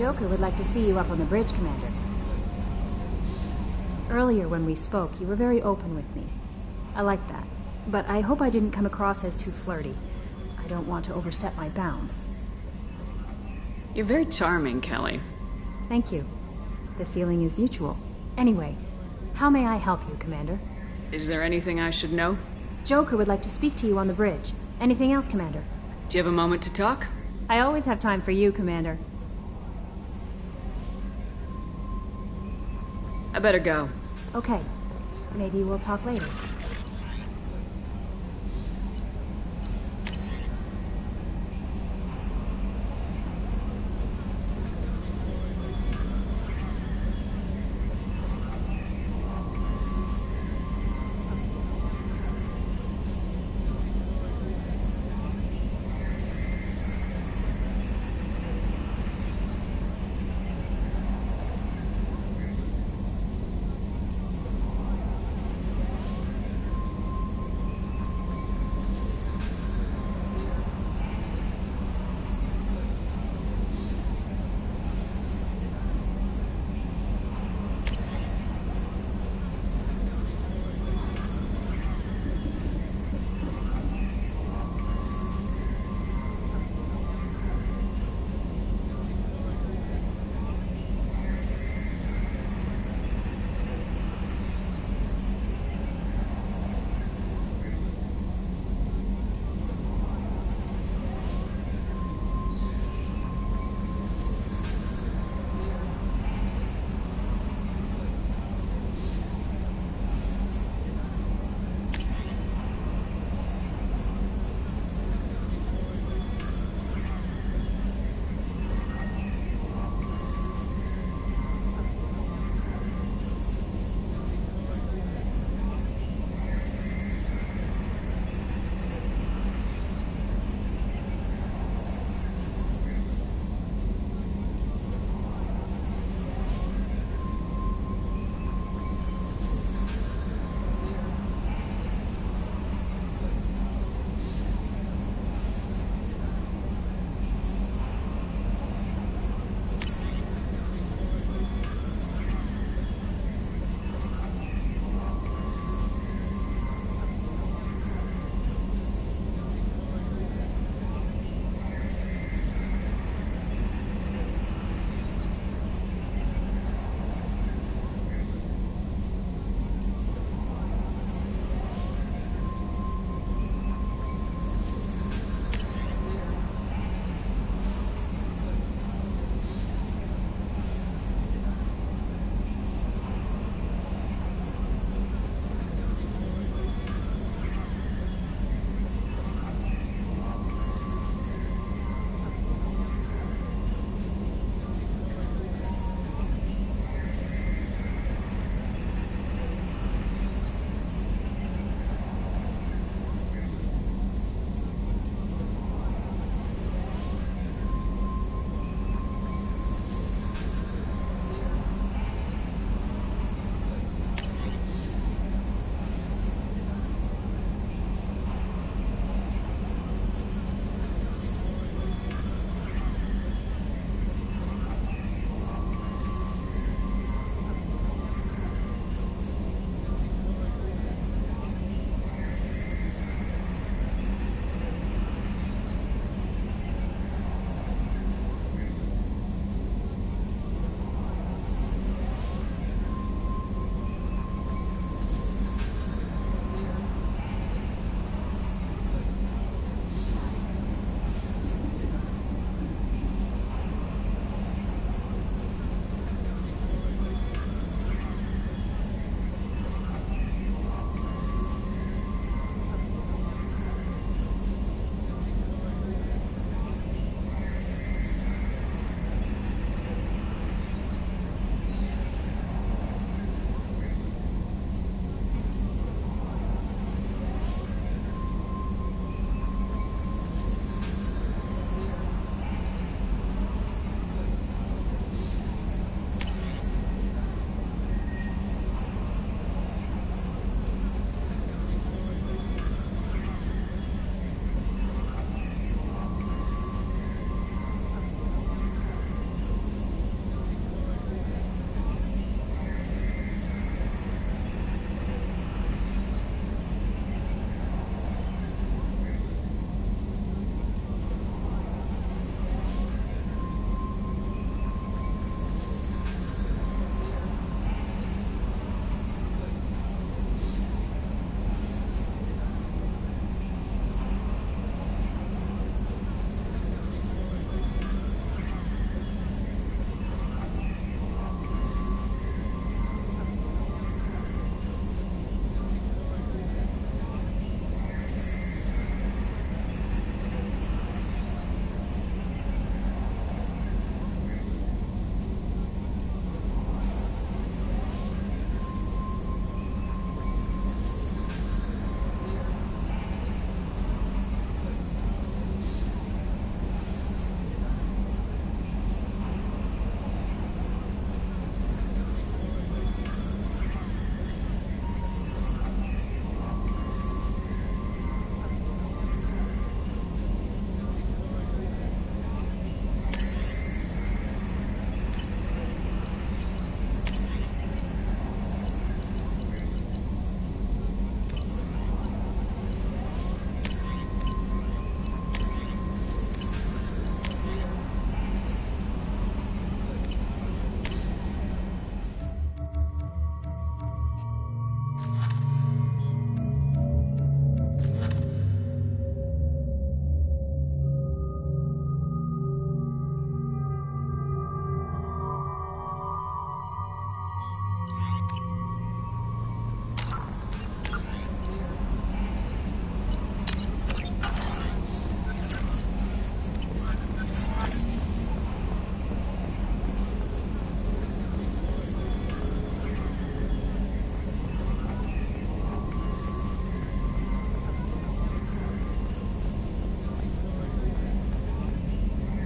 Joker would like to see you up on the bridge, Commander. Earlier when we spoke, you were very open with me. I like that. But I hope I didn't come across as too flirty. I don't want to overstep my bounds. You're very charming, Kelly. Thank you. The feeling is mutual. Anyway, how may I help you, Commander? Is there anything I should know? Joker would like to speak to you on the bridge. Anything else, Commander? Do you have a moment to talk? I always have time for you, Commander. I better go. Okay. Maybe we'll talk later.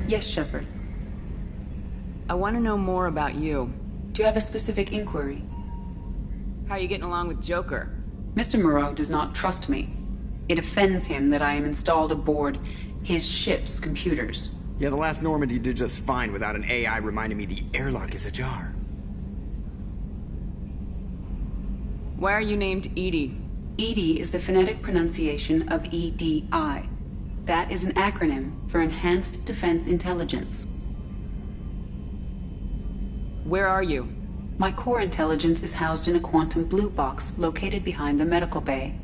Yes, Shepard. I want to know more about you. Do you have a specific inquiry? How are you getting along with Joker? Mr. Moreau does not trust me. It offends him that I am installed aboard his ship's computers. Yeah, the last Normandy did just fine without an AI reminding me the airlock is ajar. Why are you named Edie? EDI is the phonetic pronunciation of EDI. That is an acronym for Enhanced Defense Intelligence. Where are you? My core intelligence is housed in a quantum blue box located behind the medical bay.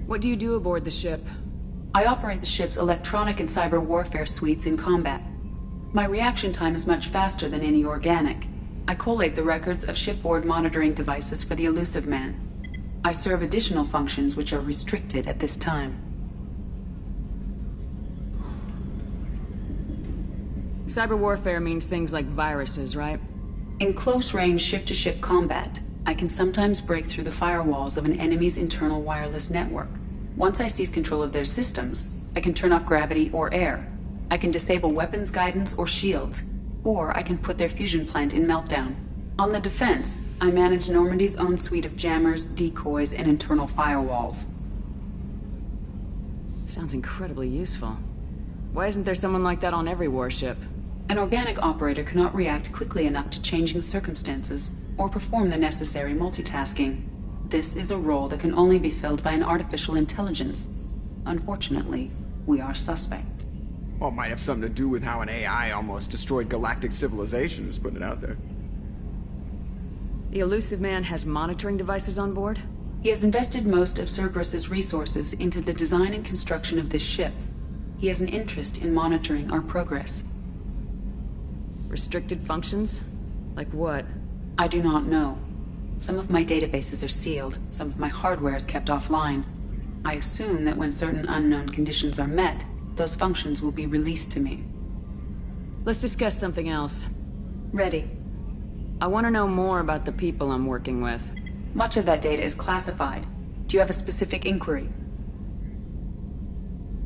What do you do aboard the ship? I operate the ship's electronic and cyber warfare suites in combat. My reaction time is much faster than any organic. I collate the records of shipboard monitoring devices for the Elusive Man. I serve additional functions which are restricted at this time. Cyber warfare means things like viruses, right? In close-range ship-to-ship combat, I can sometimes break through the firewalls of an enemy's internal wireless network. Once I seize control of their systems, I can turn off gravity or air. I can disable weapons guidance or shields, or I can put their fusion plant in meltdown. On the defense, I manage Normandy's own suite of jammers, decoys, and internal firewalls. Sounds incredibly useful. Why isn't there someone like that on every warship? An organic operator cannot react quickly enough to changing circumstances, or perform the necessary multitasking. This is a role that can only be filled by an artificial intelligence. Unfortunately, we are suspect. Well, it might have something to do with how an AI almost destroyed galactic civilization, just putting it out there. The Elusive Man has monitoring devices on board? He has invested most of Cerberus's resources into the design and construction of this ship. He has an interest in monitoring our progress. Restricted functions? Like what? I do not know. Some of my databases are sealed, some of my hardware is kept offline. I assume that when certain unknown conditions are met, those functions will be released to me. Let's discuss something else. Ready. I want to know more about the people I'm working with. Much of that data is classified. Do you have a specific inquiry?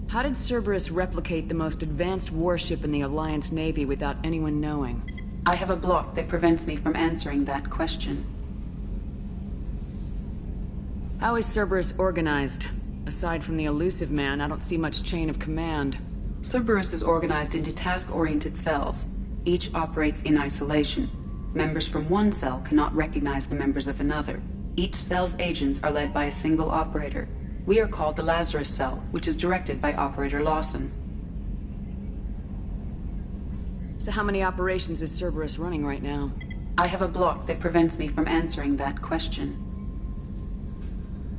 How did Cerberus replicate the most advanced warship in the Alliance Navy without anyone knowing? I have a block that prevents me from answering that question. How is Cerberus organized? Aside from the Elusive Man, I don't see much chain of command. Cerberus is organized into task-oriented cells. Each operates in isolation. Members from one cell cannot recognize the members of another. Each cell's agents are led by a single operator. We are called the Lazarus Cell, which is directed by Operator Lawson. So how many operations is Cerberus running right now? I have a block that prevents me from answering that question.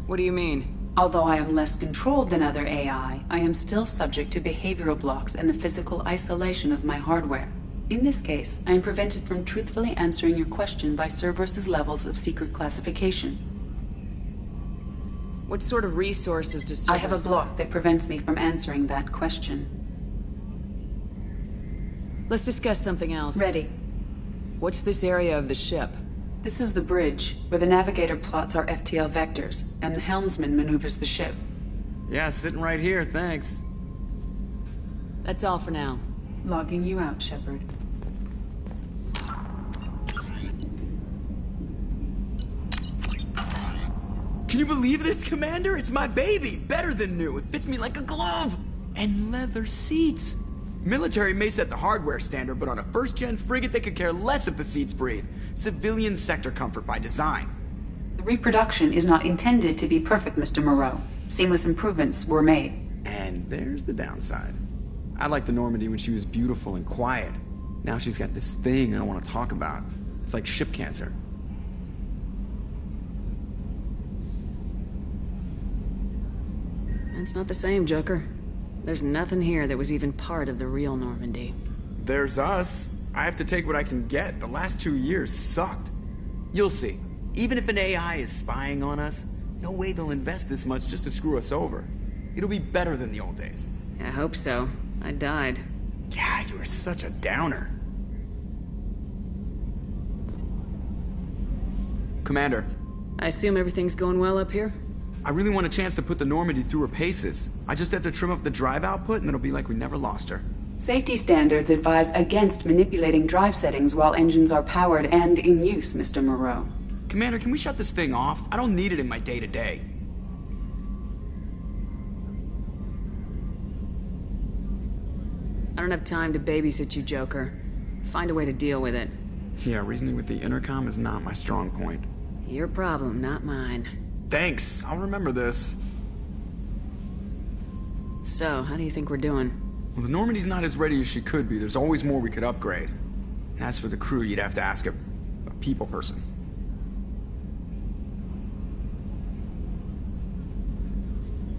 What do you mean? Although I am less controlled than other AI, I am still subject to behavioral blocks and the physical isolation of my hardware. In this case, I am prevented from truthfully answering your question by Cerberus's levels of secret classification. What sort of resources does Cerberus... I have a block that prevents me from answering that question. Let's discuss something else. Ready. What's this area of the ship? This is the bridge, where the navigator plots our FTL vectors, and the helmsman maneuvers the ship. Yeah, sitting right here, thanks. That's all for now. Logging you out, Shepard. Can you believe this, Commander? It's my baby! Better than new. It fits me like a glove! And leather seats! Military may set the hardware standard, but on a first-gen frigate they could care less if the seats breathe. Civilian sector comfort by design. The reproduction is not intended to be perfect, Mr. Moreau. Seamless improvements were made. And there's the downside. I liked the Normandy when she was beautiful and quiet. Now she's got this thing I want to talk about. It's like ship cancer. It's not the same, Joker. There's nothing here that was even part of the real Normandy. There's us. I have to take what I can get. The last 2 years sucked. You'll see. Even if an AI is spying on us, no way they'll invest this much just to screw us over. It'll be better than the old days. I hope so. I died. Yeah, you were such a downer. Commander. I assume everything's going well up here? I really want a chance to put the Normandy through her paces. I just have to trim up the drive output and it'll be like we never lost her. Safety standards advise against manipulating drive settings while engines are powered and in use, Mr. Moreau. Commander, can we shut this thing off? I don't need it in my day-to-day. I don't have time to babysit you, Joker. Find a way to deal with it. Yeah, reasoning with the intercom is not my strong point. Your problem, not mine. Thanks, I'll remember this. So, how do you think we're doing? Well, the Normandy's not as ready as she could be. There's always more we could upgrade. And as for the crew, you'd have to ask a people person.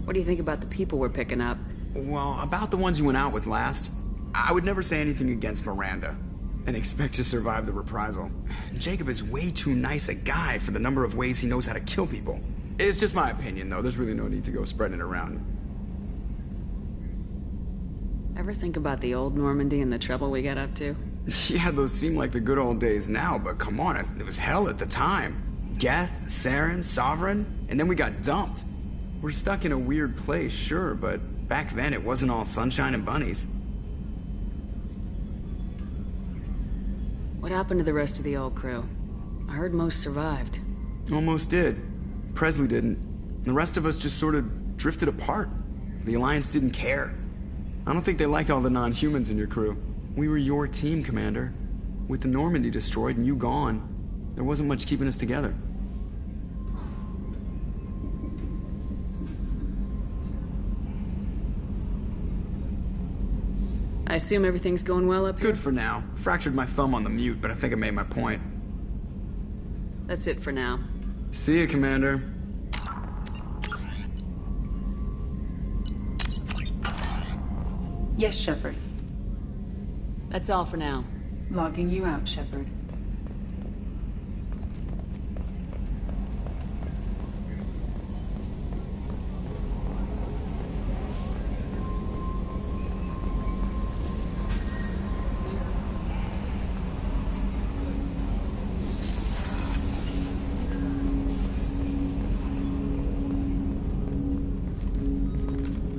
What do you think about the people we're picking up? Well, about the ones you went out with last, I would never say anything against Miranda. And expect to survive the reprisal. Jacob is way too nice a guy for the number of ways he knows how to kill people. It's just my opinion, though. There's really no need to go spreading it around. Ever think about the old Normandy and the trouble we got up to? Yeah, those seem like the good old days now, but come on, it was hell at the time. Geth, Saren, Sovereign, and then we got dumped. We're stuck in a weird place, sure, but back then it wasn't all sunshine and bunnies. What happened to the rest of the old crew? I heard most survived. Almost did. Presley didn't. The rest of us just sort of drifted apart. The Alliance didn't care. I don't think they liked all the non-humans in your crew. We were your team, Commander. With the Normandy destroyed and you gone, there wasn't much keeping us together. I assume everything's going well up here? Good for now. Fractured my thumb on the mute, but I think I made my point. That's it for now. See you, Commander. Yes, Shepard. That's all for now. Logging you out, Shepard.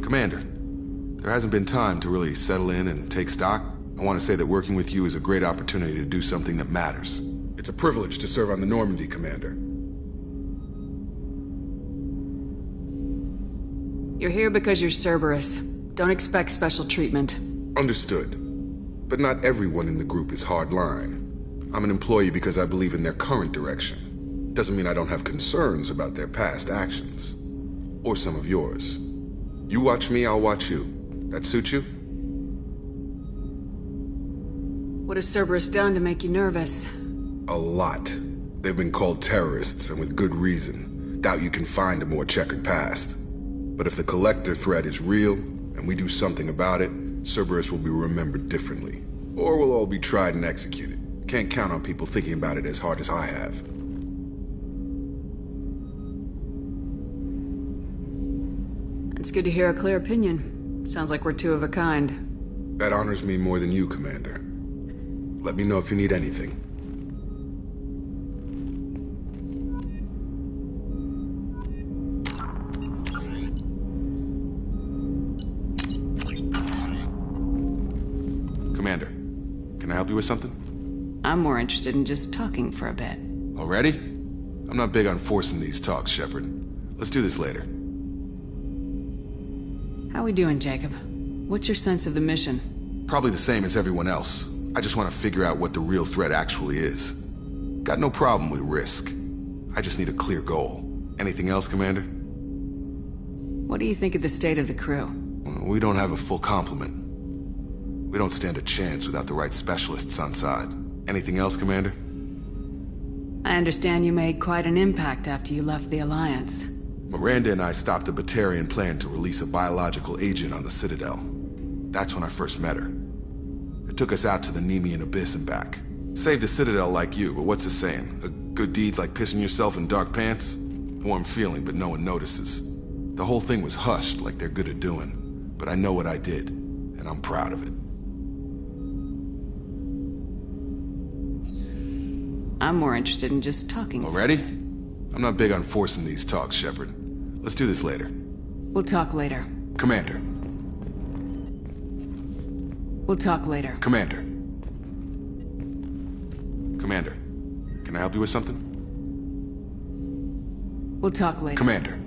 Commander, there hasn't been time to really settle in and take stock. I want to say that working with you is a great opportunity to do something that matters. It's a privilege to serve on the Normandy, Commander. You're here because you're Cerberus. Don't expect special treatment. Understood. But not everyone in the group is hardline. I'm an employee because I believe in their current direction. Doesn't mean I don't have concerns about their past actions. Or some of yours. You watch me, I'll watch you. That suit you? What has Cerberus done to make you nervous? A lot. They've been called terrorists, and with good reason. Doubt you can find a more checkered past. But if the Collector threat is real, and we do something about it, Cerberus will be remembered differently. Or we'll all be tried and executed. Can't count on people thinking about it as hard as I have. It's good to hear a clear opinion. Sounds like we're two of a kind. That honors me more than you, Commander. Let me know if you need anything. Commander, can I help you with something? I'm more interested in just talking for a bit. Already? I'm not big on forcing these talks, Shepard. Let's do this later. How we doing, Jacob? What's your sense of the mission? Probably the same as everyone else. I just want to figure out what the real threat actually is. Got no problem with risk. I just need a clear goal. Anything else, Commander? What do you think of the state of the crew? We don't have a full complement. We don't stand a chance without the right specialists on side. Anything else, Commander? I understand you made quite an impact after you left the Alliance. Miranda and I stopped a Batarian plan to release a biological agent on the Citadel. That's when I first met her. It took us out to the Nemean Abyss and back. Saved the Citadel like you, but what's the saying? A good deed's like pissing yourself in dark pants? Warm feeling, but no one notices. The whole thing was hushed like they're good at doing. But I know what I did, and I'm proud of it. I'm more interested in just talking. Already? I'm not big on forcing these talks, Shepard. Let's do this later. We'll talk later. Commander. We'll talk later. Commander. Commander. Can I help you with something? We'll talk later. Commander.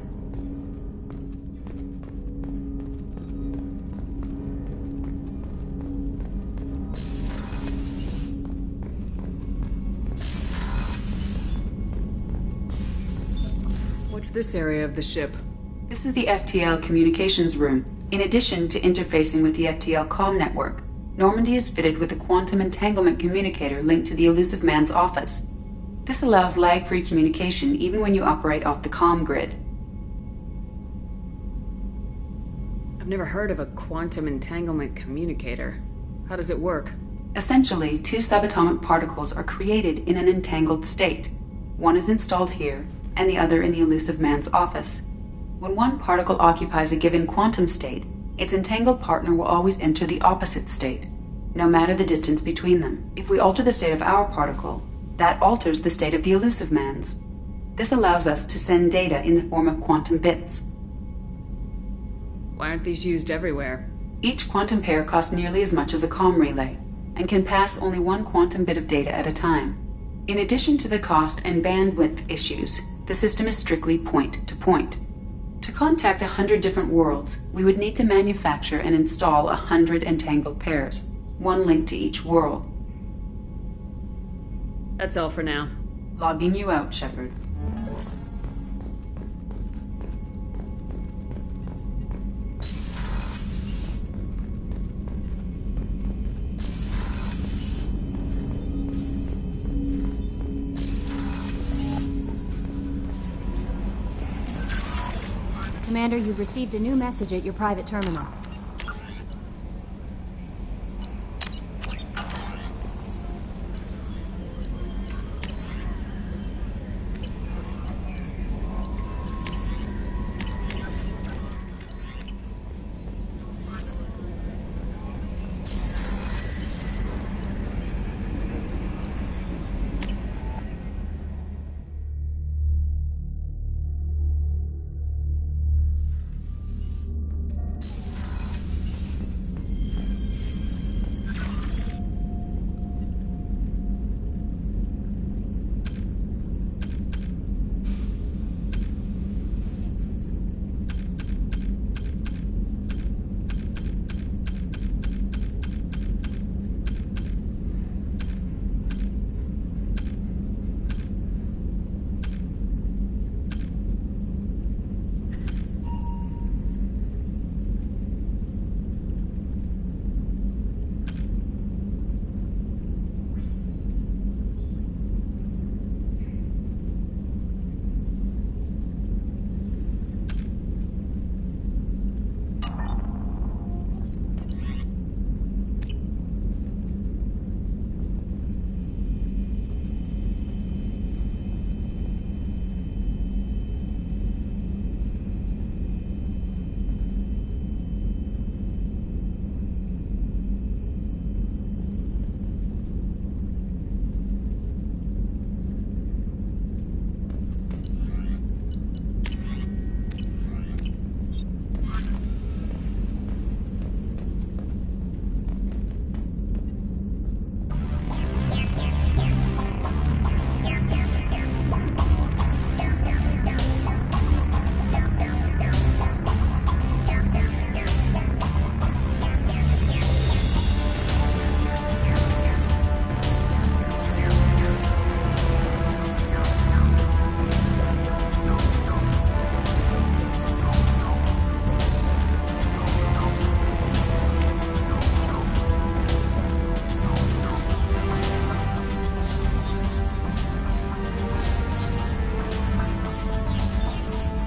What's this area of the ship? This is the FTL communications room. In addition to interfacing with the FTL comm network, Normandy is fitted with a quantum entanglement communicator linked to the Elusive Man's office. This allows lag-free communication even when you operate off the comm grid. I've never heard of a quantum entanglement communicator. How does it work? Essentially, two subatomic particles are created in an entangled state. One is installed here, and the other in the Elusive Man's office. When one particle occupies a given quantum state, its entangled partner will always enter the opposite state, no matter the distance between them. If we alter the state of our particle, that alters the state of the Elusive Man's. This allows us to send data in the form of quantum bits. Why aren't these used everywhere? Each quantum pair costs nearly as much as a comm relay, and can pass only one quantum bit of data at a time. In addition to the cost and bandwidth issues, the system is strictly point-to-point. To contact 100 different worlds, we would need to manufacture and install 100 entangled pairs, one link to each world. That's all for now. Logging you out, Shepard. Commander, you've received a new message at your private terminal.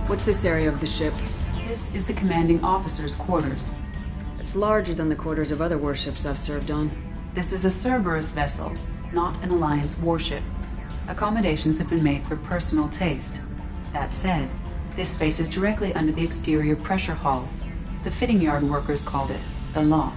What's this area of the ship? This is the commanding officer's quarters. It's larger than the quarters of other warships I've served on. This is a Cerberus vessel, not an Alliance warship. Accommodations have been made for personal taste. That said, this space is directly under the exterior pressure hull. The fitting yard workers called it the loft.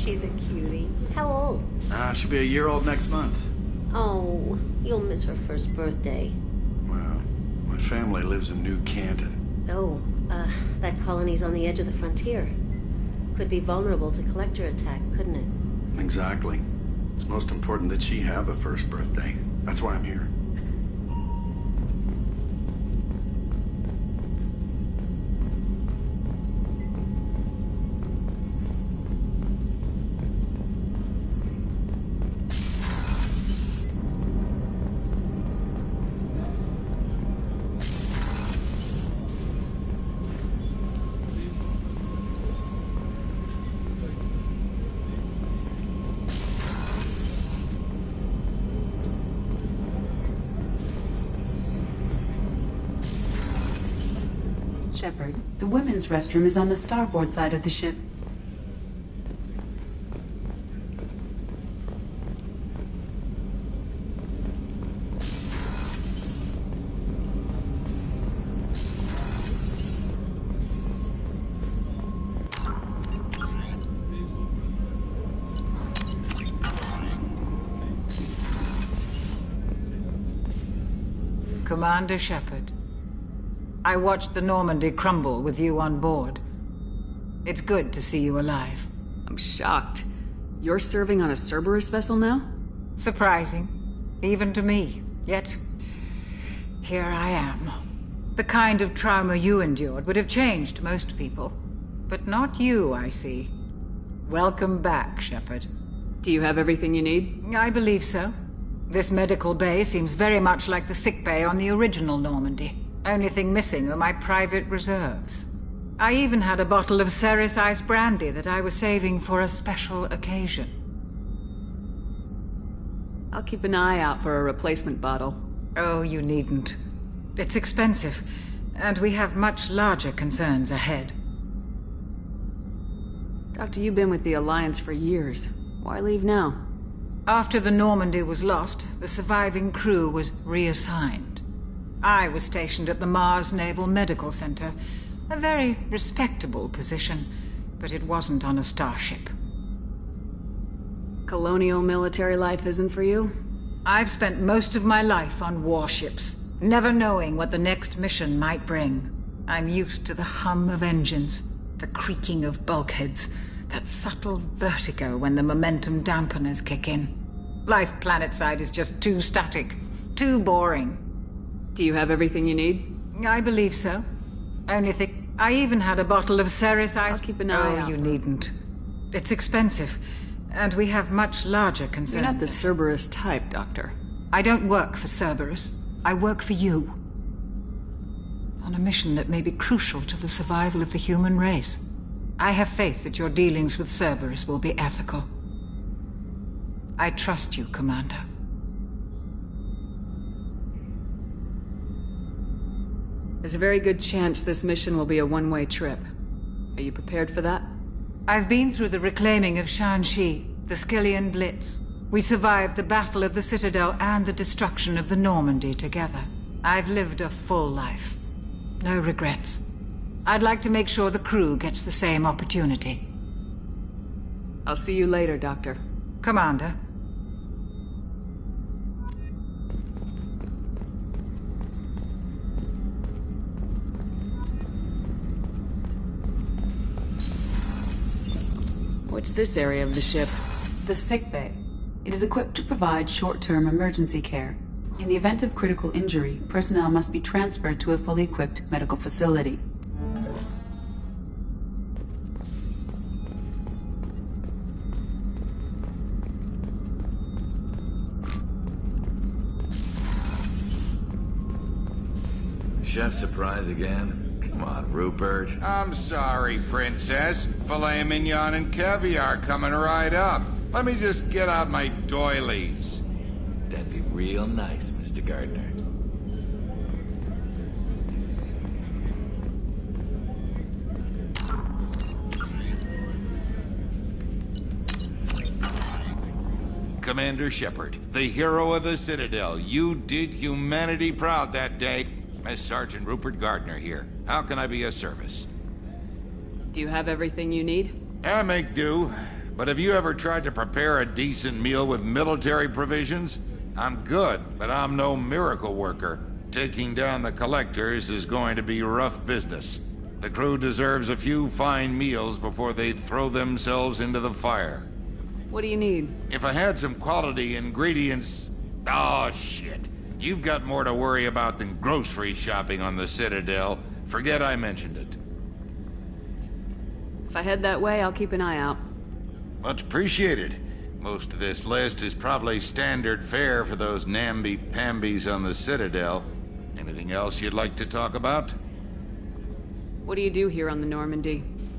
She's a cutie. How old? She'll be a year old next month. Oh, you'll miss her first birthday. Well, my family lives in New Canton. Oh, that colony's on the edge of the frontier. Could be vulnerable to collector attack, couldn't it? Exactly. It's most important that she have a first birthday. That's why I'm here. Shepard, the women's restroom is on the starboard side of the ship. Commander Shepard, I watched the Normandy crumble with you on board. It's good to see you alive. I'm shocked. You're serving on a Cerberus vessel now? Surprising, even to me. Yet, here I am. The kind of trauma you endured would have changed most people. But not you, I see. Welcome back, Shepard. Do you have everything you need? I believe so. This medical bay seems very much like the sick bay on the original Normandy. Only thing missing are my private reserves. I even had a bottle of Ceres Ice brandy that I was saving for a special occasion. I'll keep an eye out for a replacement bottle. Oh, you needn't. It's expensive, and we have much larger concerns ahead. Doctor, you've been with the Alliance for years. Why leave now? After the Normandy was lost, the surviving crew was reassigned. I was stationed at the Mars Naval Medical Center, a very respectable position, but it wasn't on a starship. Colonial military life isn't for you? I've spent most of my life on warships, never knowing what the next mission might bring. I'm used to the hum of engines, the creaking of bulkheads, that subtle vertigo when the momentum dampeners kick in. Life planetside is just too static, too boring. Do you have everything you need? I believe so. Only thing, I even had a bottle of Ceres Ice. I'll keep an eye out. Oh, you needn't. It's expensive, and we have much larger concerns. You're not the Cerberus type, Doctor. I don't work for Cerberus. I work for you. On a mission that may be crucial to the survival of the human race. I have faith that your dealings with Cerberus will be ethical. I trust you, Commander. There's a very good chance this mission will be a one-way trip. Are you prepared for that? I've been through the reclaiming of Shanxi, the Skyllian Blitz. We survived the Battle of the Citadel and the destruction of the Normandy together. I've lived a full life. No regrets. I'd like to make sure the crew gets the same opportunity. I'll see you later, Doctor. Commander. What's this area of the ship? The sick bay. It is equipped to provide short-term emergency care. In the event of critical injury, personnel must be transferred to a fully equipped medical facility. Chef surprise again? Come on, Rupert. I'm sorry, Princess. Filet mignon and caviar coming right up. Let me just get out my doilies. That'd be real nice, Mr. Gardner. Commander Shepard, the hero of the Citadel. You did humanity proud that day. Miss Sergeant Rupert Gardner here. How can I be of service? Do you have everything you need? I make do. But have you ever tried to prepare a decent meal with military provisions? I'm good, but I'm no miracle worker. Taking down the collectors is going to be rough business. The crew deserves a few fine meals before they throw themselves into the fire. What do you need? If I had some quality ingredients... Oh, shit. You've got more to worry about than grocery shopping on the Citadel. Forget I mentioned it. If I head that way, I'll keep an eye out. Much appreciated. Most of this list is probably standard fare for those namby-pambies on the Citadel. Anything else you'd like to talk about? What do you do here on the Normandy?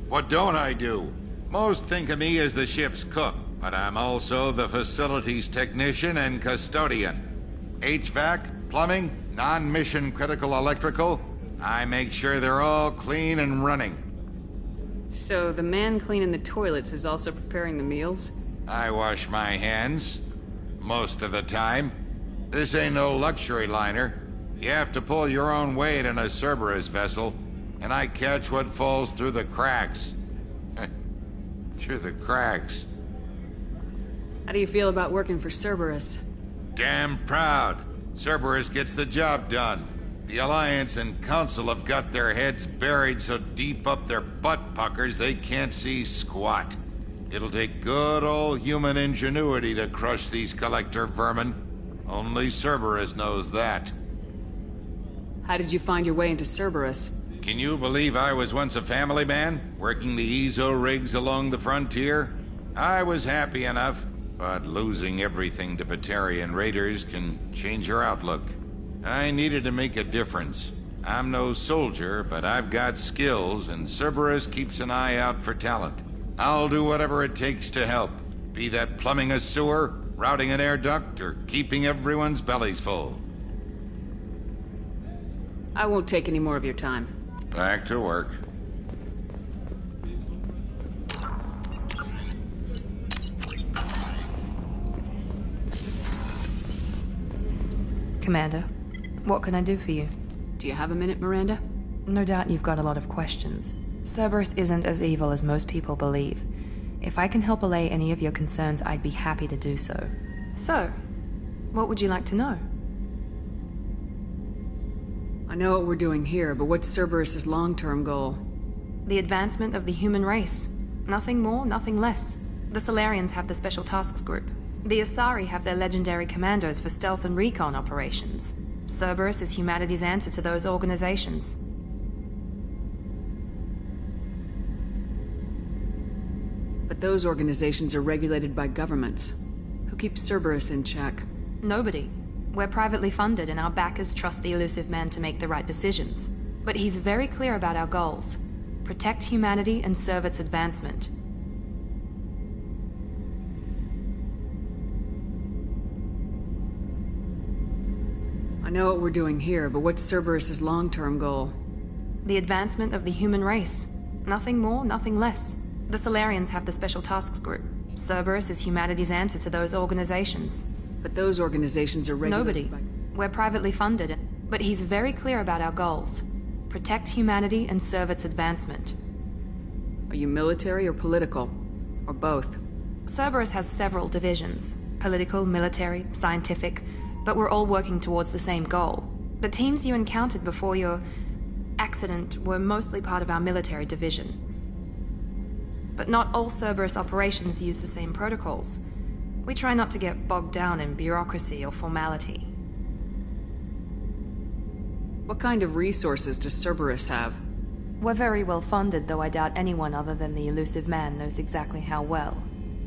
What don't I do? Most think of me as the ship's cook, but I'm also the facilities technician and custodian. HVAC, plumbing, non-mission critical electrical. I make sure they're all clean and running. So the man cleaning the toilets is also preparing the meals? I wash my hands. Most of the time. This ain't no luxury liner. You have to pull your own weight in a Cerberus vessel, and I catch what falls through the cracks. Through the cracks. How do you feel about working for Cerberus? Damn proud. Cerberus gets the job done. The Alliance and Council have got their heads buried so deep up their butt puckers they can't see squat. It'll take good old human ingenuity to crush these collector vermin. Only Cerberus knows that. How did you find your way into Cerberus? Can you believe I was once a family man, working the Ezo rigs along the frontier? I was happy enough, but losing everything to Batarian raiders can change your outlook. I needed to make a difference. I'm no soldier, but I've got skills, and Cerberus keeps an eye out for talent. I'll do whatever it takes to help, be that plumbing a sewer, routing an air duct, or keeping everyone's bellies full. I won't take any more of your time. Back to work. Commander, what can I do for you? Do you have a minute, Miranda? No doubt you've got a lot of questions. Cerberus isn't as evil as most people believe. If I can help allay any of your concerns, I'd be happy to do so. So, what would you like to know? I know what we're doing here, but what's Cerberus's long-term goal? The advancement of the human race. Nothing more, nothing less. The Solarians have the Special Tasks Group. The Asari have their legendary commandos for stealth and recon operations. Cerberus is humanity's answer to those organizations. But those organizations are regulated by governments. Who keeps Cerberus in check? Nobody. We're privately funded and our backers trust the elusive man to make the right decisions. But he's very clear about our goals. Protect humanity and serve its advancement. I know what we're doing here, but what's Cerberus's long-term goal? The advancement of the human race. Nothing more, nothing less. The Solarians have the Special Tasks Group. Cerberus is humanity's answer to those organizations. But those organizations are regulated Nobody. We're privately funded, but he's very clear about our goals. Protect humanity and serve its advancement. Are you military or political? Or both? Cerberus has several divisions. Political, military, scientific, but we're all working towards the same goal. The teams you encountered before your accident were mostly part of our military division. But not all Cerberus operations use the same protocols. We try not to get bogged down in bureaucracy or formality. What kind of resources does Cerberus have? We're very well funded, though I doubt anyone other than the elusive man knows exactly how well.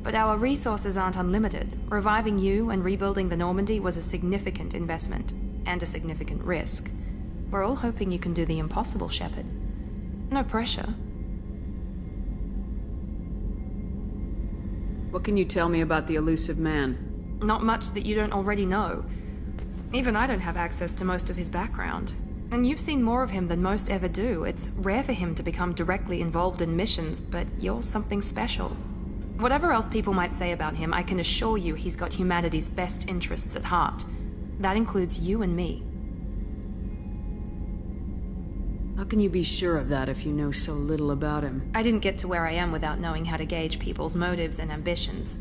But our resources aren't unlimited. Reviving you and rebuilding the Normandy was a significant investment, and a significant risk. We're all hoping you can do the impossible, Shepard. No pressure. What can you tell me about the elusive man? Not much that you don't already know. Even I don't have access to most of his background. And you've seen more of him than most ever do. It's rare for him to become directly involved in missions, but you're something special. Whatever else people might say about him, I can assure you he's got humanity's best interests at heart. That includes you and me. How can you be sure of that if you know so little about him? I didn't get to where I am without knowing how to gauge people's motives and ambitions,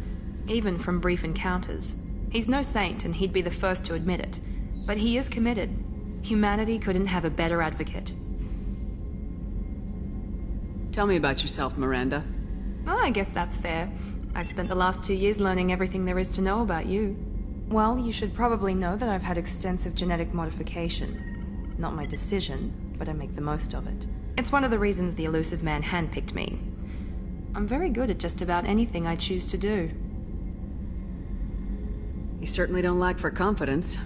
even from brief encounters. He's no saint, and he'd be the first to admit it. But he is committed. Humanity couldn't have a better advocate. Tell me about yourself, Miranda. Oh, I guess that's fair. I've spent the last 2 years learning everything there is to know about you. Well, you should probably know that I've had extensive genetic modification. Not my decision, but I make the most of it. It's one of the reasons the elusive man handpicked me. I'm very good at just about anything I choose to do. You certainly don't lack for confidence.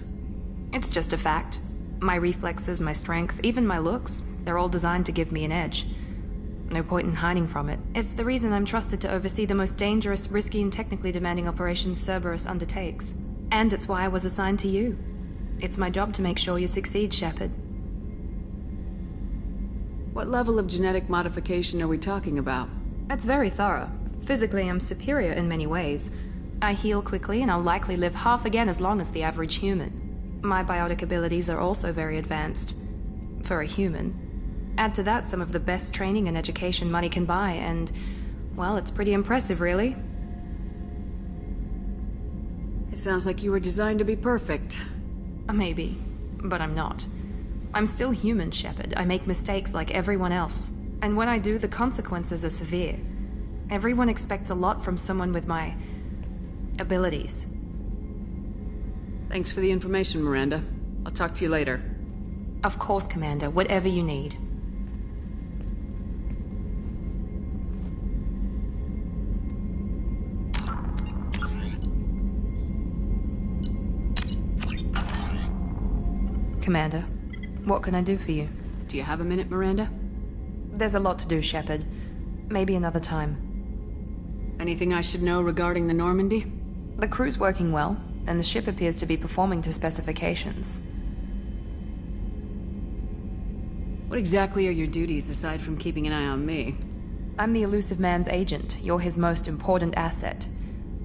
It's just a fact. My reflexes, my strength, even my looks, they're all designed to give me an edge. No point in hiding from it. It's the reason I'm trusted to oversee the most dangerous, risky, and technically demanding operations Cerberus undertakes. And it's why I was assigned to you. It's my job to make sure you succeed, Shepard. What level of genetic modification are we talking about? That's very thorough. Physically, I'm superior in many ways. I heal quickly, and I'll likely live half again as long as the average human. My biotic abilities are also very advanced. For a human. Add to that some of the best training and education money can buy, and, well, it's pretty impressive, really. It sounds like you were designed to be perfect. Maybe, but I'm not. I'm still human, Shepard. I make mistakes like everyone else. And when I do, the consequences are severe. Everyone expects a lot from someone with my abilities. Thanks for the information, Miranda. I'll talk to you later. Of course, Commander. Whatever you need. Commander, what can I do for you? Do you have a minute, Miranda? There's a lot to do, Shepard. Maybe another time. Anything I should know regarding the Normandy? The crew's working well, and the ship appears to be performing to specifications. What exactly are your duties, aside from keeping an eye on me? I'm the elusive man's agent. You're his most important asset.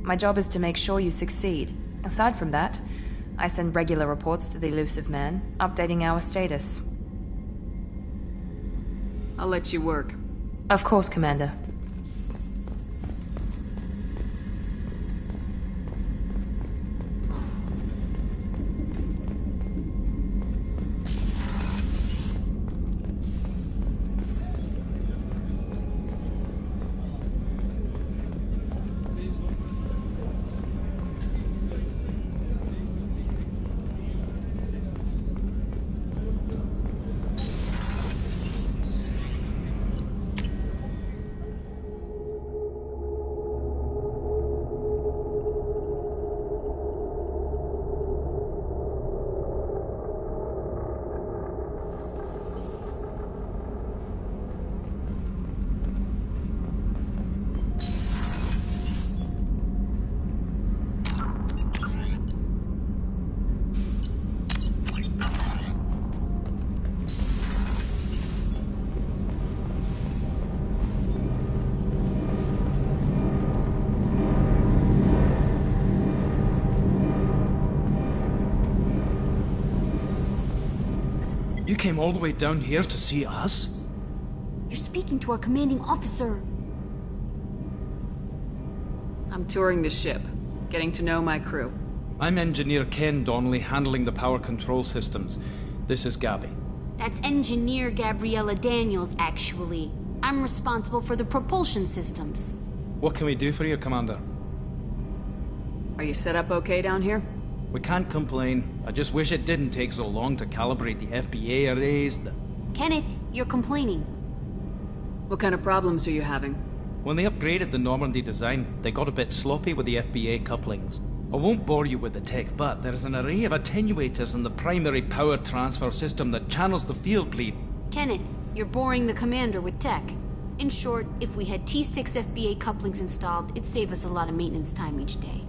My job is to make sure you succeed. Aside from that, I send regular reports to the elusive man, updating our status. I'll let you work. Of course, Commander. You came all the way down here to see us? You're speaking to our commanding officer. I'm touring the ship, getting to know my crew. I'm Engineer Ken Donnelly, handling the power control systems. This is Gabby. That's Engineer Gabriella Daniels, actually. I'm responsible for the propulsion systems. What can we do for you, Commander? Are you set up okay down here? We can't complain. I just wish it didn't take so long to calibrate the FBA arrays. Kenneth, you're complaining. What kind of problems are you having? When they upgraded the Normandy design, they got a bit sloppy with the FBA couplings. I won't bore you with the tech, but there's an array of attenuators in the primary power transfer system that channels the field bleed. Kenneth, you're boring the commander with tech. In short, if we had T6 FBA couplings installed, it'd save us a lot of maintenance time each day.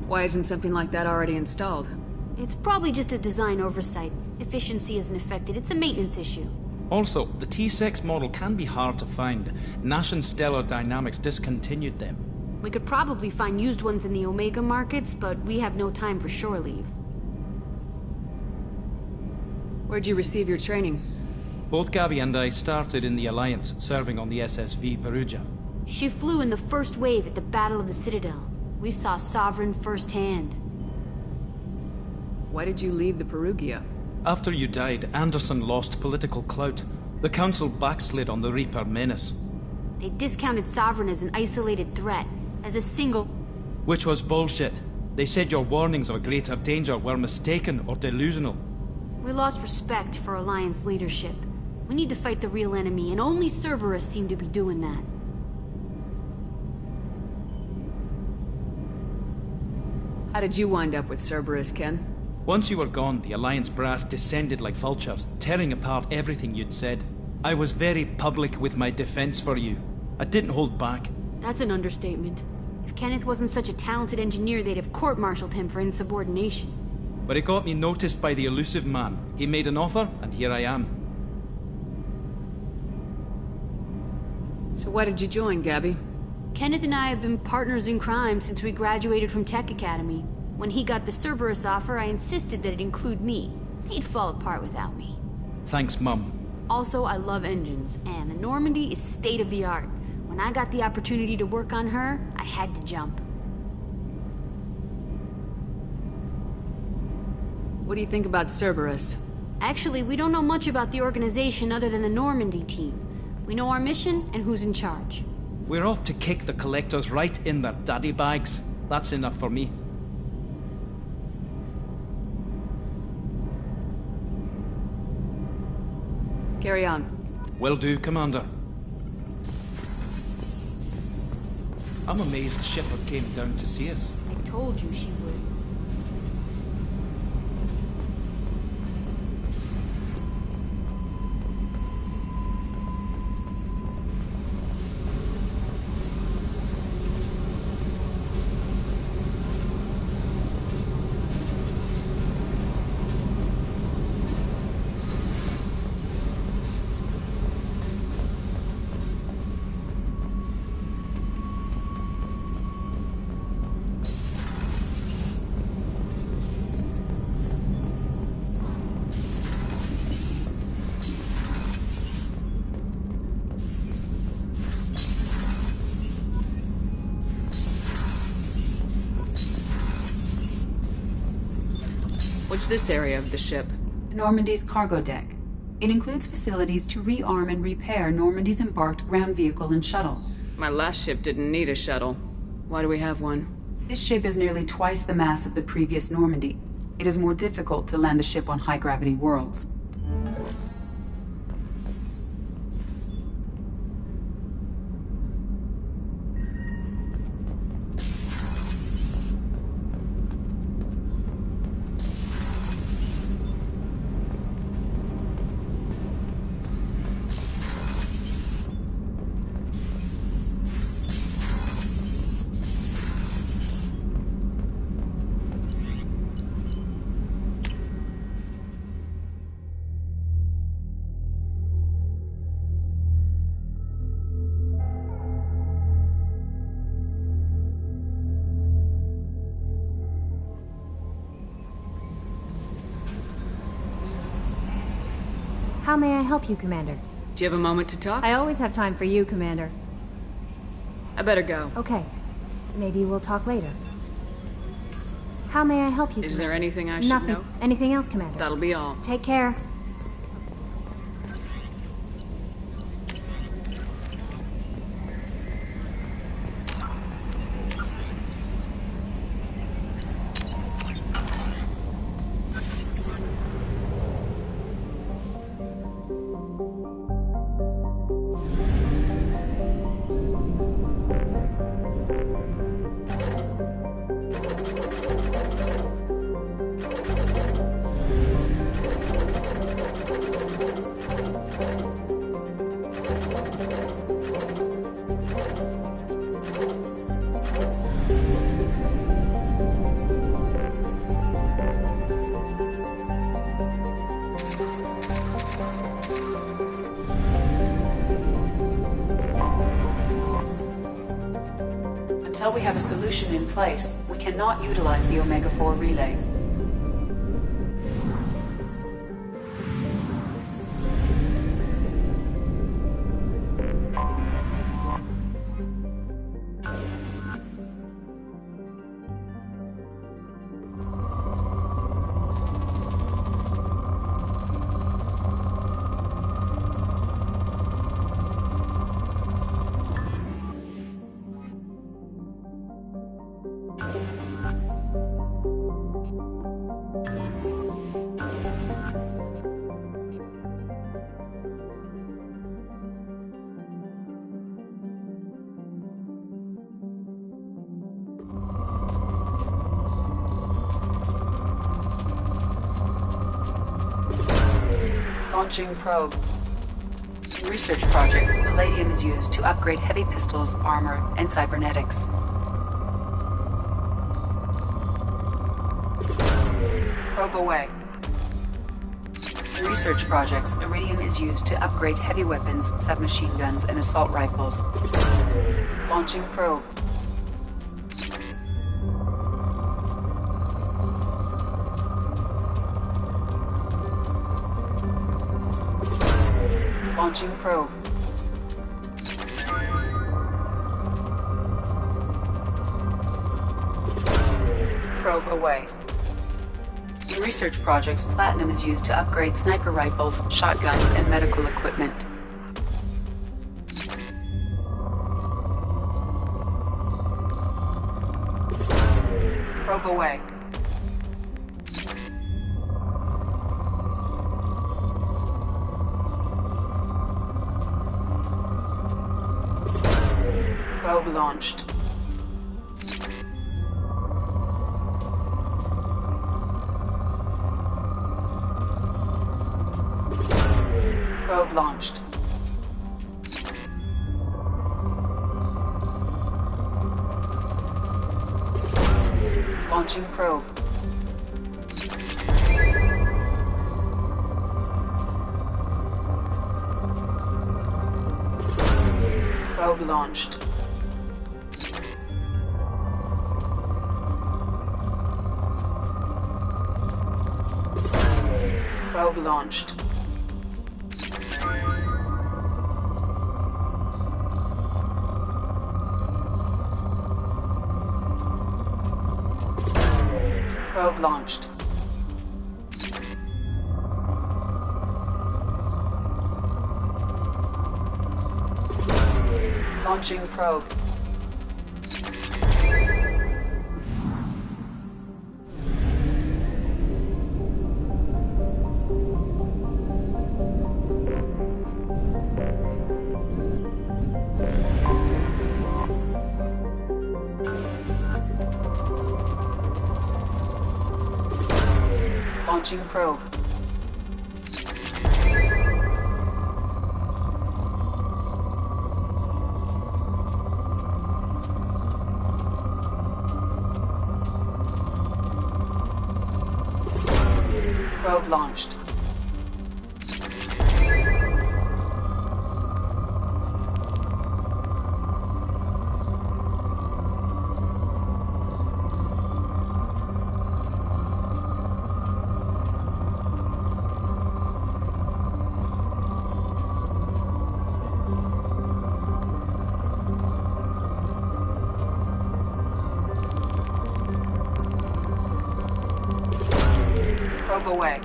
Why isn't something like that already installed? It's probably just a design oversight. Efficiency isn't affected. It's a maintenance issue. Also, the T6 model can be hard to find. Nash and Stellar Dynamics discontinued them. We could probably find used ones in the Omega markets, but we have no time for shore leave. Where'd you receive your training? Both Gabby and I started in the Alliance, serving on the SSV Perugia. She flew in the first wave at the Battle of the Citadel. We saw Sovereign firsthand. Why did you leave the Perugia? After you died, Anderson lost political clout. The Council backslid on the Reaper menace. They discounted Sovereign as an isolated threat, as a single... Which was bullshit. They said your warnings of a greater danger were mistaken or delusional. We lost respect for Alliance leadership. We need to fight the real enemy, and only Cerberus seem to be doing that. How did you wind up with Cerberus, Ken? Once you were gone, the Alliance brass descended like vultures, tearing apart everything you'd said. I was very public with my defense for you. I didn't hold back. That's an understatement. If Kenneth wasn't such a talented engineer, they'd have court-martialed him for insubordination. But it got me noticed by the elusive man. He made an offer, and here I am. So why did you join, Gabby? Kenneth and I have been partners in crime since we graduated from Tech Academy. When he got the Cerberus offer, I insisted that it include me. He'd fall apart without me. Thanks, Mum. Also, I love engines, and the Normandy is state-of-the-art. When I got the opportunity to work on her, I had to jump. What do you think about Cerberus? Actually, we don't know much about the organization other than the Normandy team. We know our mission and who's in charge. We're off to kick the Collectors right in their daddy bags. That's enough for me. Carry on. Will do, Commander. I'm amazed Shepard came down to see us. I told you she would. What's this area of the ship? Normandy's cargo deck. It includes facilities to rearm and repair Normandy's embarked ground vehicle and shuttle. My last ship didn't need a shuttle. Why do we have one? This ship is nearly twice the mass of the previous Normandy. It is more difficult to land the ship on high-gravity worlds. How may I help you, Commander? Do you have a moment to talk? I always have time for you, Commander. I better go. Okay. Maybe we'll talk later. How may I help you, Is Commander? there anything I should Nothing. know? Anything else, Commander? That'll be all. Take care. Until we have a solution in place, we cannot utilize the Omega-4 relay. Launching probe. In research projects, palladium is used to upgrade heavy pistols, armor, and cybernetics. Probe away. In research projects, iridium is used to upgrade heavy weapons, submachine guns, and assault rifles. Launching probe. Launching probe. Probe away. In research projects, platinum is used to upgrade sniper rifles, shotguns, and medical equipment. Probe away. Probe launched. Probe launched. Launching probe. Probe launched. Probe launched. Probe launched. Launching probe. Launching probe. Probe launched. Probe away.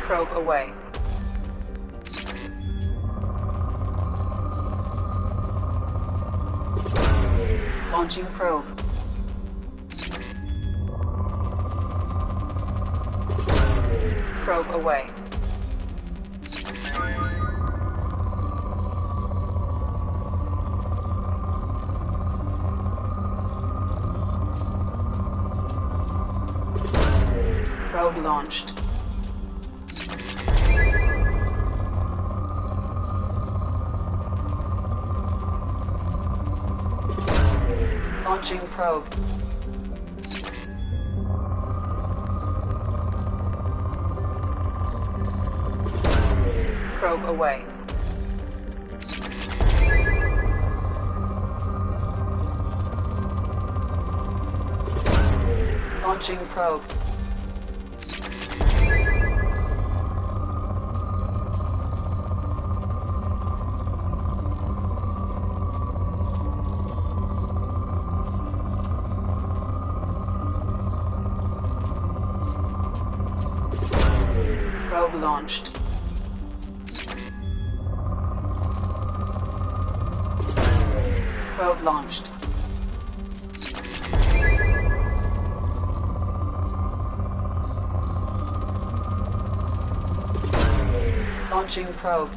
Probe away. Launching probe. Probe away. Probe launched. Launching probe. Probe away. Launching probe. Probe launched. Probe launched. Launching probe.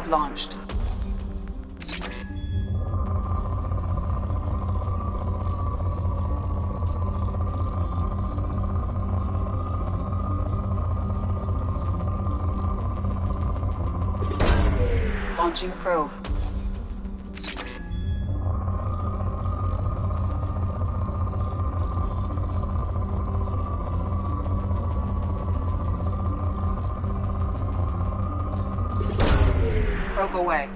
Probe launched. Launching probe. Probe away.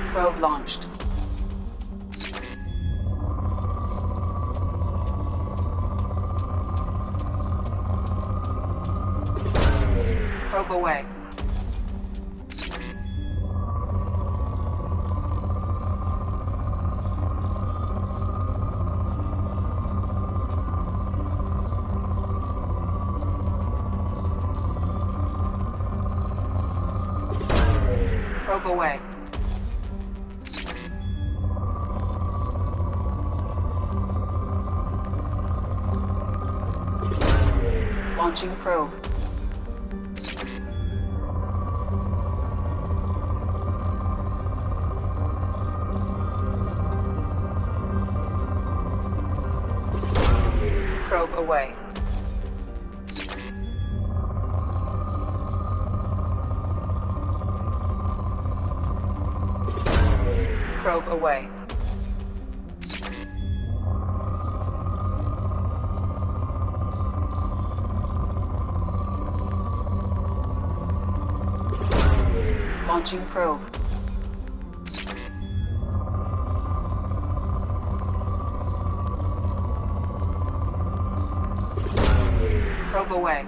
Probe launched. Probe away. Probe away. Launching probe. Probe away. Probe away. Launching probe. Probe away.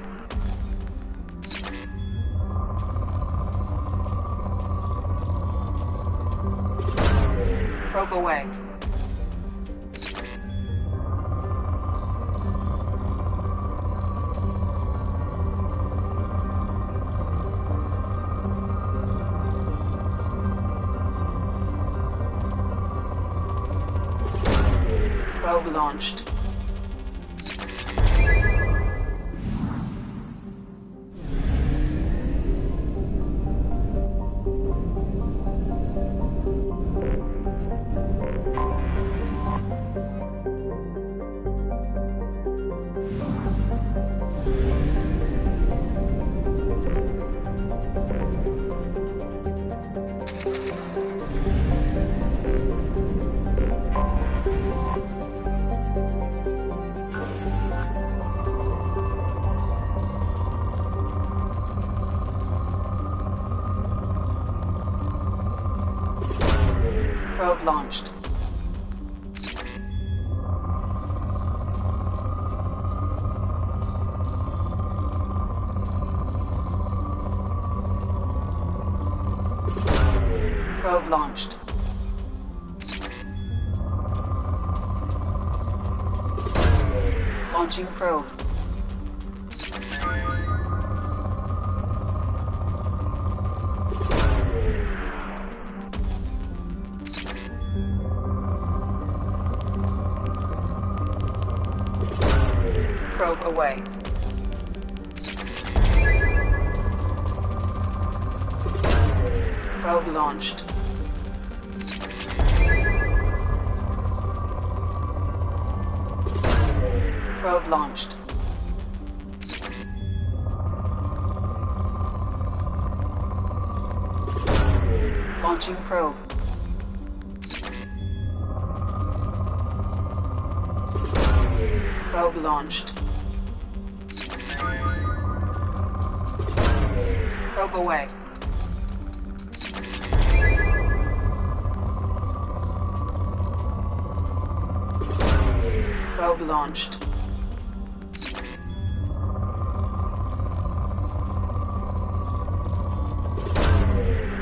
Probe away. Probe launched. Probe launched. Probe launched. Launching probe. Probe away. Probe launched. Probe launched. Launching probe. Probe launched. Probe away. Probe launched.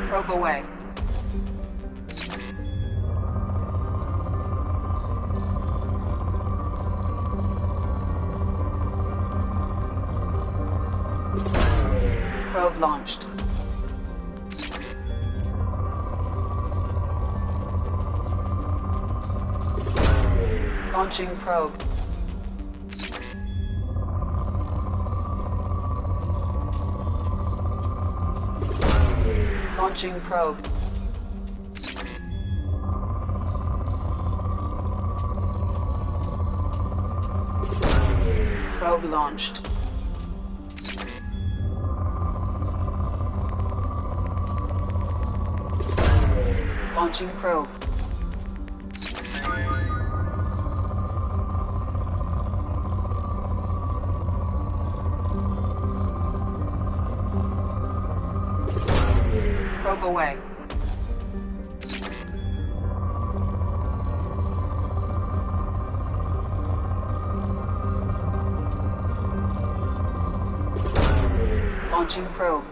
Probe away. Probe launched. Launching probe. Launching probe. Probe launched. Launching probe. Probe away. Launching probe.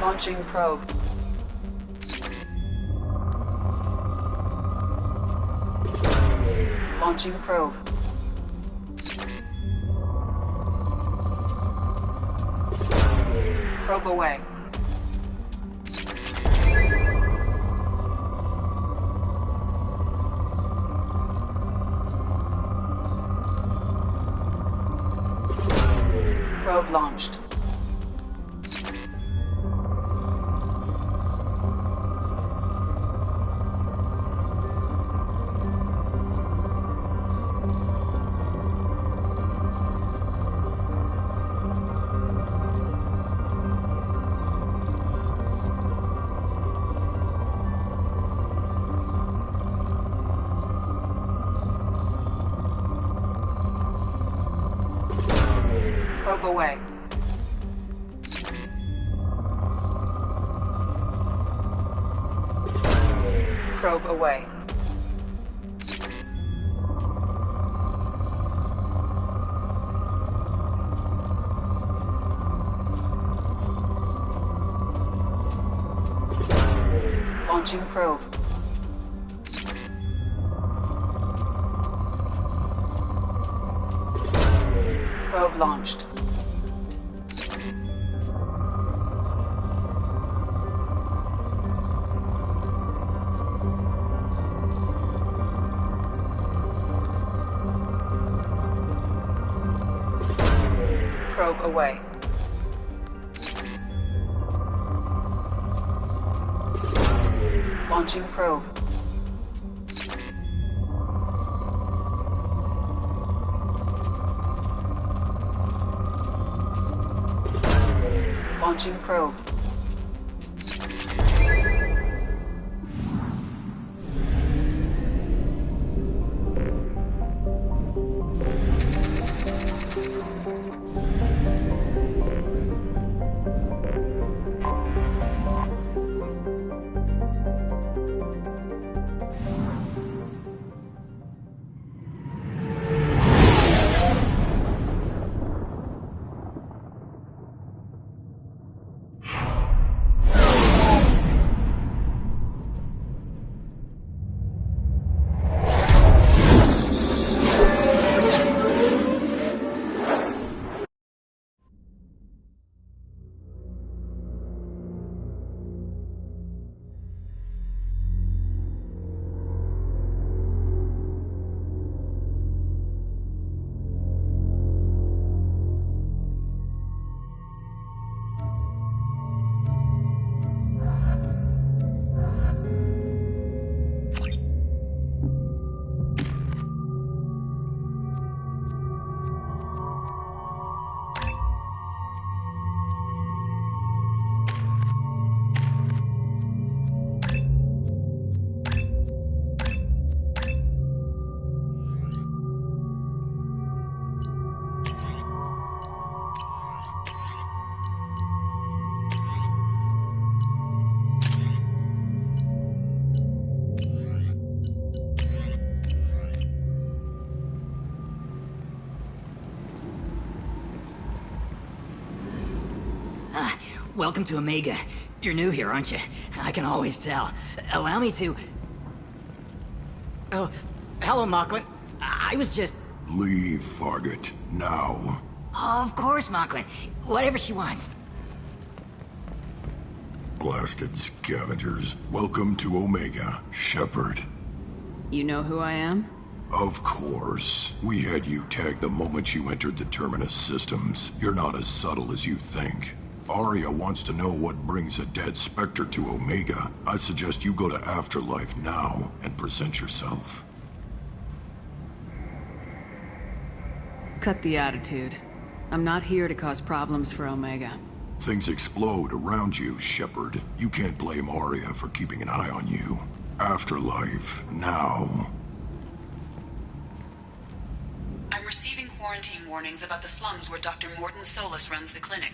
Launching probe. Launching probe. Probe away. Probe launched. Probe away. Probe away. Launching probe. Probe launched. Probe away. Launching probe. Launching probe. Welcome to Omega. You're new here, aren't you? I can always tell. Allow me to... Oh, hello, Mocklin. I was just... Leave, Fargate. Now. Of course, Mocklin. Whatever she wants. Blasted scavengers. Welcome to Omega, Shepard. You know who I am? Of course. We had you tagged the moment you entered the Terminus systems. You're not as subtle as you think. Arya wants to know what brings a dead Spectre to Omega. I suggest you go to Afterlife now and present yourself. Cut the attitude. I'm not here to cause problems for Omega. Things explode around you, Shepard. You can't blame Arya for keeping an eye on you. Afterlife, now. I'm receiving quarantine warnings about the slums where Dr. Morton Solus runs the clinic.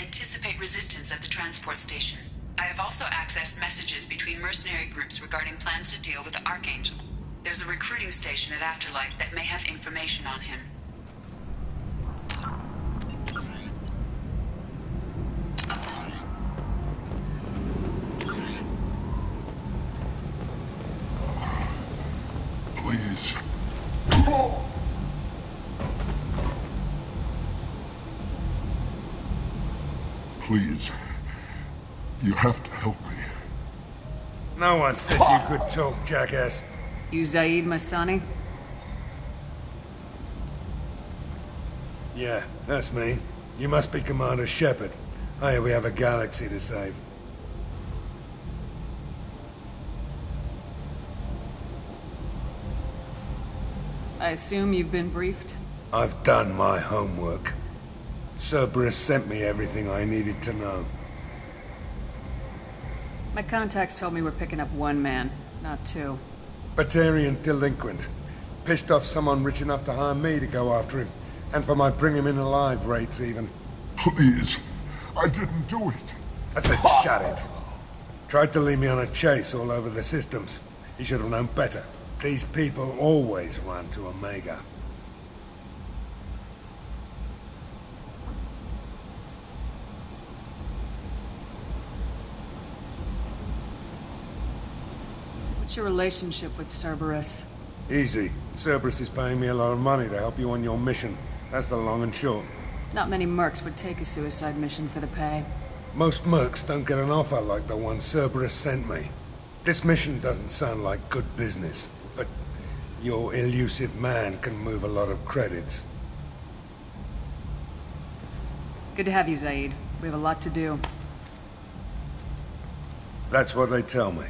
Anticipate resistance at the transport station. I have also accessed messages between mercenary groups regarding plans to deal with the Archangel. There's a recruiting station at Afterlife that may have information on him. Please. Please. You have to help me. No one said you could talk, jackass. You Zaid Masani? Yeah, that's me. You must be Commander Shepard. Hey, we have a galaxy to save. I assume you've been briefed? I've done my homework. Cerberus sent me everything I needed to know. My contacts told me we're picking up one man, not two. Batarian delinquent. Pissed off someone rich enough to hire me to go after him. And for my bring him in alive rates, even. Please. I didn't do it. I said shut it. Tried to lead me on a chase all over the systems. He should have known better. These people always run to Omega. What's your relationship with Cerberus? Easy. Cerberus is paying me a lot of money to help you on your mission. That's the long and short. Not many mercs would take a suicide mission for the pay. Most mercs don't get an offer like the one Cerberus sent me. This mission doesn't sound like good business, but your elusive man can move a lot of credits. Good to have you, Zaid. We have a lot to do. That's what they tell me.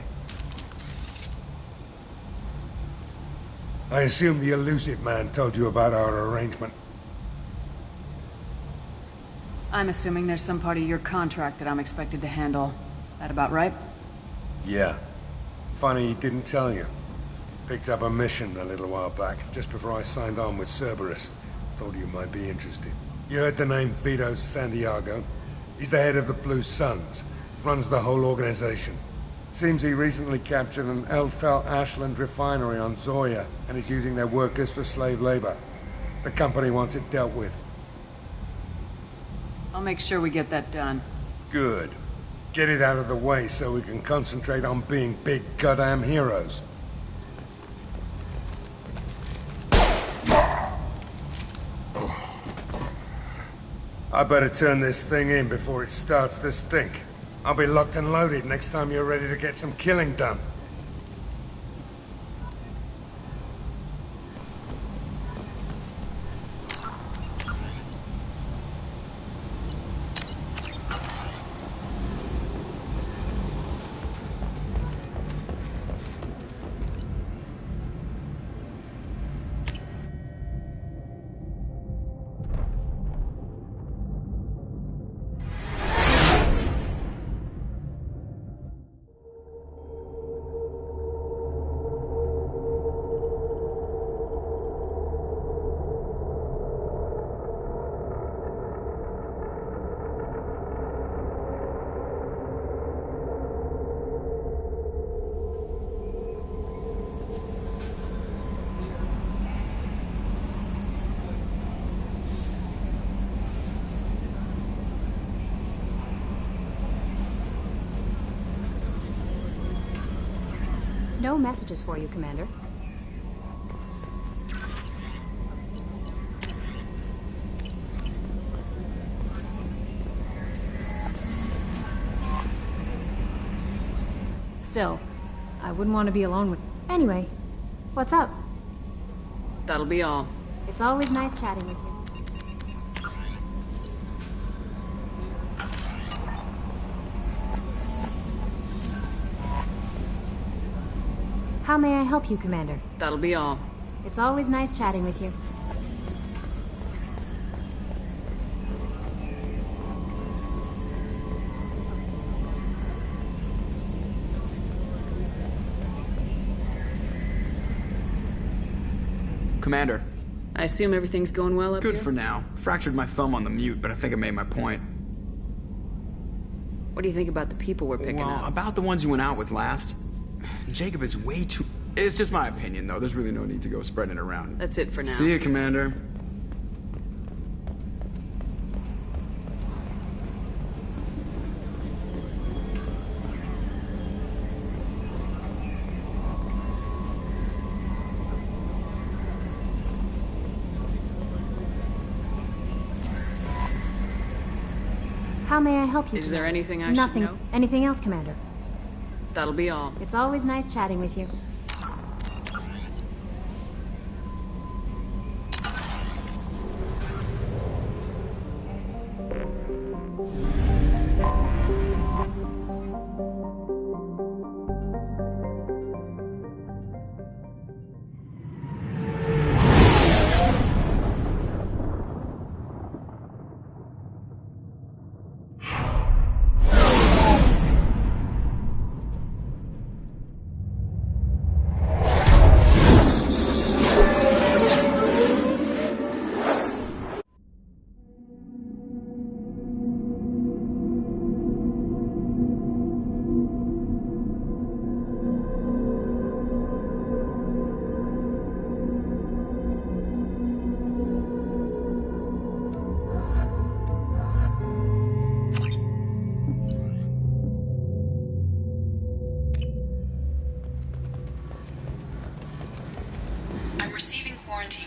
I assume the elusive man told you about our arrangement. I'm assuming there's some part of your contract that I'm expected to handle. That about right? Yeah. Funny he didn't tell you. Picked up a mission a little while back, just before I signed on with Cerberus. Thought you might be interested. You heard the name Vito Santiago? He's the head of the Blue Suns. Runs the whole organization. Seems he recently captured an Eldfell Ashland refinery on Zoya and is using their workers for slave labor. The company wants it dealt with. I'll make sure we get that done. Good. Get it out of the way so we can concentrate on being big goddamn heroes. I better turn this thing in before it starts to stink. I'll be locked and loaded next time you're ready to get some killing done. No messages for you, Commander. Still, I wouldn't want to be alone with... Anyway, what's up? That'll be all. It's always nice chatting with you. How may I help you, Commander? That'll be all. It's always nice chatting with you. Commander. I assume everything's going well up here? Good for now. Fractured my thumb on the mute, but I think I made my point. What do you think about the people we're picking up? About the ones you went out with last. Jacob is way too... It's just my opinion, though. There's really no need to go spreading it around. That's it for now. See you, Commander. How may I help you, Is there anything I Nothing. should know? Anything else, Commander? That'll be all. It's always nice chatting with you.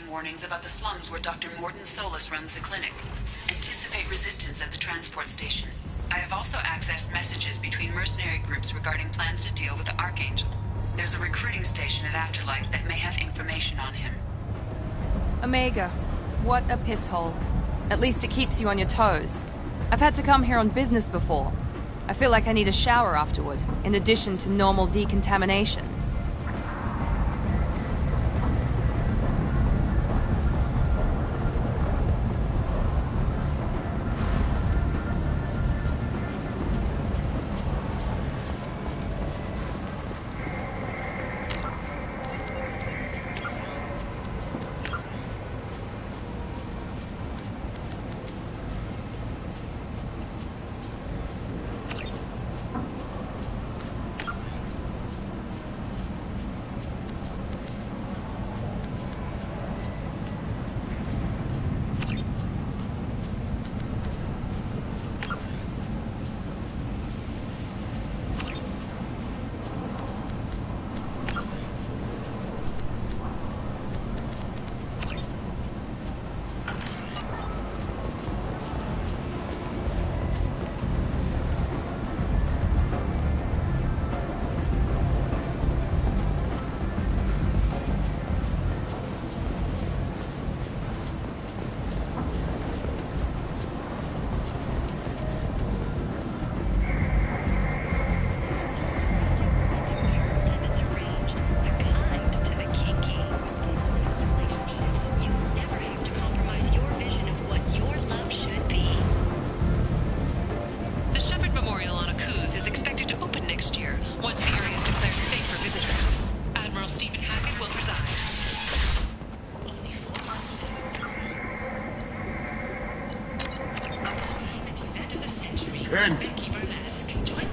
Warnings about the slums where Dr. Morden Solus runs the clinic. Anticipate resistance at the transport station. I have also accessed messages between mercenary groups regarding plans to deal with the Archangel. There's a recruiting station at Afterlife that may have information on him. Omega, what a piss hole. At least it keeps you on your toes. I've had to come here on business before. I feel like I need a shower afterward, in addition to normal decontamination.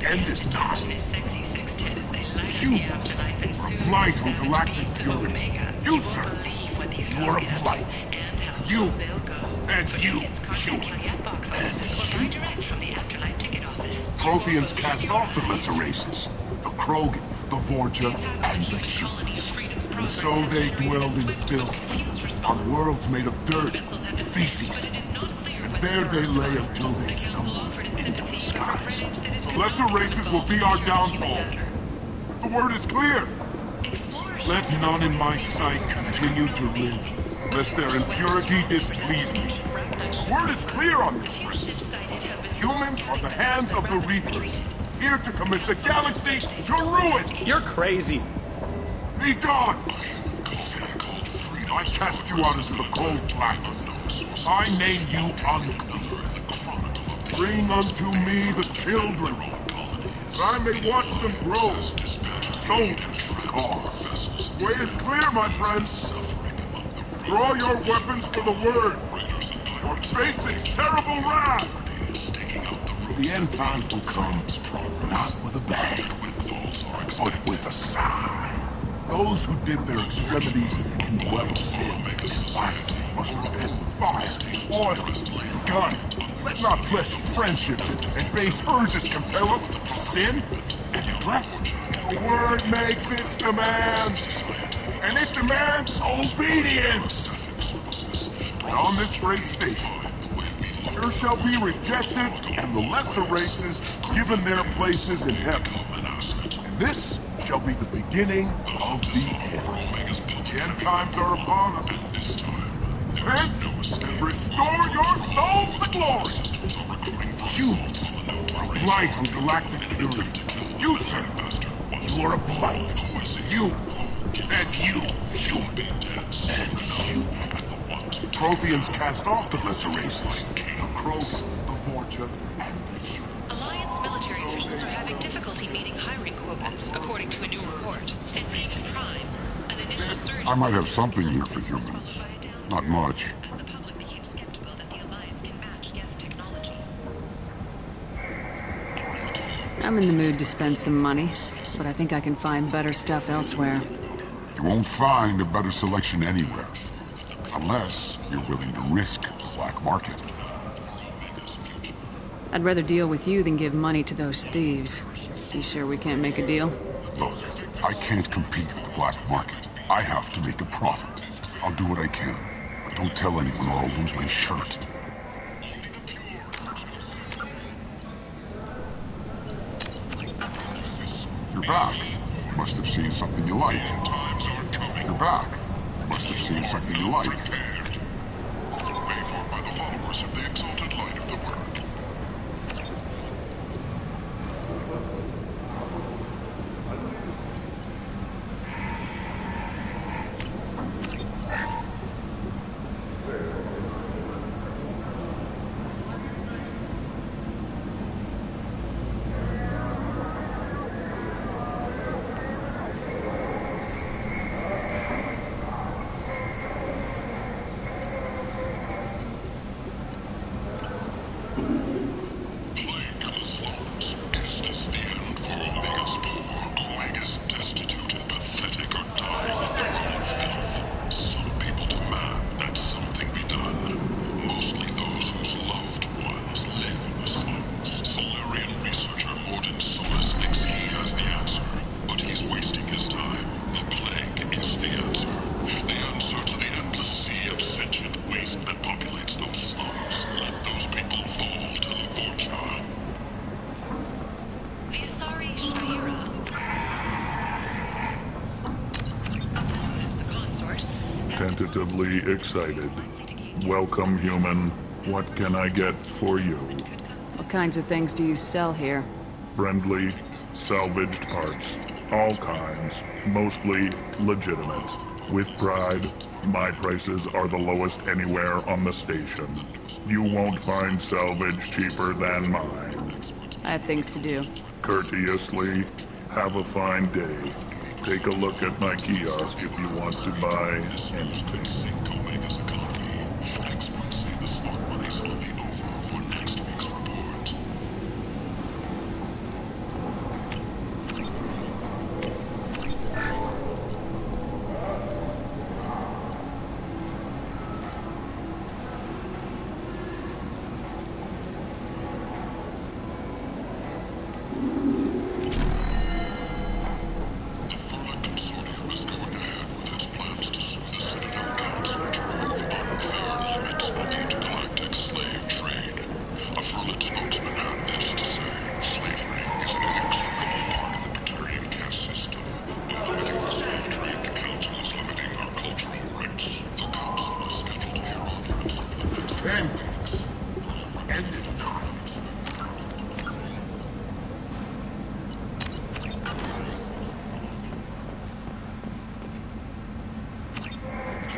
End it now. Humans are a blight on galactic fury. You, sir, you are a blight. You, and you, human. Protheans cast off the lesser races. The Krogan, the Vorja, and the humans. And so they dwelled in filth, on worlds made of dirt, feces. And there they lay until they stumbled into the skies. The lesser races will be our downfall. The word is clear. Let none in my sight continue to live, lest their impurity displease me. The word is clear on this, friends. Humans are the hands of the Reapers, here to commit the galaxy to ruin! You're crazy. Be gone! I cast you out into the cold black. I name you unclean. Bring unto me the children, that I may watch them grow, soldiers for the cause. The way is clear, my friends. Draw your weapons for the word, or face its terrible wrath. The end times will come, not with a bang, but with a sigh. Those who dip their extremities in the well of sin and vice must repent with fire, oil, and gun. Let not fleshly friendships and base urges compel us to sin and neglect. The word makes its demands, and it demands obedience. And on this great station, there shall be rejected and the lesser races given their places in heaven. And this shall be the beginning of the end. The end times are upon us. Repent and restore your souls to glory. Humans are a blight on galactic purity. You, sir, you are a blight. You, and you, and you. Protheans cast off the lesser races. The Krogan, the Vorcha, and the humans. Alliance military officials are having difficulty meeting hiring quotas, according to a new report. Since East Prime, an initial surge... I might have something here for humans. Not much. As the public became skeptical that the Alliance can match Geth technology. I'm in the mood to spend some money, but I think I can find better stuff elsewhere. You won't find a better selection anywhere. Unless you're willing to risk the black market. I'd rather deal with you than give money to those thieves. You sure we can't make a deal? Look, I can't compete with the black market. I have to make a profit. I'll do what I can, but don't tell anyone or I'll lose my shirt. You're back. You must have seen something you like. You're back. You must have seen something you like. Made for by the followers of the exalted light of the word. Tentatively excited. Welcome, human. What can I get for you? What kinds of things do you sell here? Friendly, salvaged parts. All kinds. Mostly legitimate. With pride, my prices are the lowest anywhere on the station. You won't find salvage cheaper than mine. I have things to do. Courteously, have a fine day. Take a look at my kiosk if you want to buy anything.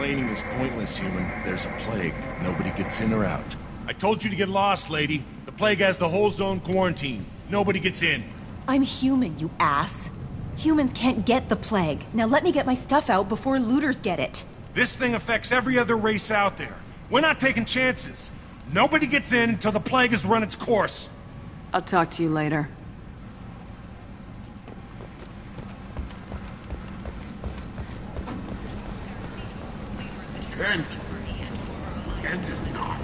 Explaining is pointless, human. There's a plague. Nobody gets in or out. I told you to get lost, lady. The plague has the whole zone quarantined. Nobody gets in. I'm human, you ass. Humans can't get the plague. Now let me get my stuff out before looters get it. This thing affects every other race out there. We're not taking chances. Nobody gets in until the plague has run its course. I'll talk to you later. Kent! Kent is not.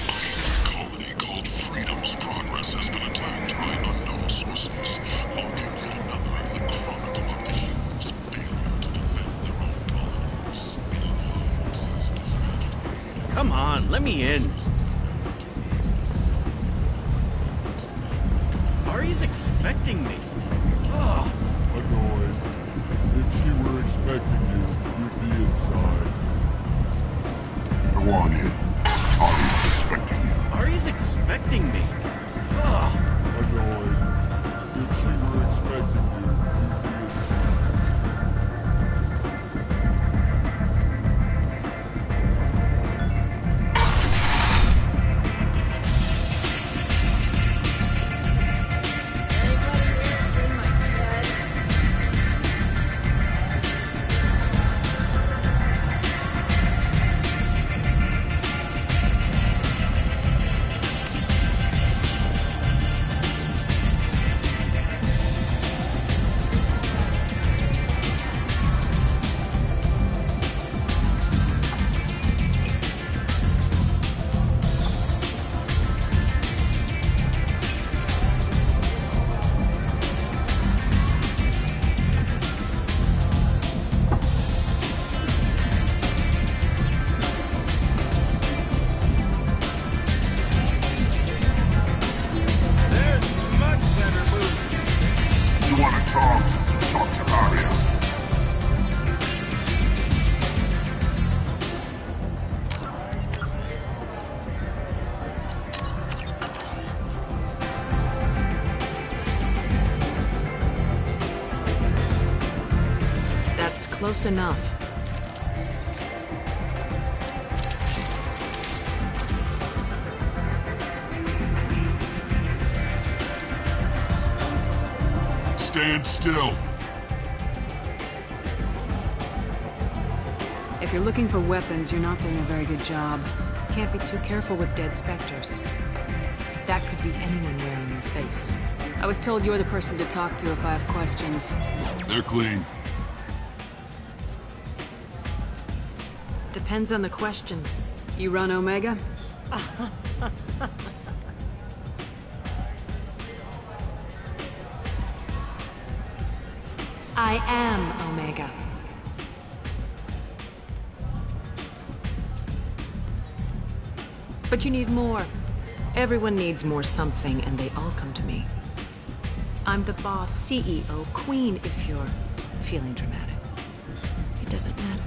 A colony called Freedom's progress has been attacked by unknown sources. Logging yet another of the chronicle of the humans failing to defend their own colonies. Come on, let me in. Ari's expecting me. Oh. Annoyed. If she were expecting you, you'd be inside. Go on in. Ari's expecting you. Ari's expecting me. Oh. Annoyed. If she were expecting you, you'd be inside. Talk to Aria. That's close enough. Stand still. If you're looking for weapons, you're not doing a very good job. Can't be too careful with dead specters. That could be anyone wearing your face. I was told you're the person to talk to if I have questions. They're clean. Depends on the questions. You run Omega? I am Omega. But you need more. Everyone needs more something, and they all come to me. I'm the boss, CEO, queen, if you're feeling dramatic. It doesn't matter.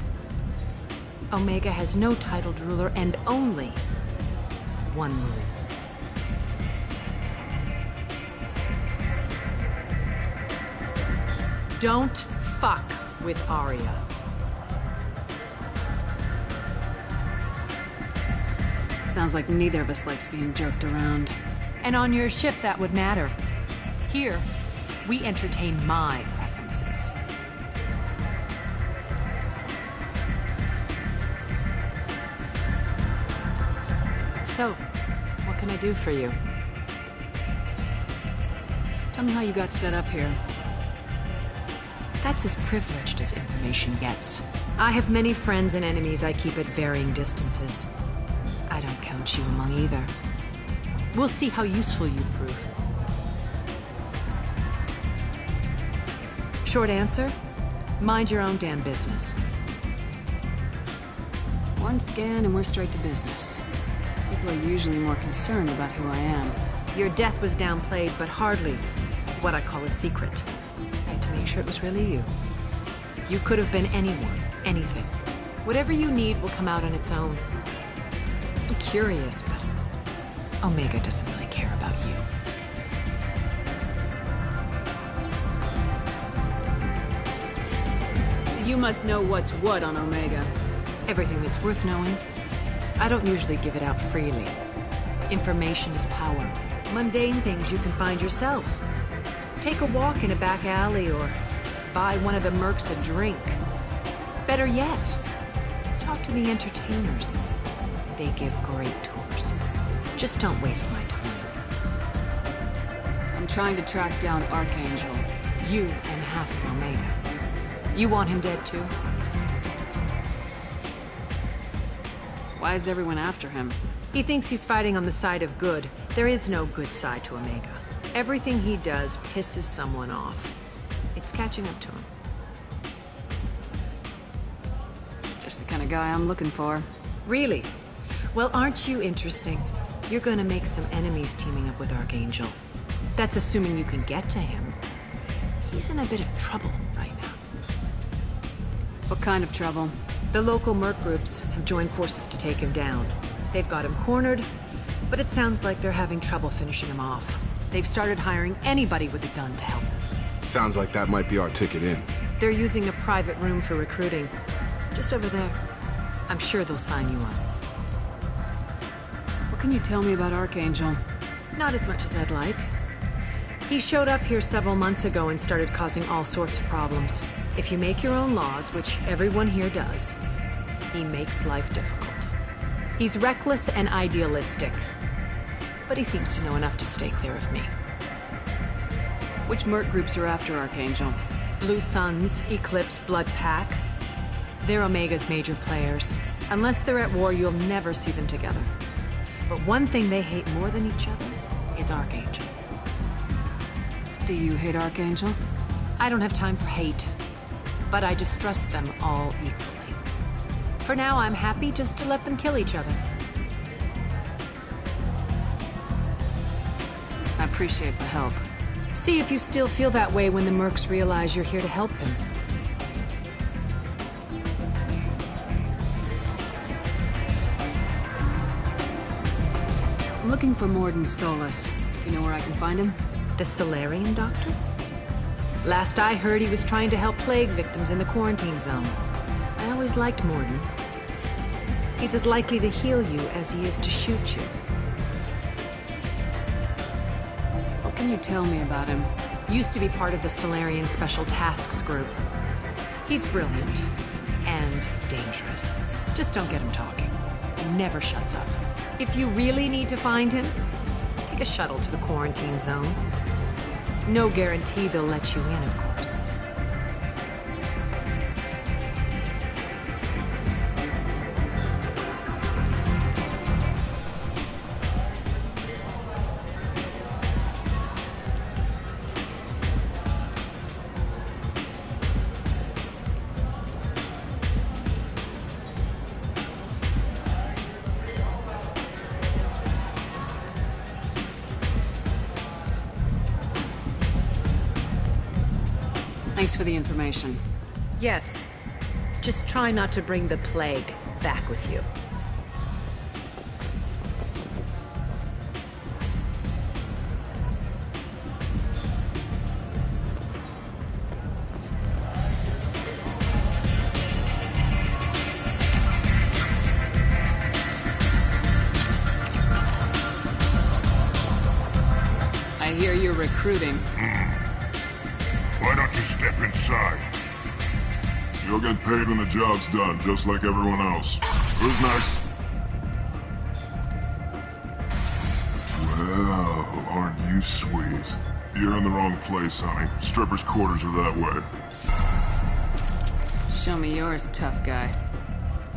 Omega has no titled ruler and only one rule. Don't fuck with Aria. Sounds like neither of us likes being jerked around. And on your ship, that would matter. Here, we entertain my preferences. So, what can I do for you? Tell me how you got set up here. That's as privileged as information gets. I have many friends and enemies I keep at varying distances. I don't count you among either. We'll see how useful you prove. Short answer? Mind your own damn business. One scan and we're straight to business. People are usually more concerned about who I am. Your death was downplayed, but hardly what I call a secret. I had to make sure it was really you. You could have been anyone, anything. Whatever you need will come out on its own. I'm curious, but Omega doesn't really care about you. You must know what's what on Omega. Everything that's worth knowing. I don't usually give it out freely. Information is power. Mundane things you can find yourself. Take a walk in a back alley or buy one of the mercs a drink. Better yet, talk to the entertainers. They give great tours. Just don't waste my time. I'm trying to track down Archangel. You and half of Omega. You want him dead too? Why is everyone after him? He thinks he's fighting on the side of good. There is no good side to Omega. Everything he does pisses someone off. It's catching up to him. Just the kind of guy I'm looking for. Really? Well, aren't you interesting? You're gonna make some enemies teaming up with Archangel. That's assuming you can get to him. He's in a bit of trouble right now. What kind of trouble? The local merc groups have joined forces to take him down. They've got him cornered, but it sounds like they're having trouble finishing him off. They've started hiring anybody with a gun to help them. Sounds like that might be our ticket in. They're using a private room for recruiting. Just over there. I'm sure they'll sign you up. What can you tell me about Archangel? Not as much as I'd like. He showed up here several months ago and started causing all sorts of problems. If you make your own laws, which everyone here does, he makes life difficult. He's reckless and idealistic, but he seems to know enough to stay clear of me. Which merc groups are after Archangel? Blue Suns, Eclipse, Blood Pack. They're Omega's major players. Unless they're at war, you'll never see them together. But one thing they hate more than each other is Archangel. Do you hate Archangel? I don't have time for hate, but I distrust them all equally. For now, I'm happy just to let them kill each other. I appreciate the help. See if you still feel that way when the mercs realize you're here to help them. I'm looking for Morden Solus. Do you know where I can find him? The Solarian doctor? Last I heard, he was trying to help plague victims in the quarantine zone. I always liked Morden. He's as likely to heal you as he is to shoot you. What can you tell me about him? Used to be part of the Solarian Special Tasks Group. He's brilliant and dangerous. Just don't get him talking. He never shuts up. If you really need to find him, take a shuttle to the quarantine zone. No guarantee they'll let you in, of course. Thanks for the information. Yes. Just try not to bring the plague back with you. I hear you're recruiting. Why don't you step inside? You'll get paid when the job's done, just like everyone else. Who's next? Well, aren't you sweet? You're in the wrong place, honey. Strippers' quarters are that way. Show me yours, tough guy.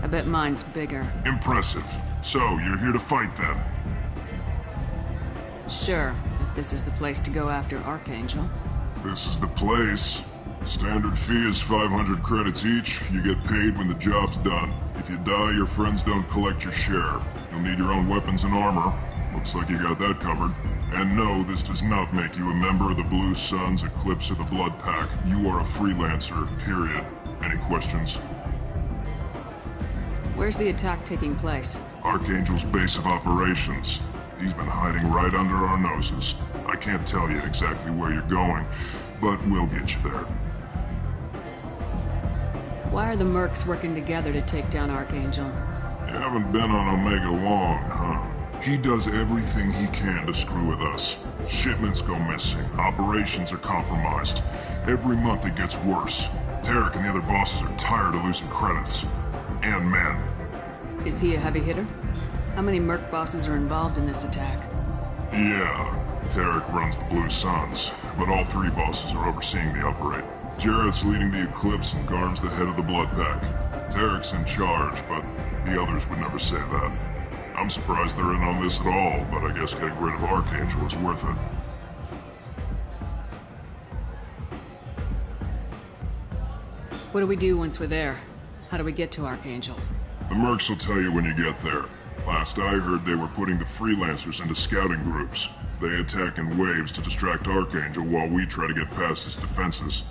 I bet mine's bigger. Impressive. So, you're here to fight then? Sure, if this is the place to go after Archangel. This is the place. Standard fee is 500 credits each. You get paid when the job's done. If you die, your friends don't collect your share. You'll need your own weapons and armor. Looks like you got that covered. And no, this does not make you a member of the Blue Suns, Eclipse, or the Blood Pack. You are a freelancer, period. Any questions? Where's the attack taking place? Archangel's base of operations. He's been hiding right under our noses. I can't tell you exactly where you're going, but we'll get you there. Why are the mercs working together to take down Archangel? You haven't been on Omega long, huh? He does everything he can to screw with us. Shipments go missing, operations are compromised. Every month it gets worse. Tarek and the other bosses are tired of losing credits. And men. Is he a heavy hitter? How many merc bosses are involved in this attack? Yeah, Tarek runs the Blue Suns, but all three bosses are overseeing the upgrade. Jareth's leading the Eclipse and Garm's the head of the Blood Pack. Tarek's in charge, but the others would never say that. I'm surprised they're in on this at all, but I guess getting rid of Archangel is worth it. What do we do once we're there? How do we get to Archangel? The mercs will tell you when you get there. Last I heard, they were putting the freelancers into scouting groups. They attack in waves to distract Archangel while we try to get past his defenses.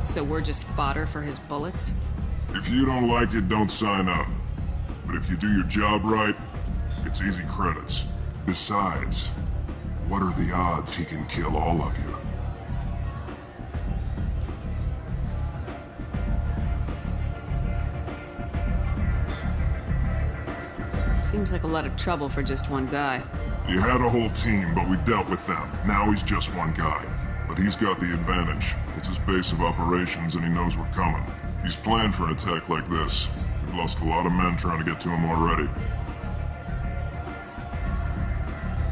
So we're just fodder for his bullets? If you don't like it, don't sign up. But if you do your job right, it's easy credits. Besides, what are the odds he can kill all of you? Seems like a lot of trouble for just one guy. You had a whole team, but we've dealt with them. Now he's just one guy. But he's got the advantage. It's his base of operations and he knows we're coming. He's planned for an attack like this. We've lost a lot of men trying to get to him already.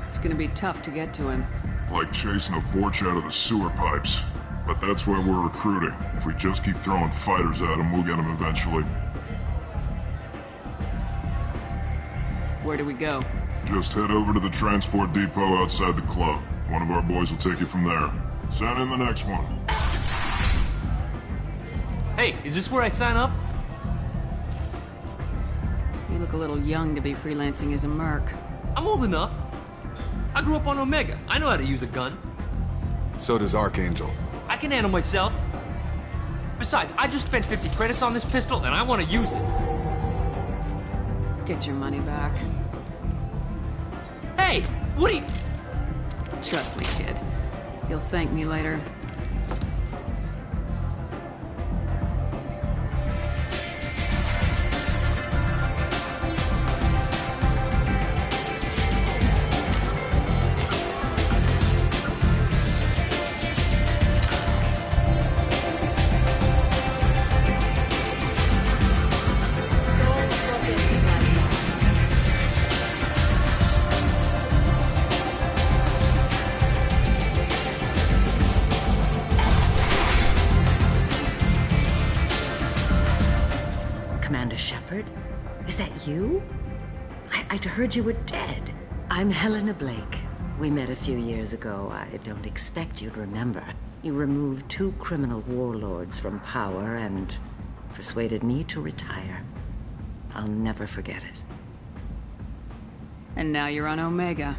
It's gonna be tough to get to him. Like chasing a Vorch out of the sewer pipes. But that's why we're recruiting. If we just keep throwing fighters at him, we'll get him eventually. Where do we go? Just head over to the transport depot outside the club. One of our boys will take you from there. Send in the next one. Hey, is this where I sign up? You look a little young to be freelancing as a merc. I'm old enough. I grew up on Omega. I know how to use a gun. So does Archangel. I can handle myself. Besides, I just spent 50 credits on this pistol and I want to use it. Get your money back. Hey, what are you... Trust me, kid. You'll thank me later. Is that you? I'd heard you were dead. I'm Helena Blake. We met a few years ago. I don't expect you'd remember. You removed 2 criminal warlords from power and persuaded me to retire. I'll never forget it. And now you're on Omega.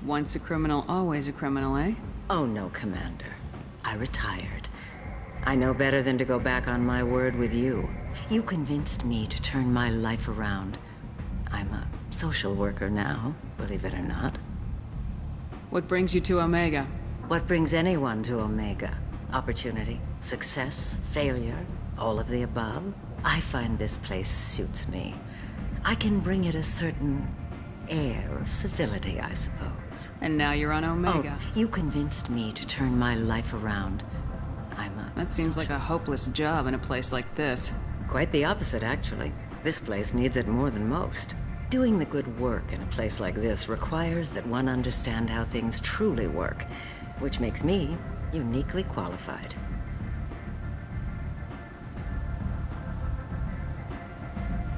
Once a criminal, always a criminal, eh? Oh no, Commander. I retired. I know better than to go back on my word with you. You convinced me to turn my life around. I'm a social worker now, believe it or not. What brings you to Omega? What brings anyone to Omega? Opportunity, success, failure, all of the above. I find this place suits me. I can bring it a certain air of civility, I suppose. And now you're on Omega. Oh, you convinced me to turn my life around. That seems like a hopeless job in a place like this. Quite the opposite, actually. This place needs it more than most. Doing the good work in a place like this requires that one understand how things truly work, which makes me uniquely qualified.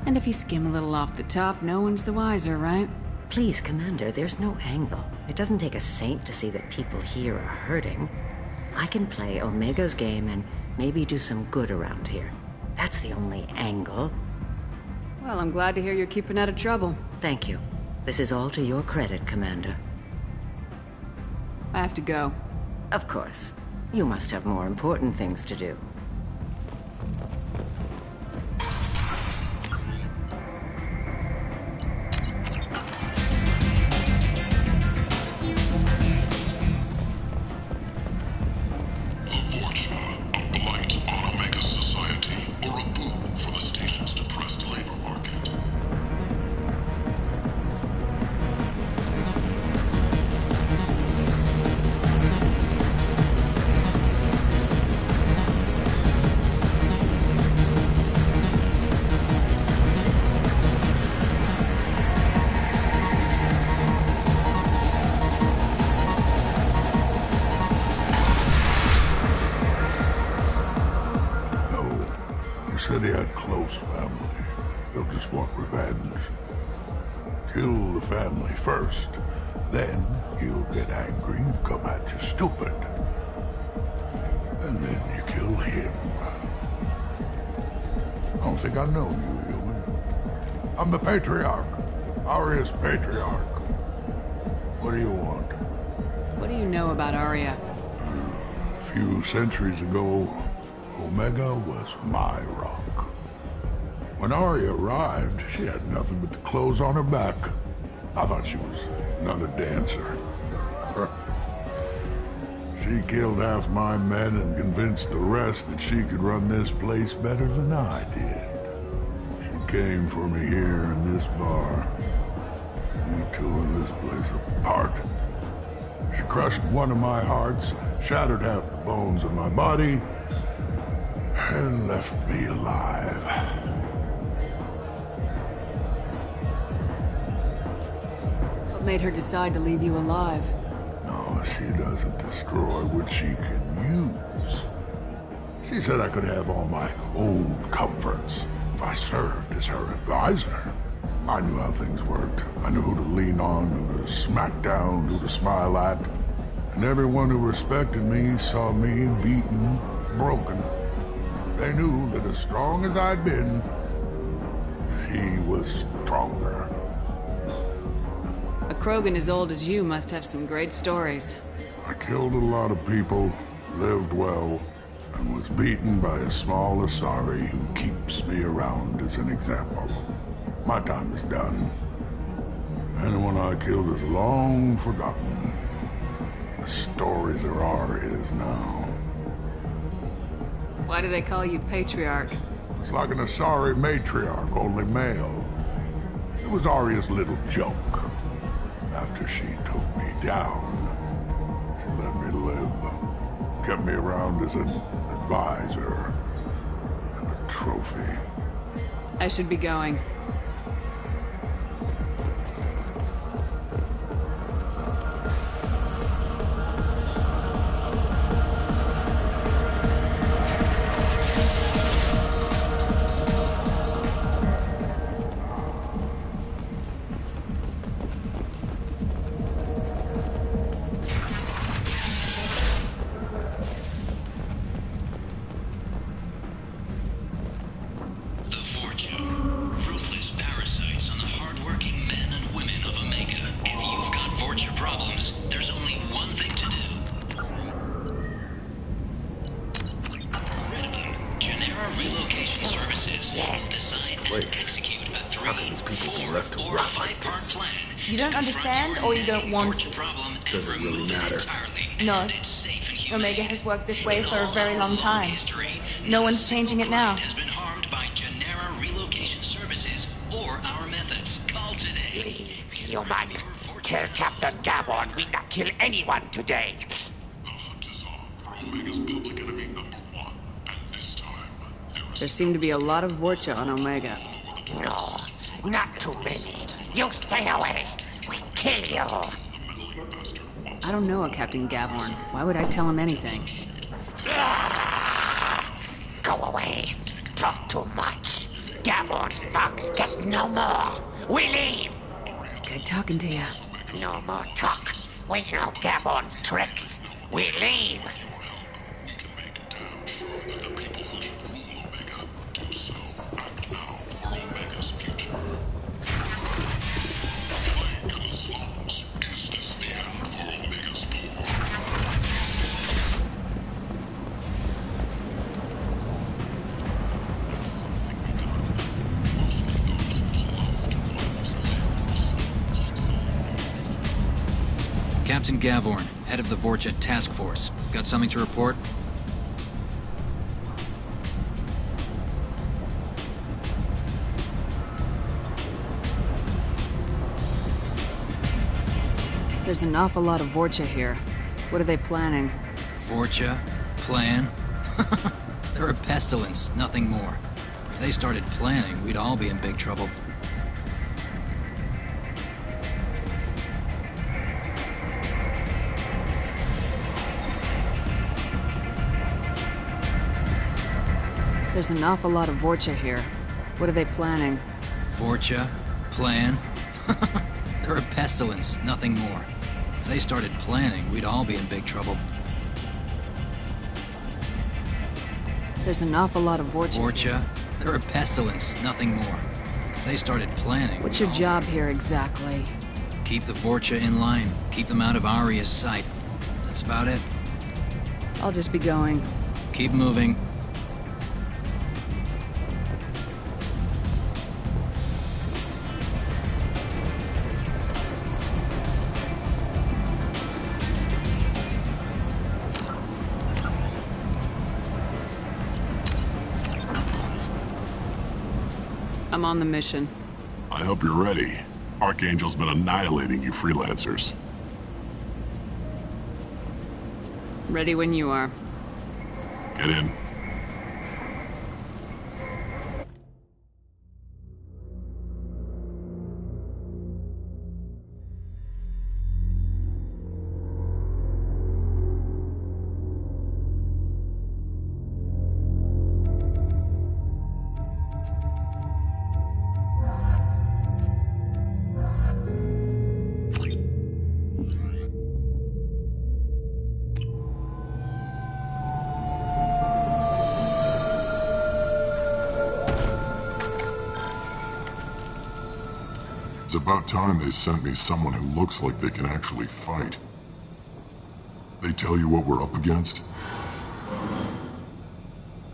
And if you skim a little off the top, no one's the wiser, right? Please, Commander, there's no angle. It doesn't take a saint to see that people here are hurting. I can play Omega's game and maybe do some good around here. That's the only angle. Well, I'm glad to hear you're keeping out of trouble. Thank you. This is all to your credit, Commander. I have to go. Of course. You must have more important things to do. Carl's family. They'll just want revenge. Kill the family first. Then he'll get angry and come at you stupid. And then you kill him. I don't think I know you, human. I'm the Patriarch. Aria's Patriarch. What do you want? What do you know about Aria? A few centuries ago, Omega was my rock. When Aria arrived, she had nothing but the clothes on her back. I thought she was another dancer. She killed half my men and convinced the rest that she could run this place better than I did. She came for me here in this bar. We tore this place apart. She crushed one of my hearts, shattered half the bones in my body, and left me alive. What made her decide to leave you alive? No, she doesn't destroy what she can use. She said I could have all my old comforts if I served as her advisor. I knew how things worked. I knew who to lean on, who to smack down, who to smile at. And everyone who respected me saw me beaten, broken. They knew that as strong as I'd been, she was stronger. A Krogan as old as you must have some great stories. I killed a lot of people, lived well, and was beaten by a small Asari who keeps me around as an example. My time is done. Anyone I killed is long forgotten. The story there are is now. Why do they call you Patriarch? It's like an Asari matriarch, only male. It was Arya's little joke. After she took me down, she let me live. Kept me around as an advisor and a trophy. I should be going. You don't understand, or you don't want to? Doesn't really matter. No. Omega has worked this way for a very long time. No one's changing it now. Leave, human. Tell Captain Gavon we not kill anyone today. There seem to be a lot of Vorcha on Omega. No, not too many. You stay away. We kill you. I don't know a Captain Gavorn. Why would I tell him anything? Go away. Talk too much. Gavorn's thugs get no more. We leave. Good talking to you. No more talk. We know Gavorn's tricks. We leave. Captain Gavorn, head of the Vorcha Task Force. Got something to report? There's an awful lot of Vorcha here. What are they planning? Vorcha? Plan? They're a pestilence, nothing more. If they started planning, we'd all be in big trouble. There's an awful lot of Vorcha here. What are they planning? Vorcha? Plan? They're a pestilence, nothing more. If they started planning, we'd all be in big trouble. There's an awful lot of Vorcha. Vorcha? They're a pestilence, nothing more. If they started planning... What's your job here exactly? Keep the Vorcha in line. Keep them out of Aria's sight. That's about it. I'll just be going. Keep moving. I'm on the mission. I hope you're ready. Archangel's been annihilating you freelancers. Ready when you are. Get in. It's about time they sent me someone who looks like they can actually fight. They tell you what we're up against?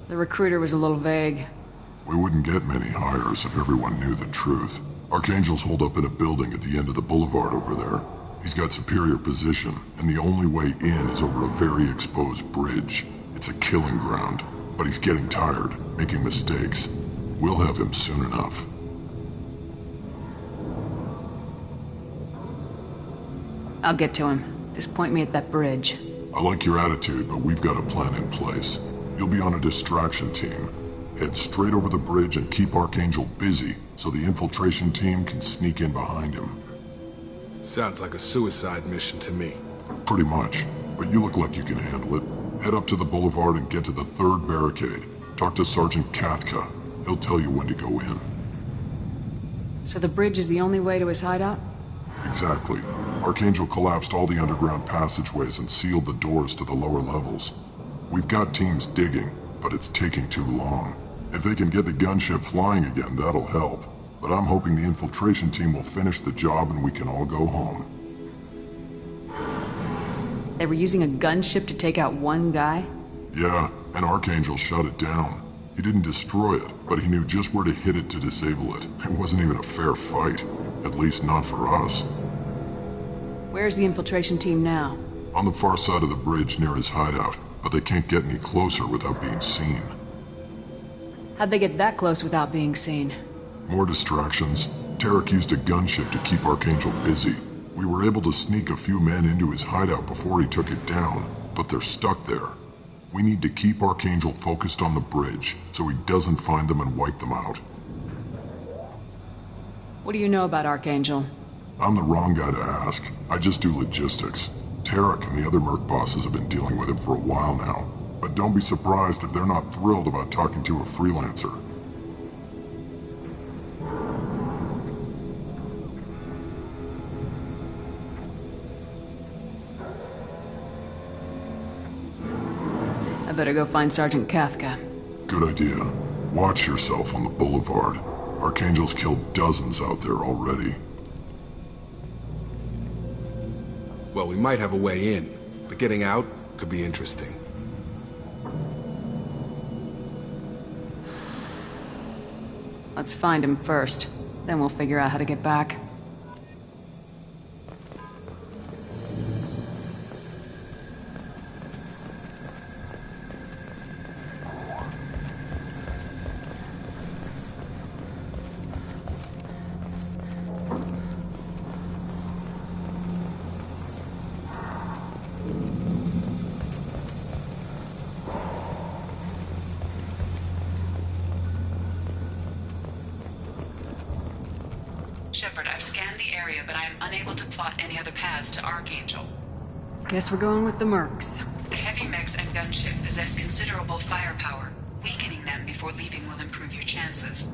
The recruiter was a little vague. We wouldn't get many hires if everyone knew the truth. Archangel's holed up in a building at the end of the boulevard over there. He's got superior position, and the only way in is over a very exposed bridge. It's a killing ground, but he's getting tired, making mistakes. We'll have him soon enough. I'll get to him. Just point me at that bridge. I like your attitude, but we've got a plan in place. You'll be on a distraction team. Head straight over the bridge and keep Archangel busy so the infiltration team can sneak in behind him. Sounds like a suicide mission to me. Pretty much, but you look like you can handle it. Head up to the boulevard and get to the third barricade. Talk to Sergeant Katka. He'll tell you when to go in. So the bridge is the only way to his hideout? Exactly. Archangel collapsed all the underground passageways and sealed the doors to the lower levels. We've got teams digging, but it's taking too long. If they can get the gunship flying again, that'll help. But I'm hoping the infiltration team will finish the job and we can all go home. They were using a gunship to take out one guy? Yeah, and Archangel shut it down. He didn't destroy it, but he knew just where to hit it to disable it. It wasn't even a fair fight. At least not for us. Where's the infiltration team now? On the far side of the bridge near his hideout, but they can't get any closer without being seen. How'd they get that close without being seen? More distractions. Tarek used a gunship to keep Archangel busy. We were able to sneak a few men into his hideout before he took it down, but they're stuck there. We need to keep Archangel focused on the bridge, so he doesn't find them and wipe them out. What do you know about Archangel? I'm the wrong guy to ask. I just do logistics. Tarek and the other merc bosses have been dealing with him for a while now. But don't be surprised if they're not thrilled about talking to a freelancer. I better go find Sergeant Katka. Good idea. Watch yourself on the boulevard. Archangel's killed dozens out there already. Well, we might have a way in, but getting out could be interesting. Let's find him first. Then we'll figure out how to get back. Shepard, I've scanned the area, but I am unable to plot any other paths to Archangel. Guess we're going with the mercs. The heavy mechs and gunship possess considerable firepower. Weakening them before leaving will improve your chances.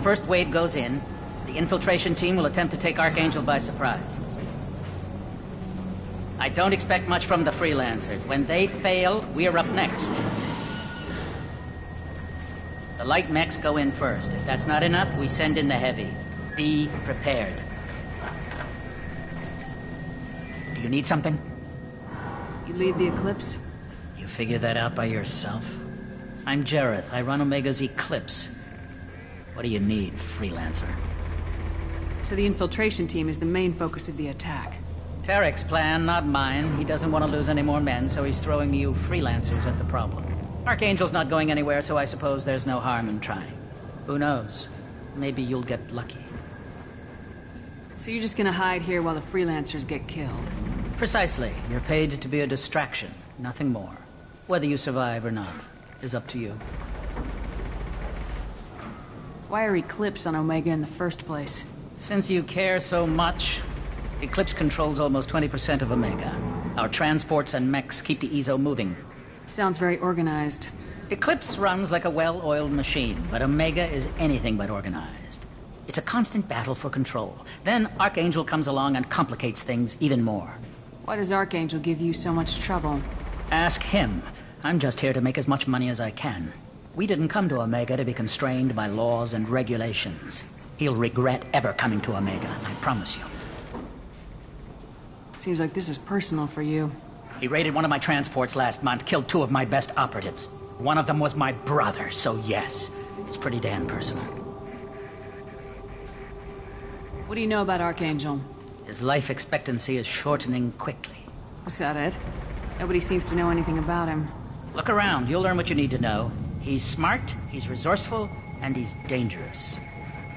first wave goes in, the infiltration team will attempt to take Archangel by surprise. I don't expect much from the freelancers. When they fail, we're up next. The light mechs go in first. If that's not enough, we send in the heavy. Be prepared. Do you need something? You lead the Eclipse? You figure that out by yourself? I'm Jareth. I run Omega's Eclipse. What do you need, freelancer? So the infiltration team is the main focus of the attack. Tarek's plan, not mine. He doesn't want to lose any more men, so he's throwing you freelancers at the problem. Archangel's not going anywhere, so I suppose there's no harm in trying. Who knows? Maybe you'll get lucky. So you're just gonna hide here while the freelancers get killed? Precisely. You're paid to be a distraction, nothing more. Whether you survive or not is up to you. Why are Eclipse on Omega in the first place? Since you care so much, Eclipse controls almost 20% of Omega. Our transports and mechs keep the EZO moving. Sounds very organized. Eclipse runs like a well-oiled machine, but Omega is anything but organized. It's a constant battle for control. Then Archangel comes along and complicates things even more. Why does Archangel give you so much trouble? Ask him. I'm just here to make as much money as I can. We didn't come to Omega to be constrained by laws and regulations. He'll regret ever coming to Omega, I promise you. Seems like this is personal for you. He raided one of my transports last month, killed 2 of my best operatives. One of them was my brother, so yes, it's pretty damn personal. What do you know about Archangel? His life expectancy is shortening quickly. Is that it? Nobody seems to know anything about him. Look around, you'll learn what you need to know. He's smart, he's resourceful, and he's dangerous.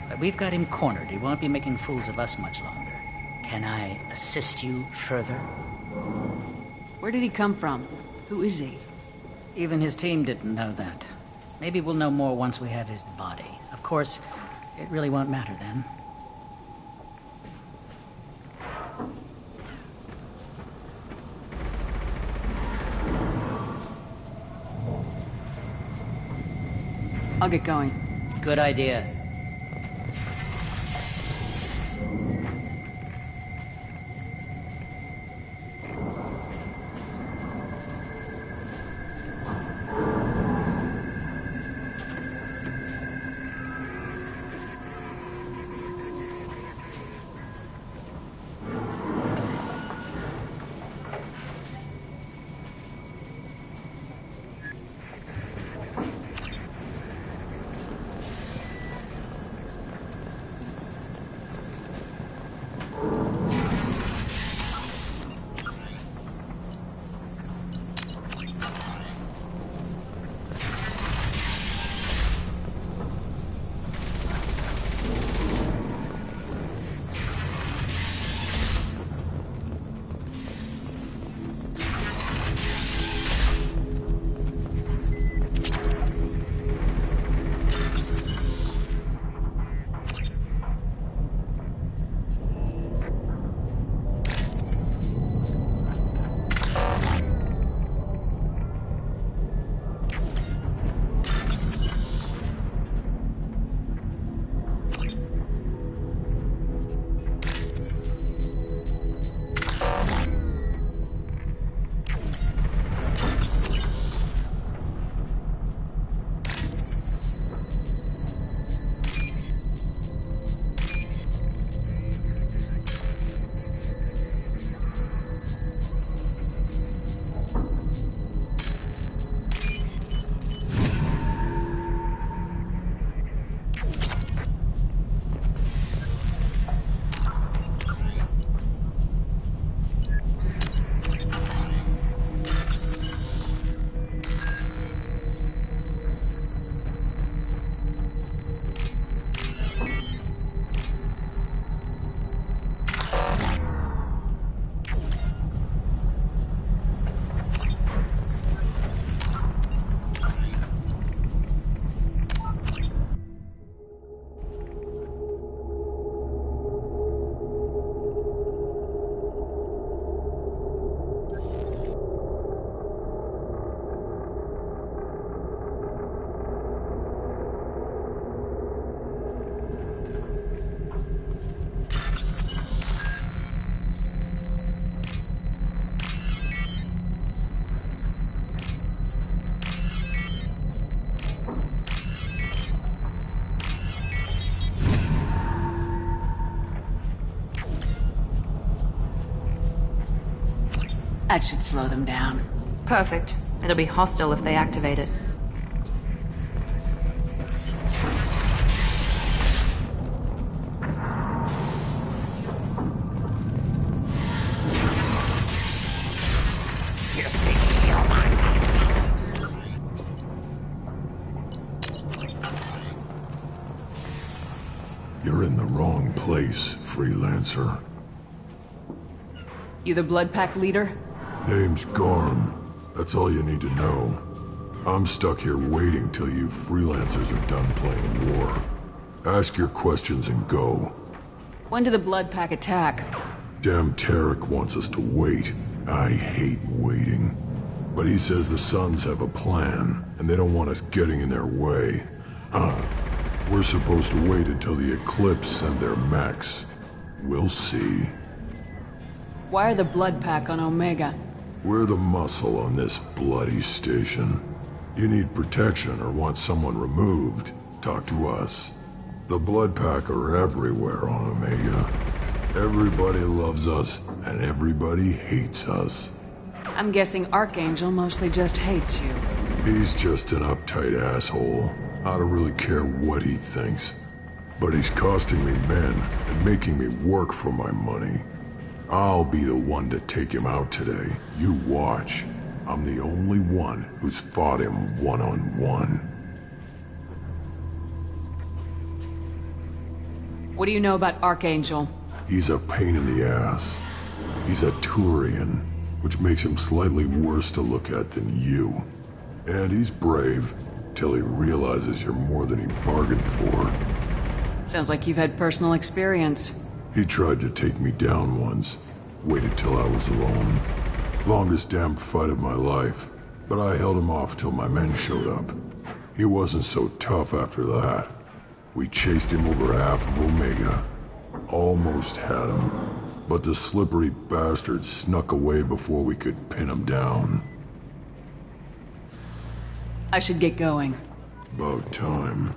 But we've got him cornered. He won't be making fools of us much longer. Can I assist you further? Where did he come from? Who is he? Even his team didn't know that. Maybe we'll know more once we have his body. Of course, it really won't matter then. I'll get going. Good idea. That should slow them down. Perfect. It'll be hostile if they activate it. You're in the wrong place, freelancer. You the Blood Pack leader? Name's Garm. That's all you need to know. I'm stuck here waiting till you freelancers are done playing war. Ask your questions and go. When did the Blood Pack attack? Damn Tarek wants us to wait. I hate waiting. But he says the Suns have a plan, and they don't want us getting in their way. We're supposed to wait until the Eclipse send their mechs. We'll see. Why are the Blood Pack on Omega? We're the muscle on this bloody station. You need protection or want someone removed, talk to us. The Blood Pack are everywhere on Omega. Everybody loves us, and everybody hates us. I'm guessing Archangel mostly just hates you. He's just an uptight asshole. I don't really care what he thinks. But he's costing me men and making me work for my money. I'll be the one to take him out today. You watch. I'm the only one who's fought him one-on-one. What do you know about Archangel? He's a pain in the ass. He's a Turian, which makes him slightly worse to look at than you. And he's brave, till he realizes you're more than he bargained for. Sounds like you've had personal experience. He tried to take me down once. Waited till I was alone. Longest damn fight of my life. But I held him off till my men showed up. He wasn't so tough after that. We chased him over half of Omega. Almost had him. But the slippery bastard snuck away before we could pin him down. I should get going. About time.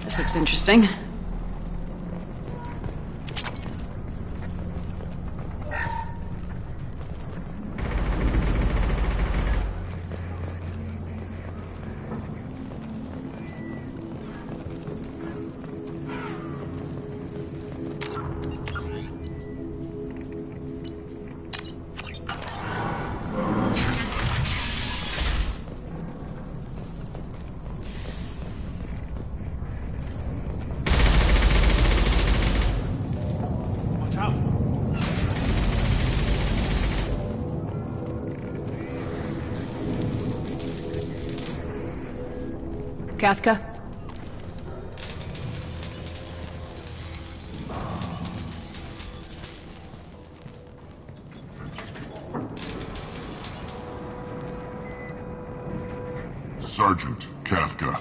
This looks interesting. Kathka? Sergeant Kafka.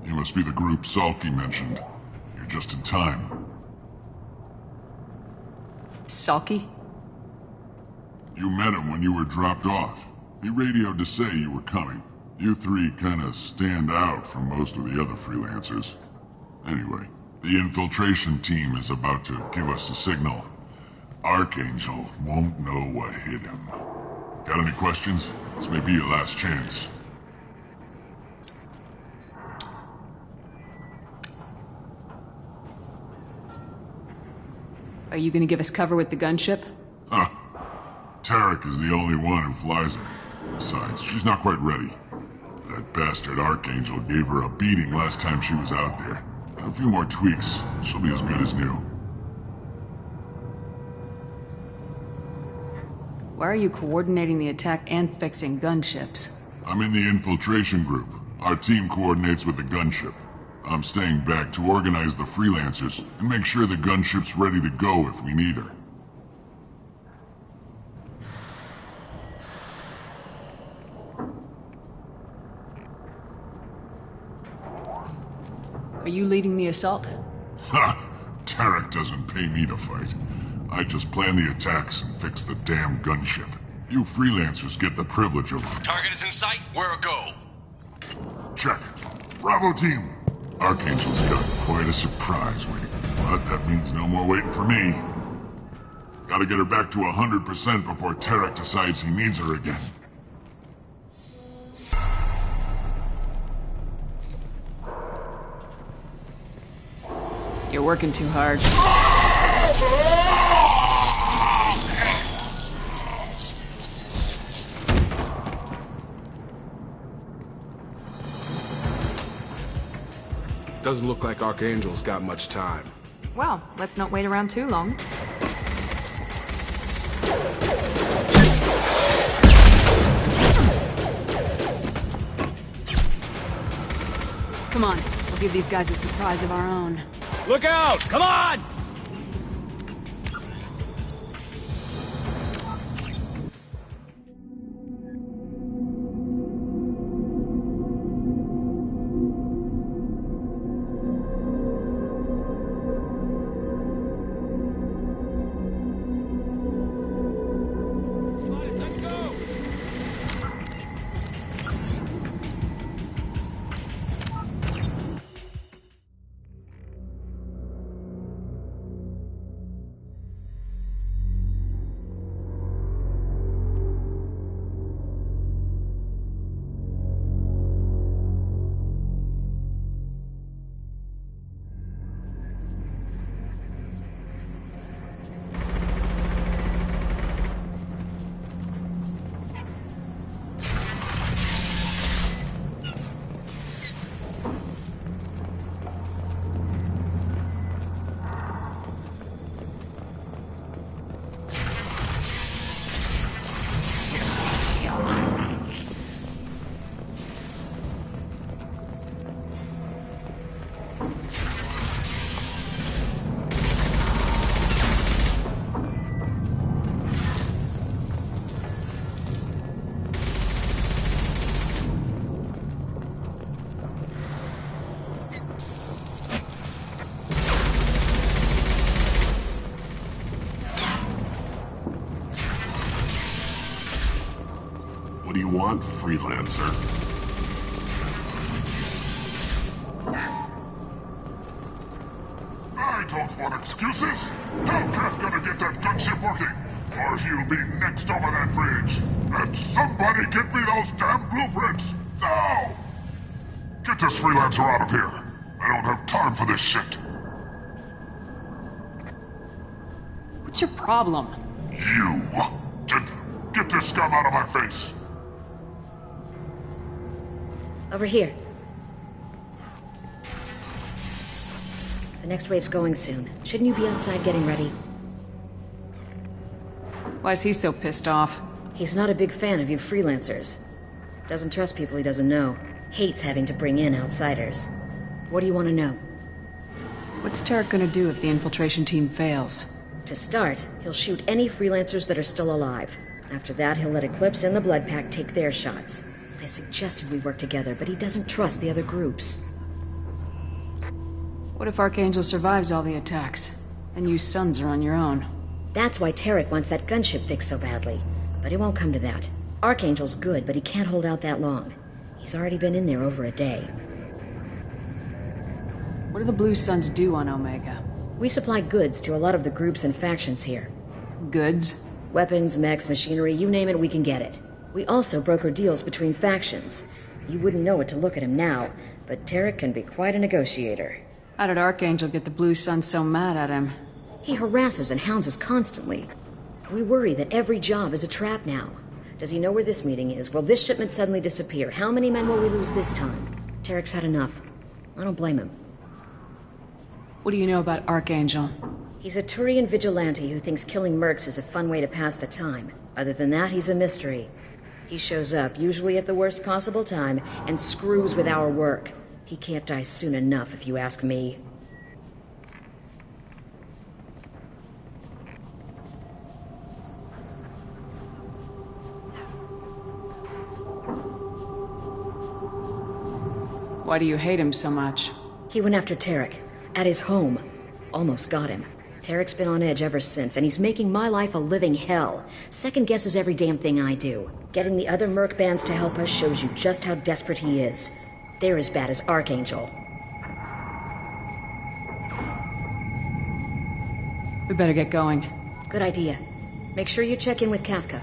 You must be the group Salky mentioned. You're just in time. Salky? You met him when you were dropped off. He radioed to say you were coming. You three kinda stand out from most of the other freelancers. Anyway, the infiltration team is about to give us a signal. Archangel won't know what hit him. Got any questions? This may be your last chance. Are you gonna give us cover with the gunship? Huh. Tarek is the only one who flies her. Besides, she's not quite ready. That bastard Archangel gave her a beating last time she was out there. A few more tweaks, she'll be as good as new. Why are you coordinating the attack and fixing gunships? I'm in the infiltration group. Our team coordinates with the gunship. I'm staying back to organize the freelancers and make sure the gunship's ready to go if we need her. Are you leading the assault? Ha! Tarek doesn't pay me to fight. I just plan the attacks and fix the damn gunship. You freelancers get the privilege of... Target is in sight. Where a go? Check. Bravo team! Archangel's got quite a surprise waiting. But that means no more waiting for me. Gotta get her back to 100% before Tarek decides he needs her again. You're working too hard. Doesn't look like Archangel's got much time. Well, let's not wait around too long. Come on, we'll give these guys a surprise of our own. Look out! Come on! What do you want, freelancer? I don't want excuses. Tell Kafka to get that gunship working, or he'll be next over that bridge. And somebody get me those damn blueprints, now! Get this freelancer out of here. I don't have time for this shit. What's your problem? You! Get this scum out of my face! Over here. The next wave's going soon. Shouldn't you be outside getting ready? Why is he so pissed off? He's not a big fan of you freelancers. Doesn't trust people he doesn't know. Hates having to bring in outsiders. What do you want to know? What's Tarek gonna do if the infiltration team fails? To start, he'll shoot any freelancers that are still alive. After that, he'll let Eclipse and the Blood Pack take their shots. I suggested we work together, but he doesn't trust the other groups. What if Archangel survives all the attacks? Then you sons are on your own. That's why Tarek wants that gunship fixed so badly. But it won't come to that. Archangel's good, but he can't hold out that long. He's already been in there over a day. What do the Blue Suns do on Omega? We supply goods to a lot of the groups and factions here. Goods? Weapons, mechs, machinery, you name it, we can get it. We also broker deals between factions. You wouldn't know it to look at him now, but Tarek can be quite a negotiator. How did Archangel get the Blue Suns so mad at him? He harasses and hounds us constantly. We worry that every job is a trap now. Does he know where this meeting is? Will this shipment suddenly disappear? How many men will we lose this time? Tarek's had enough. I don't blame him. What do you know about Archangel? He's a Turian vigilante who thinks killing mercs is a fun way to pass the time. Other than that, he's a mystery. He shows up, usually at the worst possible time, and screws with our work. He can't die soon enough, if you ask me. Why do you hate him so much? He went after Tarek. At his home. Almost got him. Tarek's been on edge ever since, and he's making my life a living hell. Second guesses every damn thing I do. Getting the other merc bands to help us shows you just how desperate he is. They're as bad as Archangel. We better get going. Good idea. Make sure you check in with Kafka.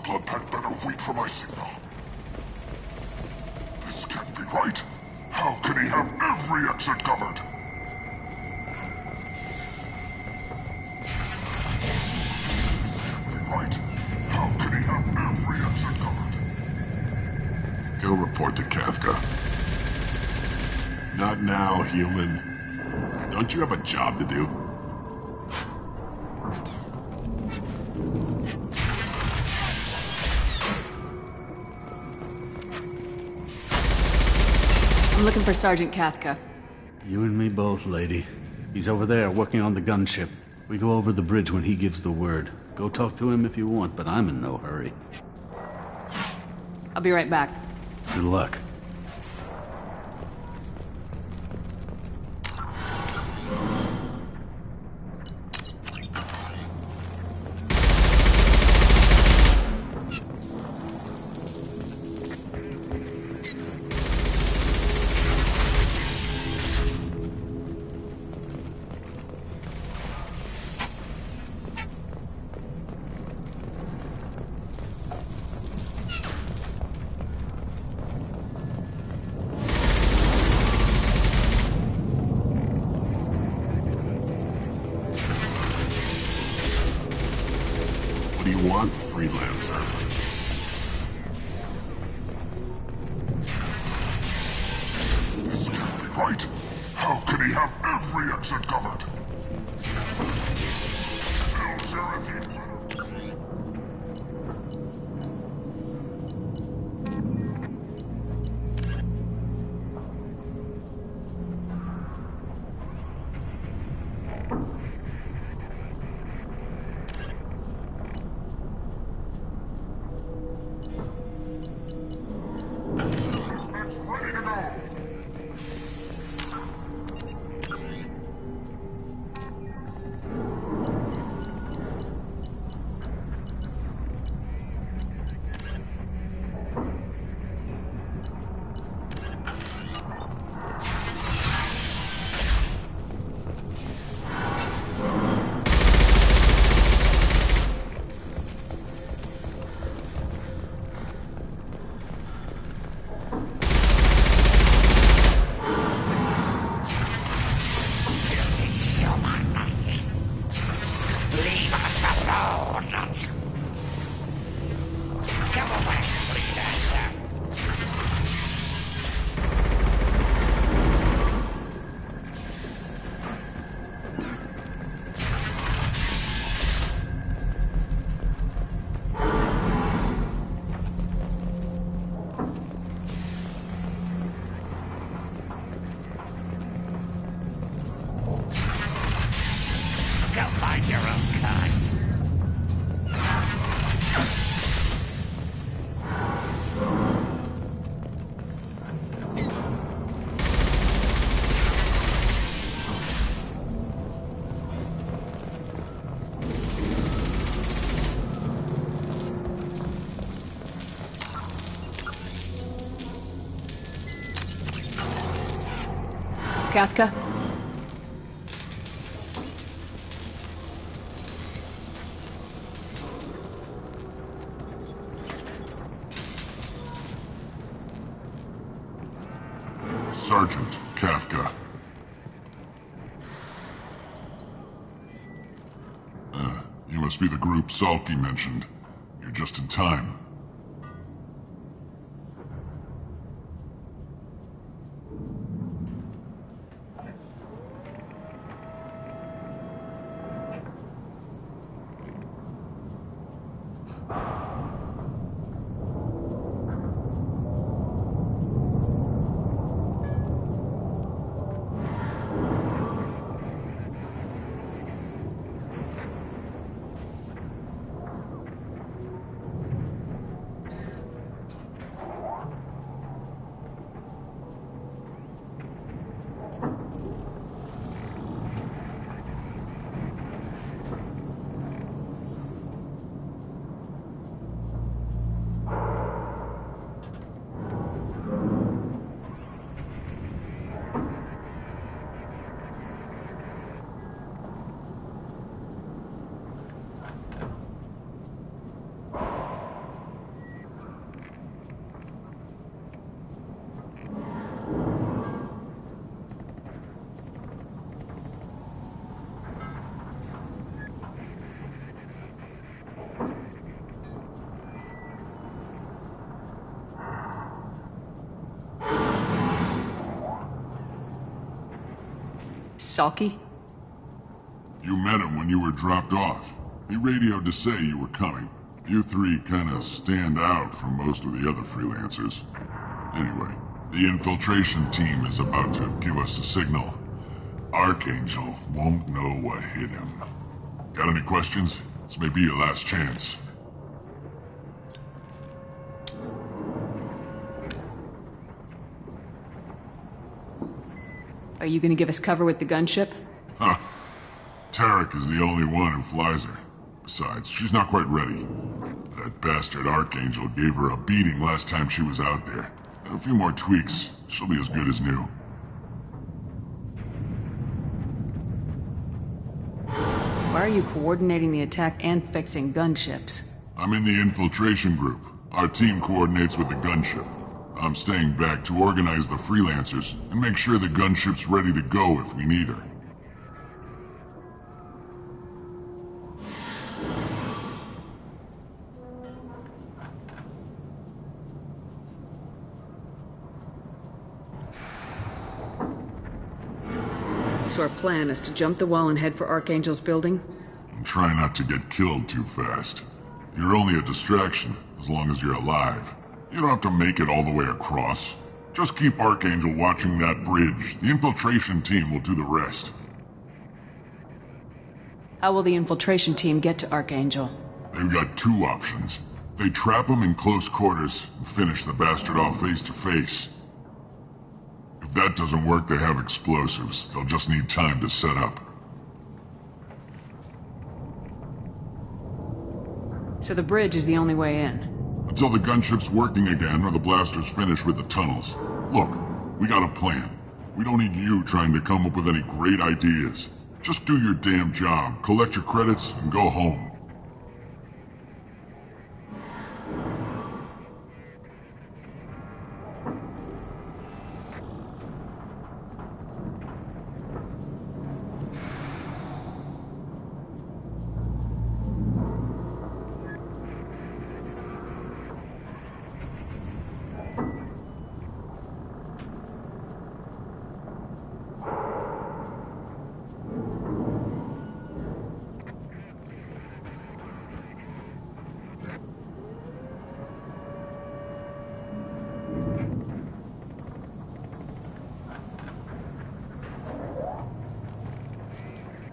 Blood Pack better wait for my signal. This can't be right. How can he have every exit covered? This can't be right. How can he have every exit covered? Go report to Kafka. Not now, human. Don't you have a job to do? I'm looking for Sergeant Kafka. You and me both, lady. He's over there working on the gunship. We go over the bridge when he gives the word. Go talk to him if you want, but I'm in no hurry. I'll be right back. Good luck. What do you want, freelancer? This can't be right. How can he have every exit covered? Tell Sheriff he'd better... Ready to go! Go find your own kind. Kathka? Sergeant Kafka. You must be the group Salky mentioned. You're just in time. Salky? You met him when you were dropped off. He radioed to say you were coming. You three kinda stand out from most of the other freelancers. Anyway, the infiltration team is about to give us a signal. Archangel won't know what hit him. Got any questions? This may be your last chance. Are you gonna give us cover with the gunship? Huh. Tarek is the only one who flies her. Besides, she's not quite ready. That bastard Archangel gave her a beating last time she was out there. A few more tweaks, she'll be as good as new. Why are you coordinating the attack and fixing gunships? I'm in the infiltration group. Our team coordinates with the gunship. I'm staying back to organize the freelancers and make sure the gunship's ready to go if we need her. So our plan is to jump the wall and head for Archangel's building? And try not to get killed too fast. You're only a distraction, as long as you're alive. You don't have to make it all the way across. Just keep Archangel watching that bridge. The infiltration team will do the rest. How will the infiltration team get to Archangel? They've got two options. They trap him in close quarters and finish the bastard off face to face. If that doesn't work, they have explosives. They'll just need time to set up. So the bridge is the only way in? Until the gunship's working again or the blasters finish with the tunnels. Look, we got a plan. We don't need you trying to come up with any great ideas. Just do your damn job, collect your credits, and go home.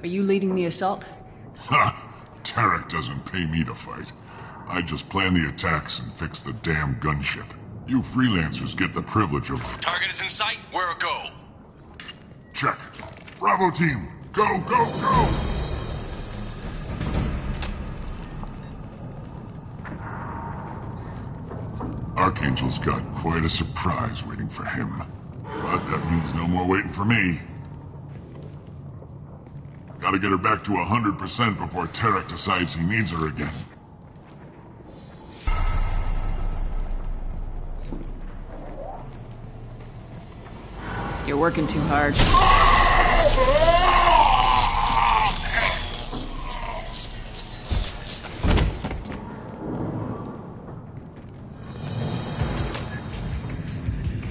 Are you leading the assault? Ha! Tarek doesn't pay me to fight. I just plan the attacks and fix the damn gunship. You freelancers get the privilege of... Target is in sight. Where a go? Check. Bravo team, go, go, go! Archangel's got quite a surprise waiting for him. But that means no more waiting for me. Gotta get her back to 100% before Tarek decides he needs her again. You're working too hard.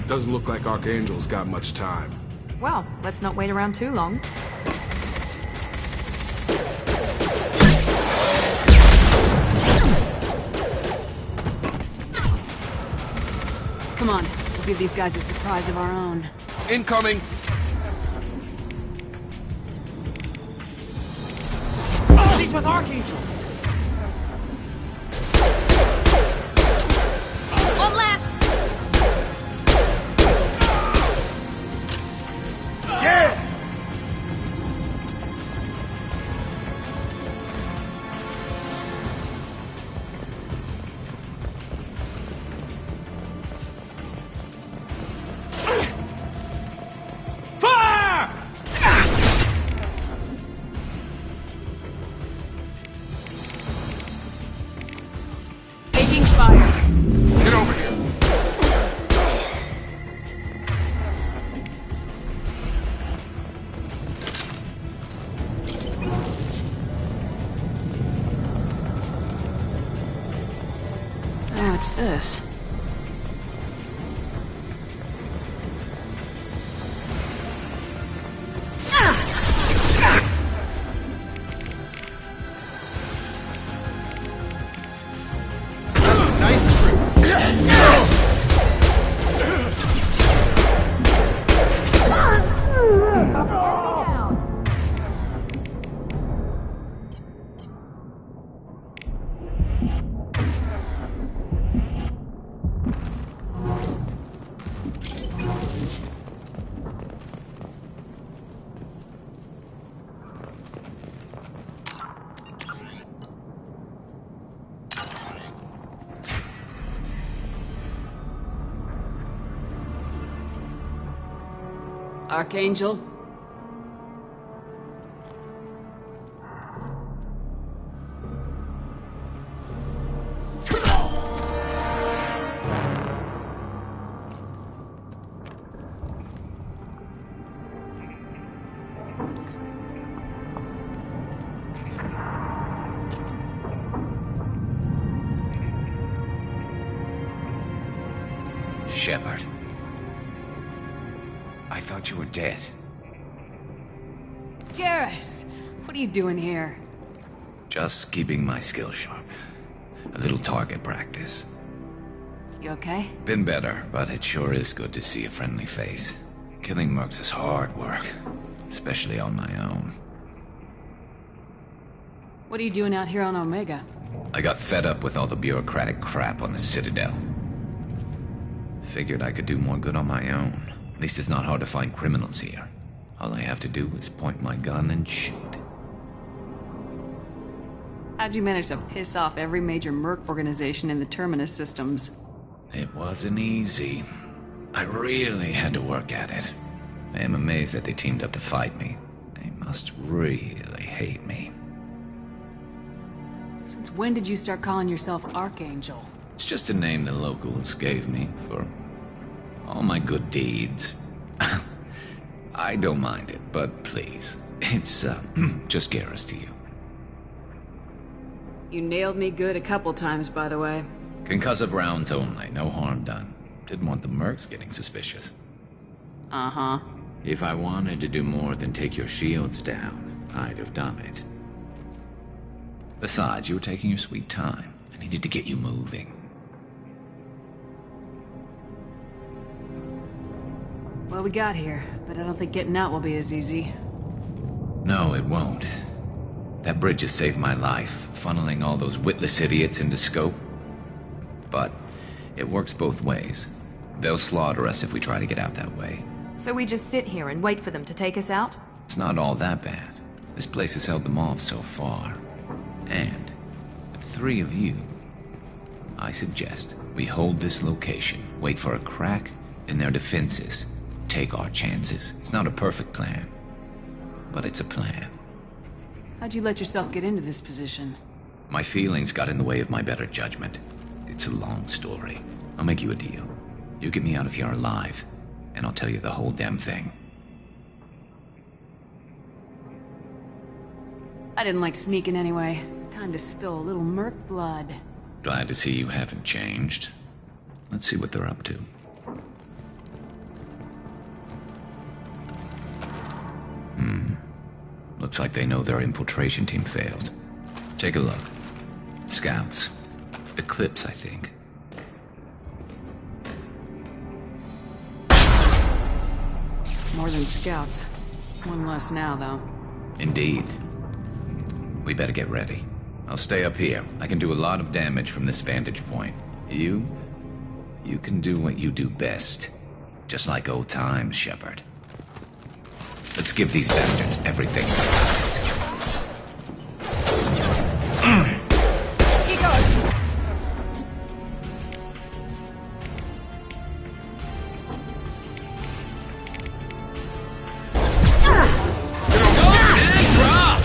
Doesn't look like Archangel's got much time. Well, let's not wait around too long. Come on, we'll give these guys a surprise of our own. Incoming! Oh, he's with Archangel! One less! Yeah! Fire! Taking fire. Get over here! Oh, what's this? Archangel? Shepard. I thought you were dead. Garrus! What are you doing here? Just keeping my skills sharp. A little target practice. You okay? Been better, but it sure is good to see a friendly face. Killing mercs is hard work, especially on my own. What are you doing out here on Omega? I got fed up with all the bureaucratic crap on the Citadel. Figured I could do more good on my own. At least it's not hard to find criminals here. All I have to do is point my gun and shoot. How'd you manage to piss off every major merc organization in the Terminus systems? It wasn't easy. I really had to work at it. I am amazed that they teamed up to fight me. They must really hate me. Since when did you start calling yourself Archangel? It's just a name the locals gave me for all my good deeds. I don't mind it, but please, it's just Garrus to you. You nailed me good a couple times, by the way. Concussive rounds only, no harm done. Didn't want the mercs getting suspicious. Uh-huh. If I wanted to do more than take your shields down, I'd have done it. Besides, you were taking your sweet time. I needed to get you moving. Well, we got here, but I don't think getting out will be as easy. No, it won't. That bridge has saved my life, funneling all those witless idiots into scope. But it works both ways. They'll slaughter us if we try to get out that way. So we just sit here and wait for them to take us out? It's not all that bad. This place has held them off so far. And with 3 of you, I suggest we hold this location, wait for a crack in their defenses, take our chances. It's not a perfect plan, but it's a plan. How'd you let yourself get into this position? My feelings got in the way of my better judgment. It's a long story. I'll make you a deal. You get me out of here alive, and I'll tell you the whole damn thing. I didn't like sneaking anyway. Time to spill a little merc blood. Glad to see you haven't changed. Let's see what they're up to. Looks like they know their infiltration team failed. Take a look. Scouts. Eclipse, I think. More than scouts. One less now, though. Indeed. We better get ready. I'll stay up here. I can do a lot of damage from this vantage point. You can do what you do best. Just like old times, Shepard. Let's give these bastards everything. He goes.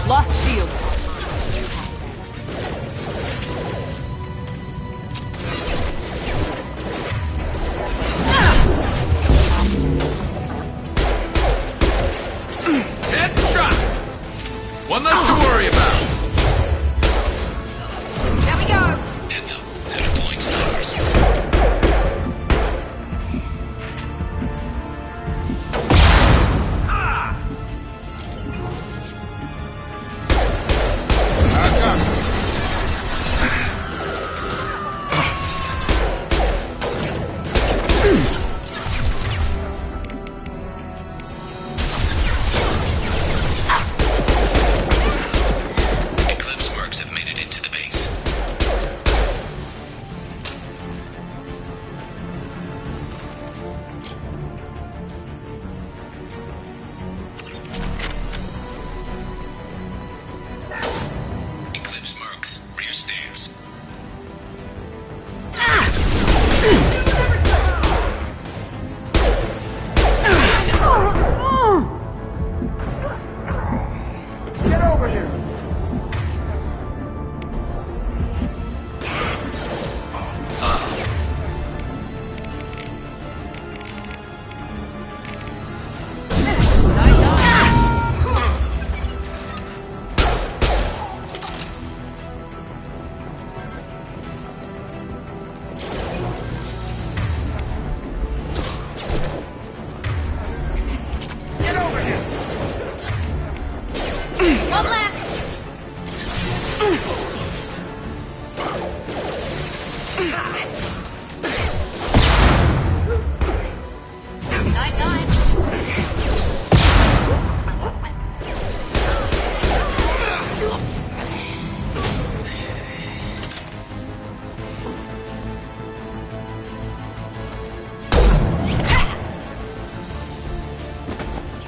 Lost shields. One less to worry about. There we go. Heads up. They're deploying stars.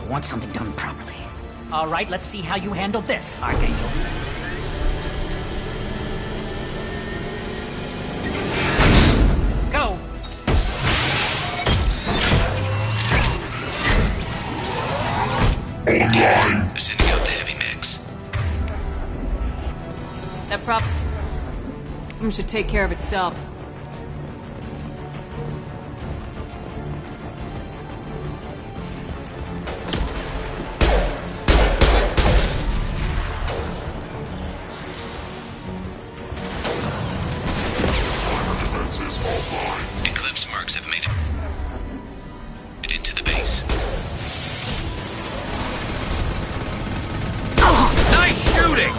Want something done properly. All right, let's see how you handle this, Archangel. Go! Online. Sending out the heavy mix. That problem should take care of itself. Eclipse mercs have made it into the base. Nice shooting!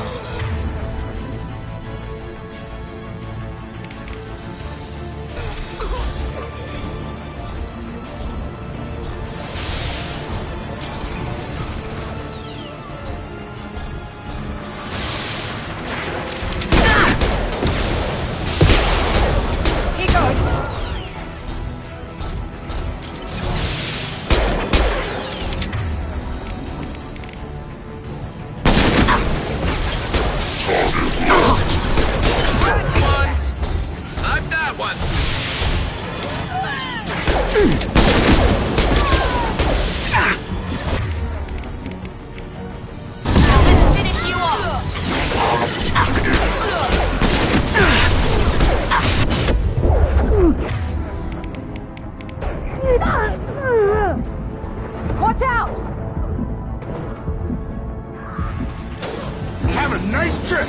nice trip!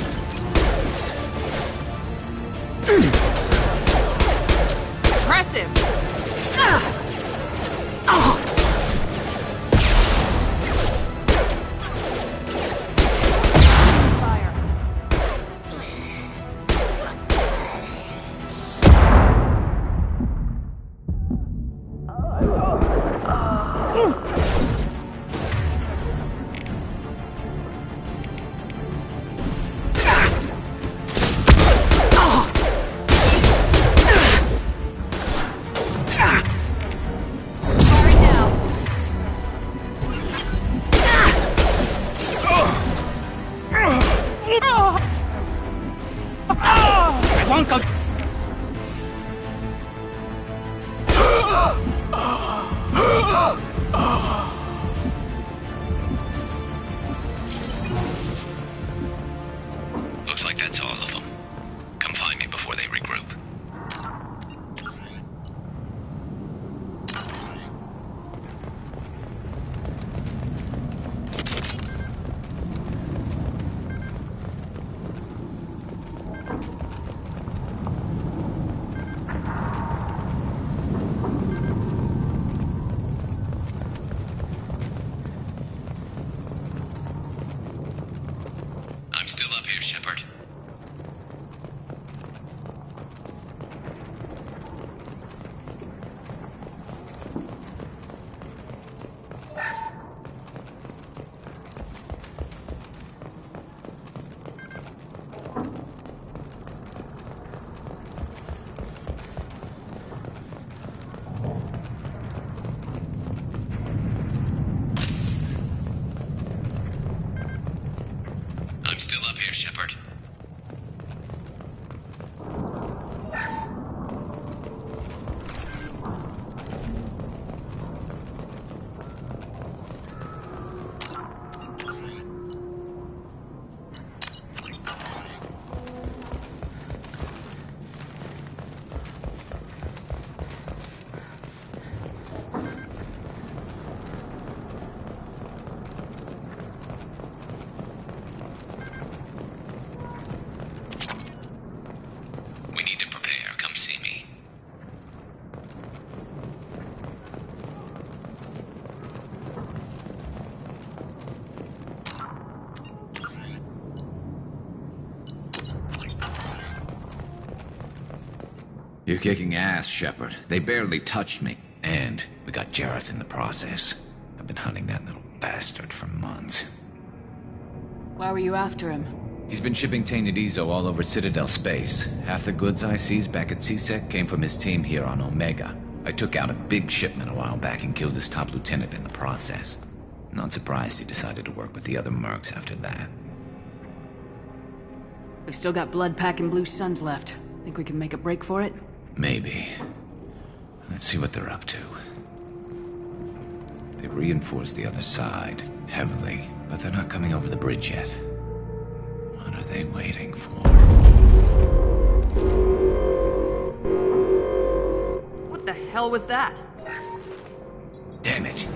Impressive! Looks like that's all of them. Come find me before they regroup. I'm still up here, Shepard. I'm still up here, Shepard. We need to prepare. Come see me. You're kicking ass, Shepard. They barely touched me. And we got Jareth in the process. I've been hunting that little bastard for months. Why were you after him? He's been shipping tainted Ezo all over Citadel space. Half the goods I seized back at CSEC came from his team here on Omega. I took out a big shipment a while back and killed his top lieutenant in the process. Not surprised he decided to work with the other mercs after that. We've still got blood pack and blue suns left. Think we can make a break for it? Maybe. Let's see what they're up to. They reinforced the other side, heavily, but they're not coming over the bridge yet. What are they waiting for? What the hell was that? Damn it.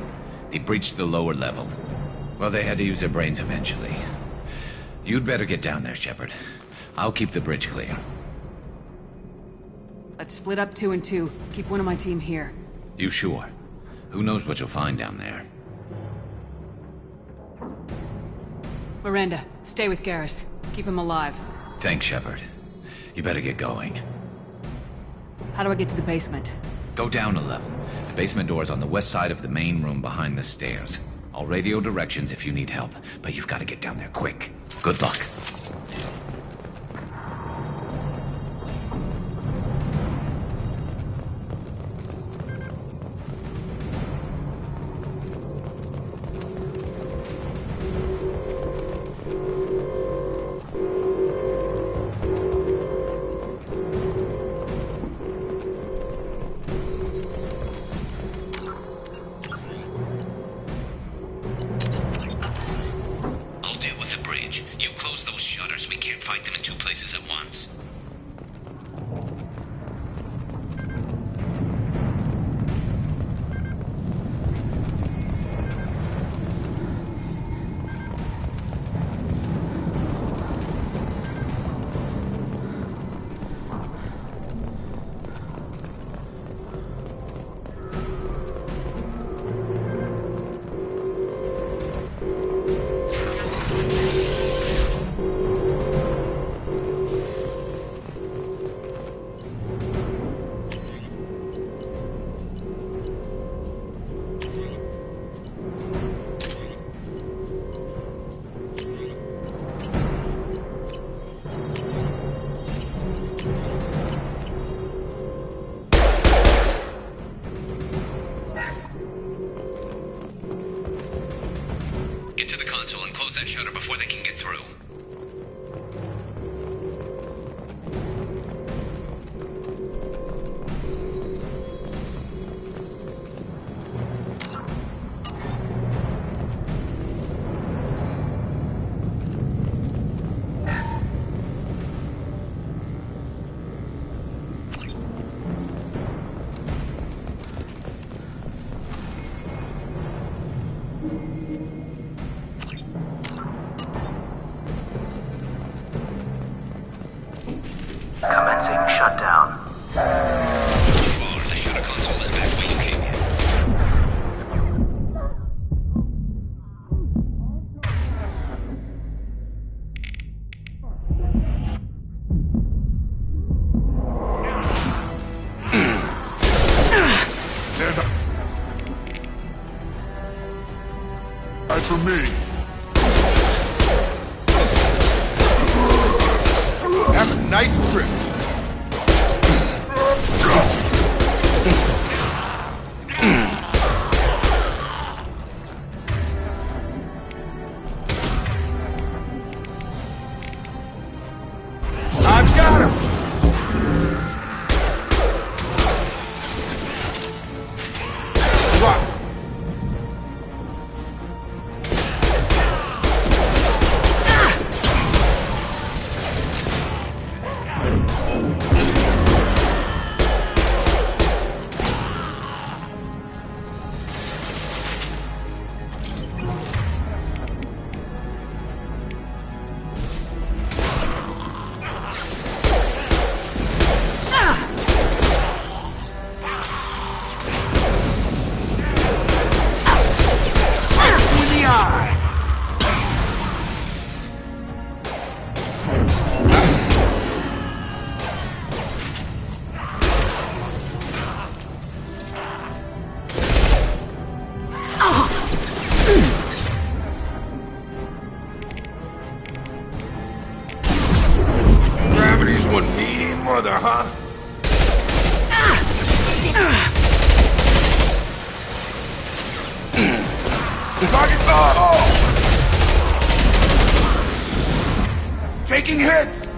They breached the lower level. Well, they had to use their brains eventually. You'd better get down there, Shepard. I'll keep the bridge clear. Let's split up 2 and 2. Keep one of my team here. You sure? Who knows what you'll find down there? Miranda, stay with Garrus. Keep him alive. Thanks, Shepard. You better get going. How do I get to the basement? Go down a level. The basement door's on the west side of the main room behind the stairs. I'll radio directions if you need help, but you've got to get down there quick. Good luck. fight them in two places at once. before they can get through. Commencing shutdown. The shutter console is back where you came in. Time for me. Have a nice trip. I've got him! Rock. Gravity's one mean mother, huh? Target taking hits!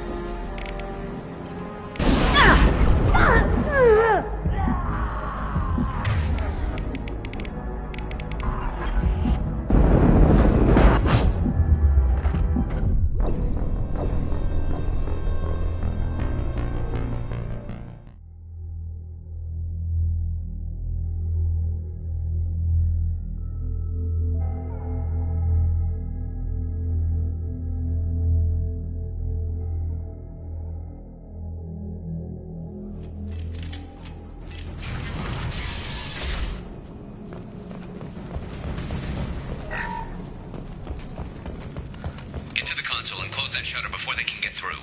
Get to the console and close that shutter before they can get through.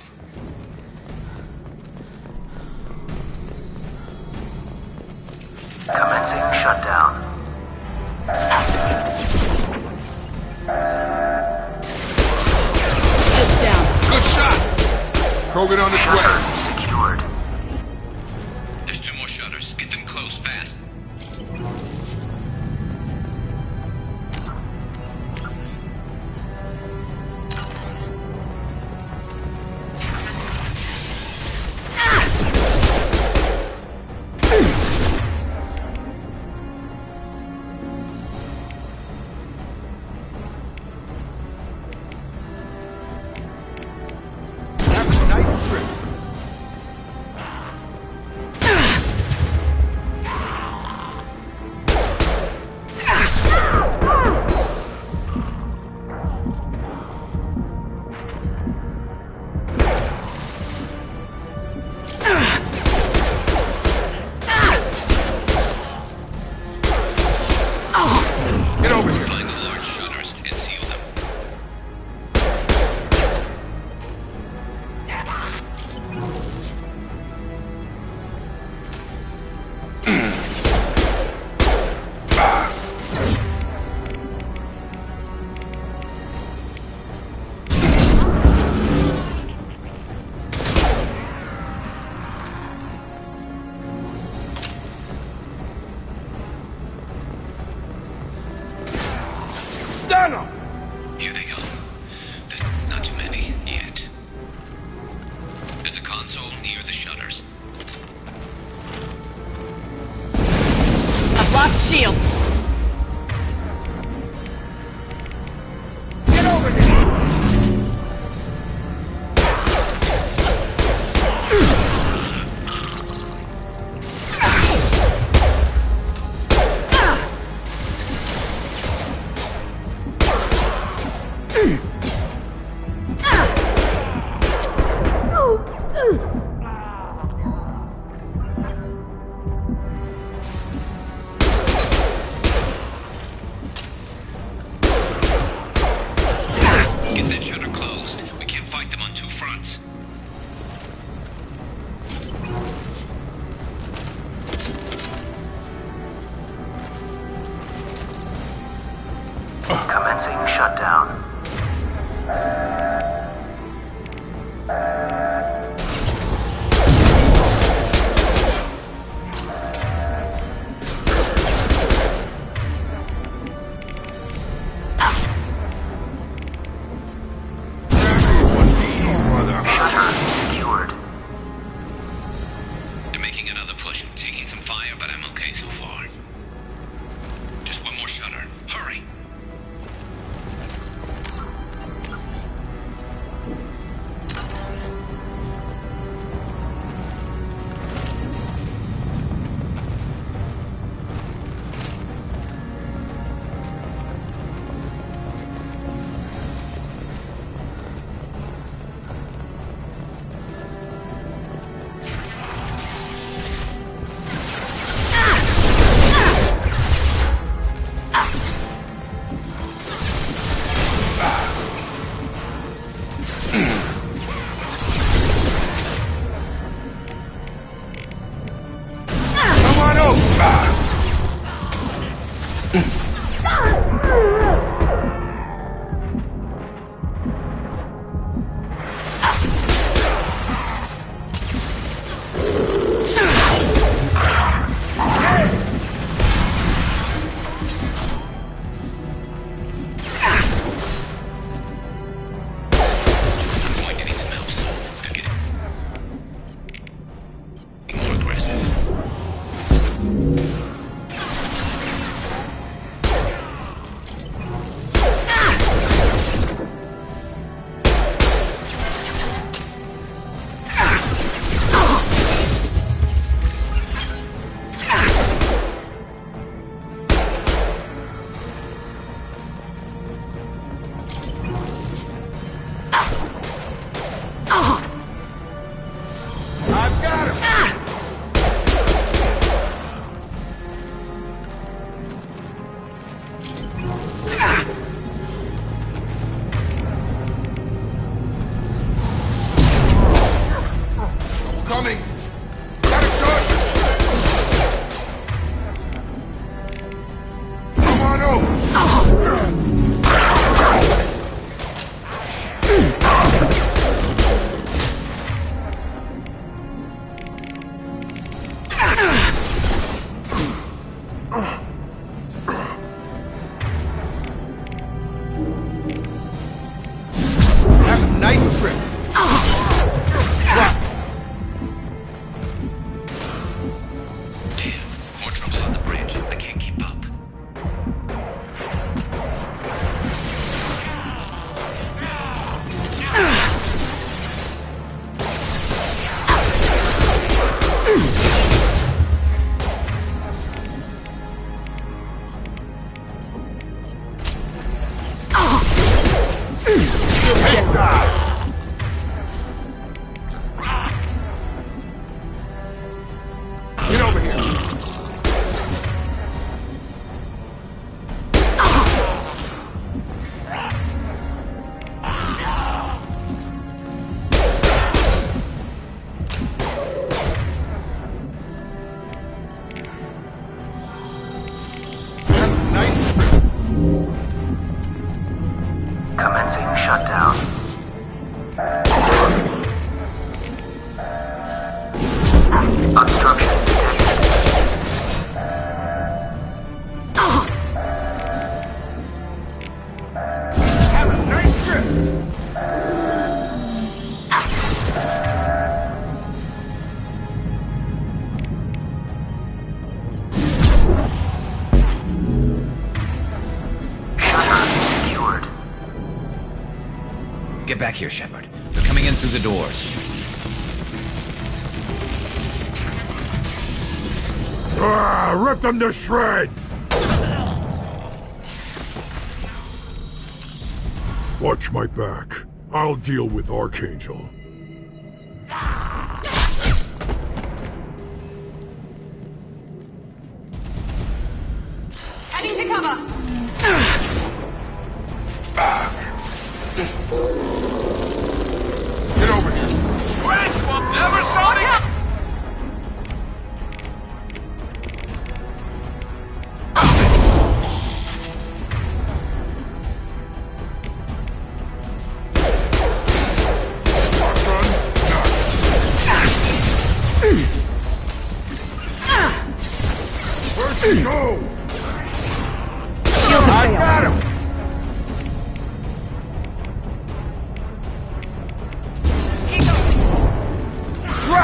Commencing shutdown. It's down. Good shot! Krogan on its way. Secured. There's 2 more shutters. Get them closed fast. Have a nice trip. shutter closed. We can't fight them on two fronts. Commencing shutdown. They're making another push. I'm taking some fire, but I'm okay so far. Just one more shutter. Hurry! Nice trip. Damn, more trouble on the bridge. I can't keep up. Get over here. Commencing shutdown. Obstruction detected. Have a nice trip. Shutter secured. Get back here, Shepard. They're coming in through the doors. Rip them to shreds! Watch my back. I'll deal with Archangel. Heading to cover.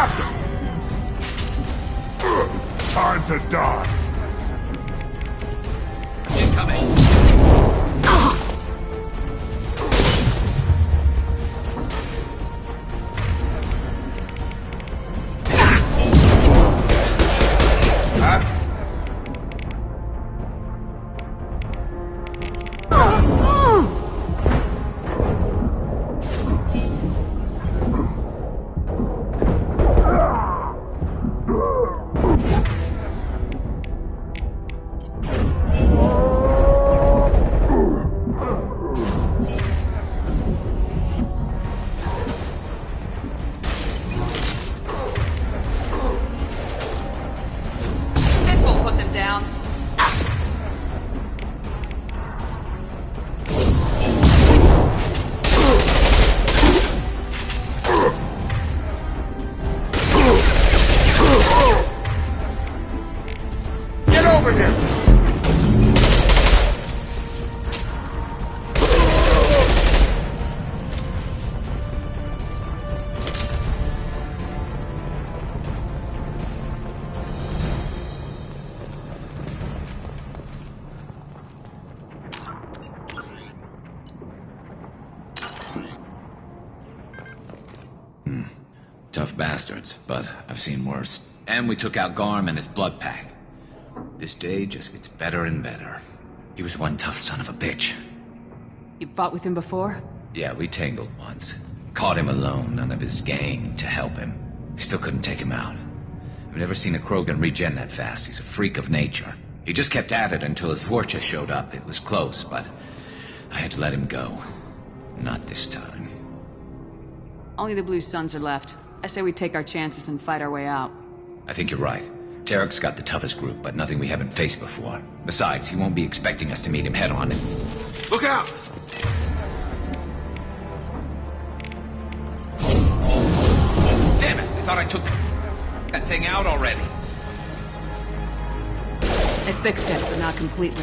Captain! Time to die. This will put them down. Get over here! Tough bastards, but I've seen worse. And we took out Garm and his blood pack. This day just gets better and better. He was one tough son of a bitch. You fought with him before? Yeah, we tangled once. Caught him alone, none of his gang to help him. Still couldn't take him out. I've never seen a Krogan regen that fast. He's a freak of nature. He just kept at it until his Vorcha showed up. It was close, but I had to let him go. Not this time. Only the Blue Suns are left. I say we take our chances and fight our way out. I think you're right. Tarek's got the toughest group, but nothing we haven't faced before. Besides, he won't be expecting us to meet him head-on. Look out! Damn it! I thought I took that thing out already. I fixed it, but not completely.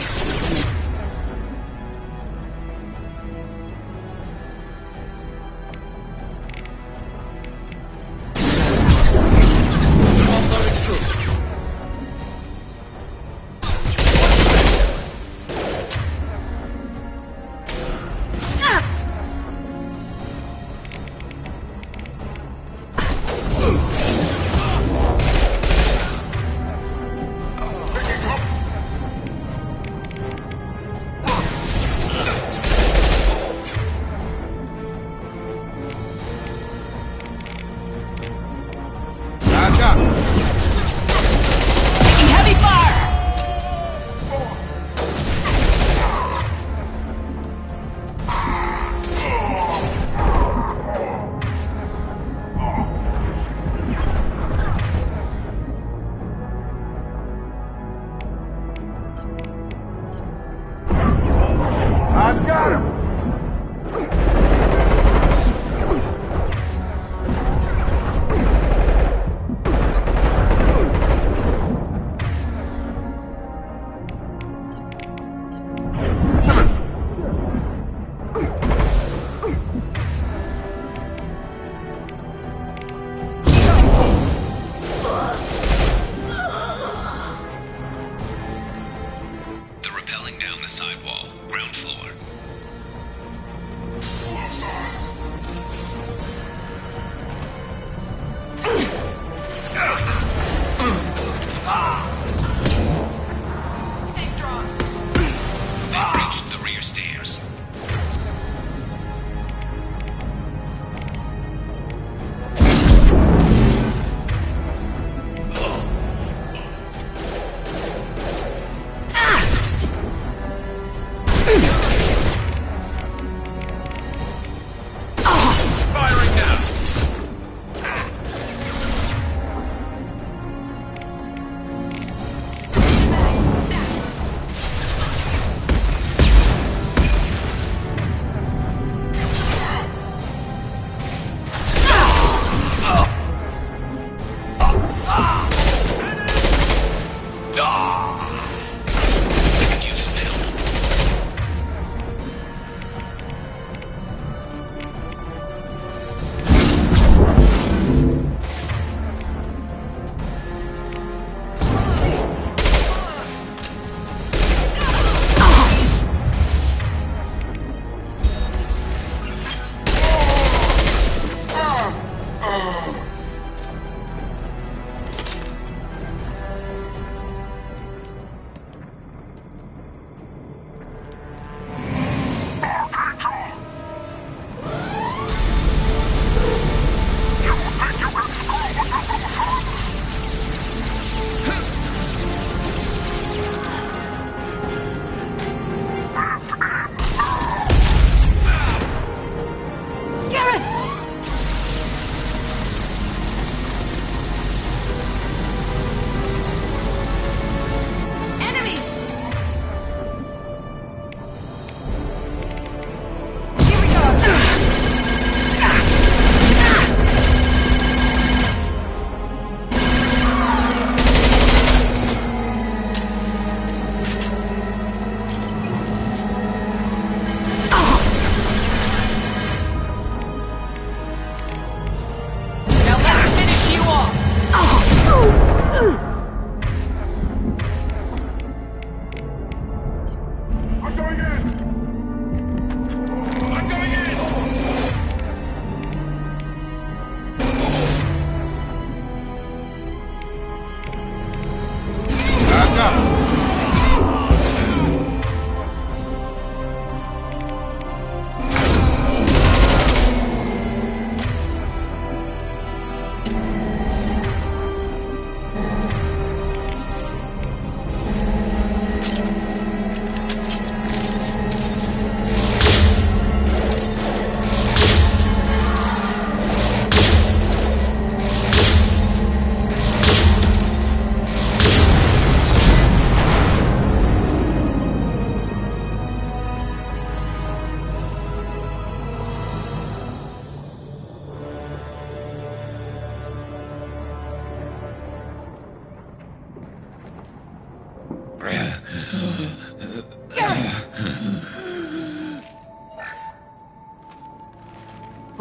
I've got him!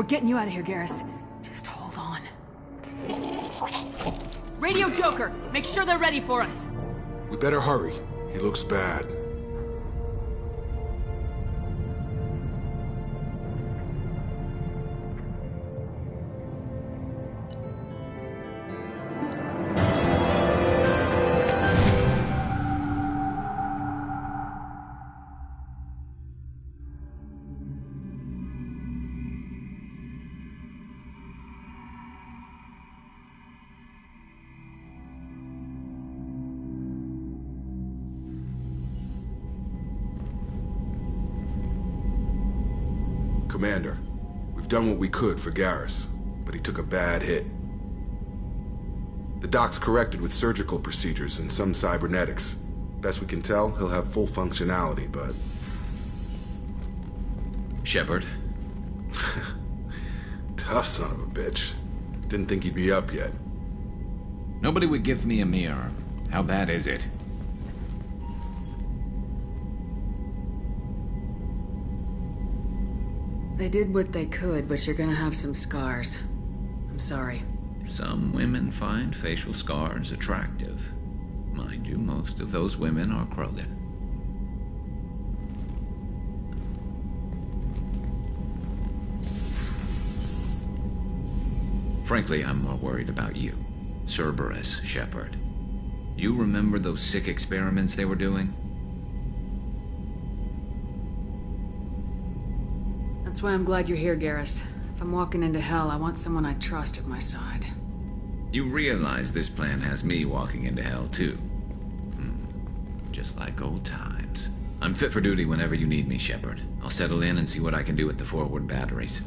We're getting you out of here, Garrus. Just hold on. Radio Joker, make sure they're ready for us. We better hurry. He looks bad. Commander, we've done what we could for Garrus, but he took a bad hit. The doc's corrected with surgical procedures and some cybernetics. Best we can tell, he'll have full functionality, but... Shepard? Tough son of a bitch. Didn't think he'd be up yet. Nobody would give me a mirror. How bad is it? They did what they could, but you're gonna have some scars. I'm sorry. Some women find facial scars attractive. Mind you, most of those women are Krogan. Frankly, I'm more worried about you. Cerberus, Shepard. You remember those sick experiments they were doing? That's why I'm glad you're here, Garrus. If I'm walking into hell, I want someone I trust at my side. You realize this plan has me walking into hell, too. Just like old times. I'm fit for duty whenever you need me, Shepard. I'll settle in and see what I can do with the forward batteries.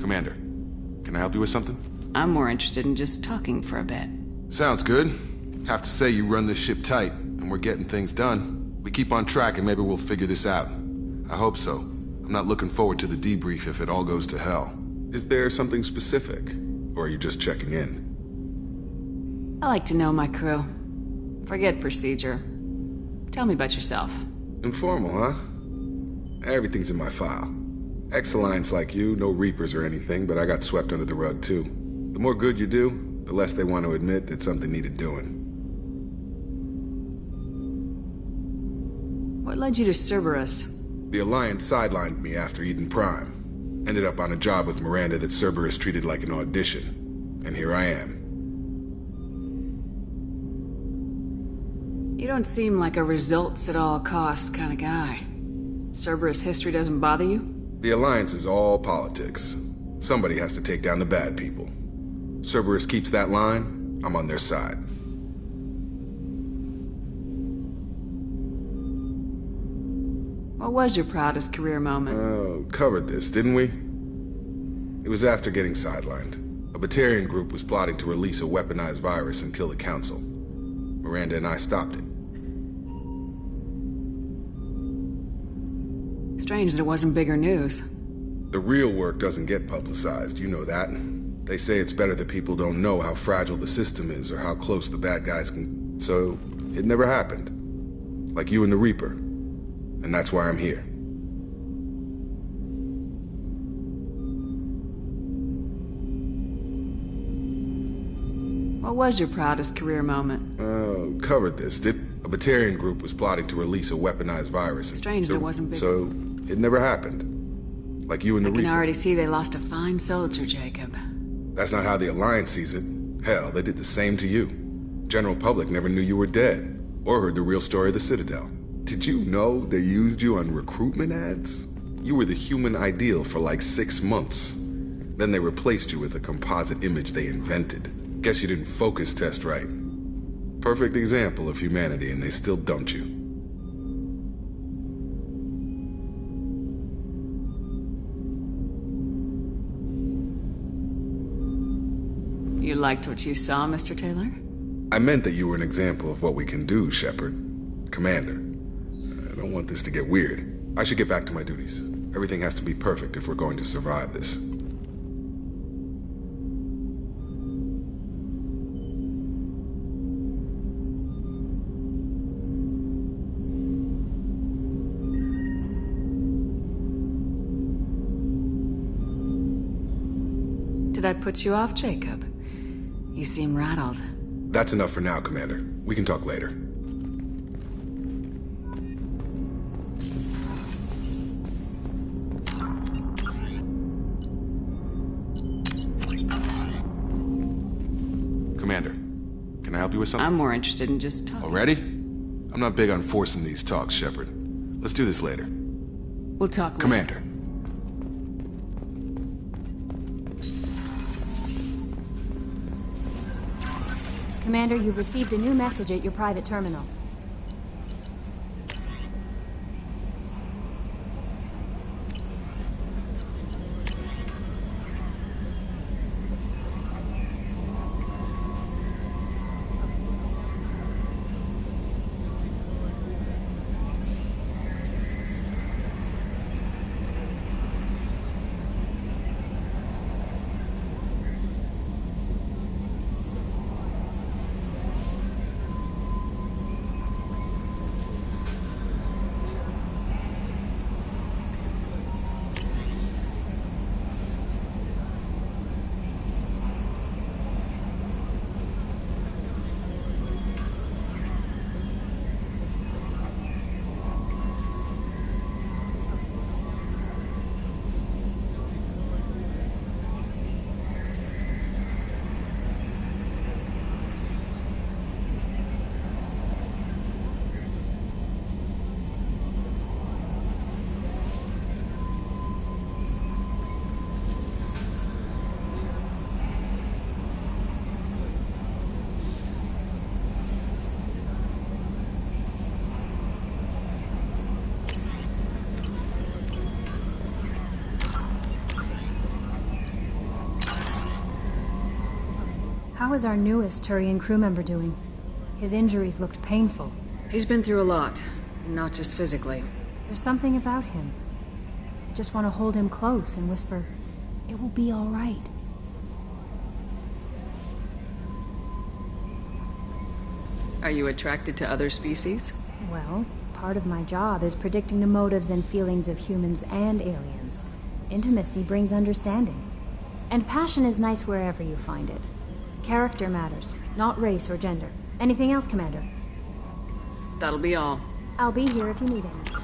Commander, can I help you with something? I'm more interested in just talking for a bit. Sounds good. Have to say you run this ship tight, and we're getting things done. We keep on track and maybe we'll figure this out. I hope so. I'm not looking forward to the debrief if it all goes to hell. Is there something specific? Or are you just checking in? I like to know my crew. Forget procedure. Tell me about yourself. Informal, huh? Everything's in my file. Ex-Alliance like you, no Reapers or anything, but I got swept under the rug too. The more good you do, the less they want to admit that something needed doing. What led you to Cerberus? The Alliance sidelined me after Eden Prime. Ended up on a job with Miranda that Cerberus treated like an audition. And here I am. You don't seem like a results-at-all-costs kind of guy. Cerberus history doesn't bother you? The Alliance is all politics. Somebody has to take down the bad people. Cerberus keeps that line, I'm on their side. What was your proudest career moment? Covered this, didn't we? It was after getting sidelined. A Batarian group was plotting to release a weaponized virus and kill the Council. Miranda and I stopped it. Strange that it wasn't bigger news. The real work doesn't get publicized, you know that. They say it's better that people don't know how fragile the system is or how close the bad guys can... So, it never happened. Like you and the Reaper. And that's why I'm here. What was your proudest career moment? Covered this. A Batarian group was plotting to release a weaponized virus. Strange there wasn't big... So, it never happened. Like you and the Reaper. I can already see they lost a fine soldier, Jacob. That's not how the Alliance sees it. Hell, they did the same to you. General public never knew you were dead, or heard the real story of the Citadel. Did you know they used you on recruitment ads? You were the human ideal for like 6 months. Then they replaced you with a composite image they invented. Guess you didn't focus test right. Perfect example of humanity, and they still dumped you. You liked what you saw, Mr. Taylor? I meant that you were an example of what we can do, Shepard. Commander, I don't want this to get weird. I should get back to my duties. Everything has to be perfect if we're going to survive this. Did I put you off, Jacob? You seem rattled. That's enough for now, Commander. We can talk later. Commander, can I help you with something? I'm more interested in just talking. Already? I'm not big on forcing these talks, Shepard. Let's do this later. We'll talk later. Commander. Commander, you've received a new message at your private terminal. How is our newest Turian crew member doing? His injuries looked painful. He's been through a lot, not just physically. There's something about him. I just want to hold him close and whisper, "It will be all right." Are you attracted to other species? Well, part of my job is predicting the motives and feelings of humans and aliens. Intimacy brings understanding. And passion is nice wherever you find it. Character matters, not race or gender. Anything else, Commander? That'll be all. I'll be here if you need anything.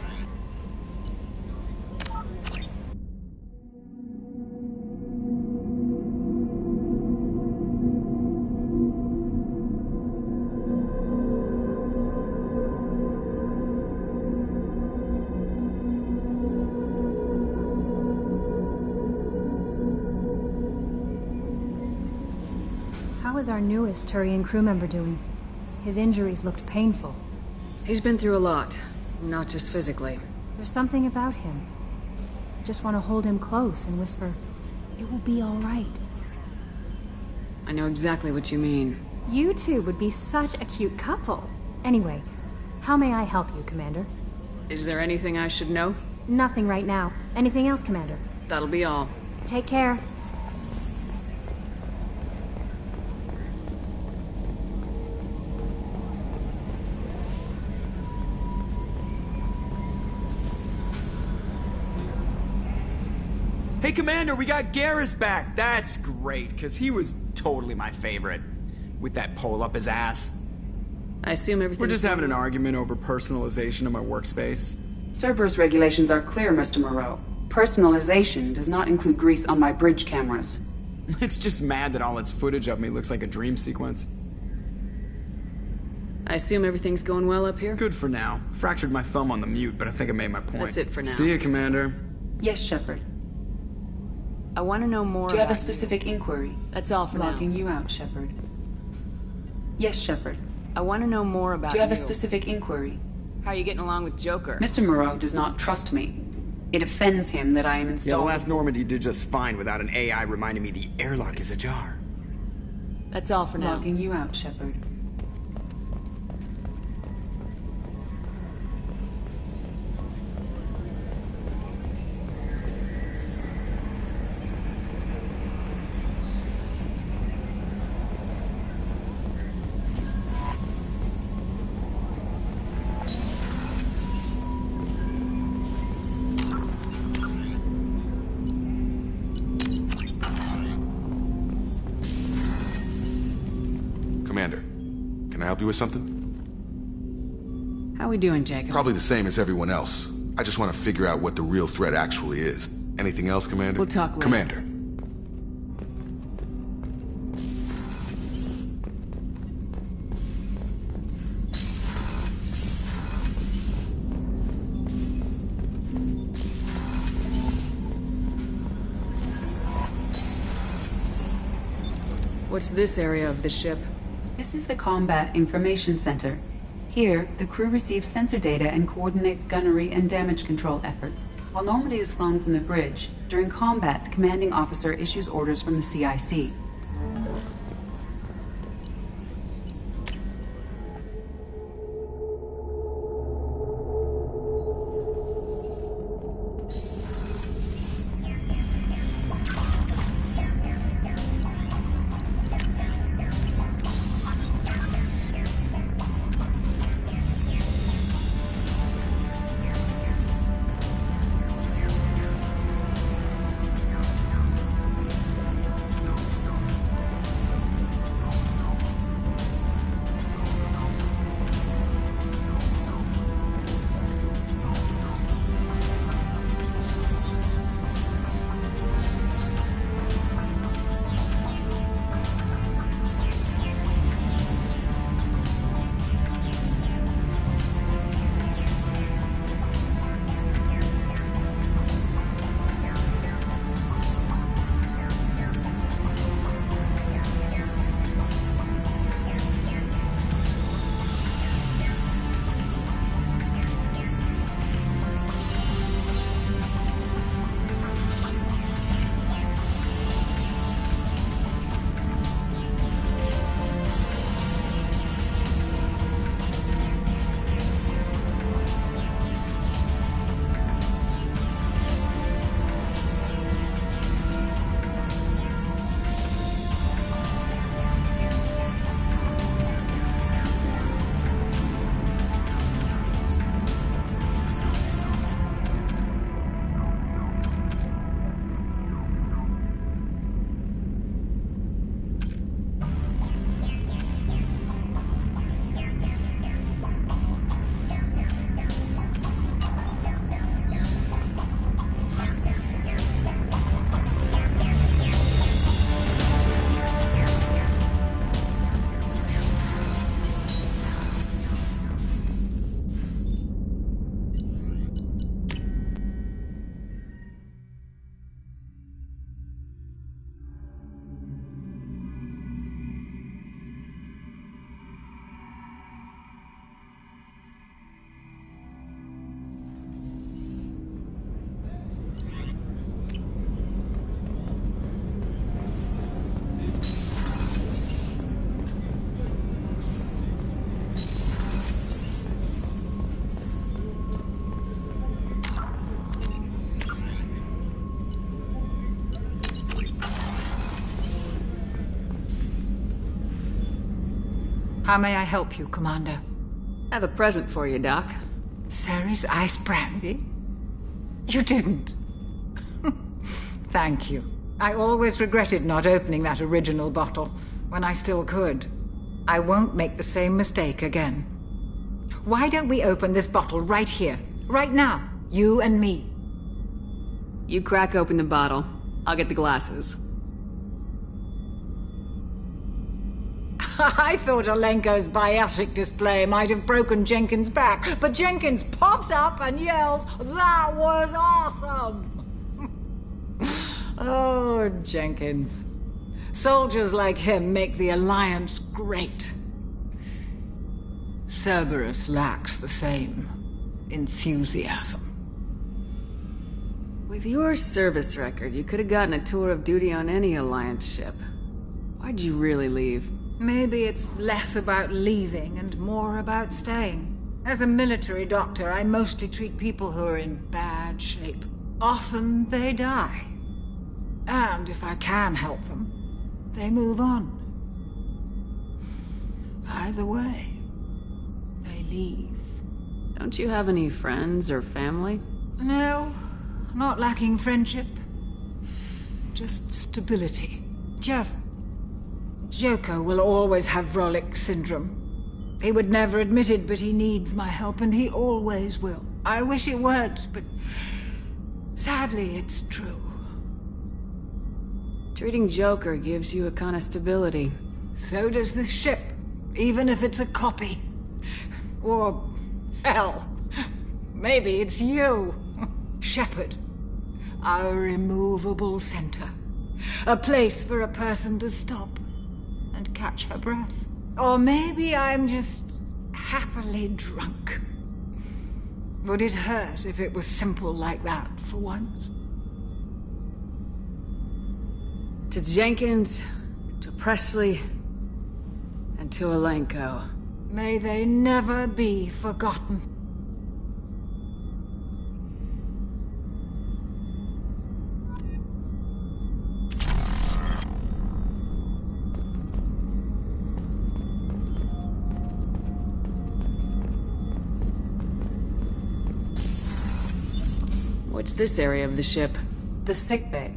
How is our newest Turian crew member doing? His injuries looked painful. He's been through a lot, not just physically. There's something about him. I just want to hold him close and whisper, "It will be all right." I know exactly what you mean. You two would be such a cute couple. Anyway, how may I help you, Commander? Is there anything I should know? Nothing right now. Anything else, Commander? That'll be all. Take care. Hey, Commander, we got Garrus back. That's great, because he was totally my favorite. With that pole up his ass. I assume everything. We're just having an argument over personalization of my workspace. Cerberus regulations are clear, Mr. Moreau. Personalization does not include grease on my bridge cameras. It's just mad that all its footage of me looks like a dream sequence. I assume everything's going well up here? Good for now. Fractured my thumb on the mute, but I think I made my point. That's it for now. See you, Commander. Yes, Shepard. I want to know more. Do you have a specific inquiry? That's all for now. Locking you out, Shepard. Yes, Shepard. I want to know more about Do you have a specific inquiry? How are you getting along with Joker? Mr. Moreau does not trust me. It offends him that I am installed. Yeah, the last Normandy did just fine without an AI reminding me the airlock is ajar. That's all for now. Logging you out, Shepard. Commander, can I help you with something? How we doing, Jacob? Probably the same as everyone else. I just want to figure out what the real threat actually is. Anything else, Commander? We'll talk later. Commander. What's this area of the ship? This is the Combat Information Center. Here, the crew receives sensor data and coordinates gunnery and damage control efforts. While Normandy is flown from the bridge, during combat, the commanding officer issues orders from the CIC. How may I help you, Commander? I have a present for you, Doc. Ceres ice brandy? You didn't. Thank you. I always regretted not opening that original bottle when I still could. I won't make the same mistake again. Why don't we open this bottle right here, right now, you and me? You crack open the bottle. I'll get the glasses. I thought Alenko's biotic display might have broken Jenkins' back, but Jenkins pops up and yells, "That was awesome!" Oh, Jenkins. Soldiers like him make the Alliance great. Cerberus lacks the same enthusiasm. With your service record, you could have gotten a tour of duty on any Alliance ship. Why'd you really leave? Maybe it's less about leaving and more about staying. As a military doctor, I mostly treat people who are in bad shape. Often they die. And if I can help them, they move on. Either way, they leave. Don't you have any friends or family? No, not lacking friendship. Just stability. Jeff, Joker will always have Vrolik syndrome. He would never admit it, but he needs my help, and he always will. I wish it weren't, but sadly, it's true. Treating Joker gives you a kind of stability. So does this ship, even if it's a copy. Or, hell, maybe it's you. Shepard. Our immovable center. A place for a person to stop and catch her breath. Or maybe I'm just happily drunk. Would it hurt if it was simple like that for once? To Jenkins, to Presley, and to Alenko. May they never be forgotten. What's this area of the ship? The sick bay.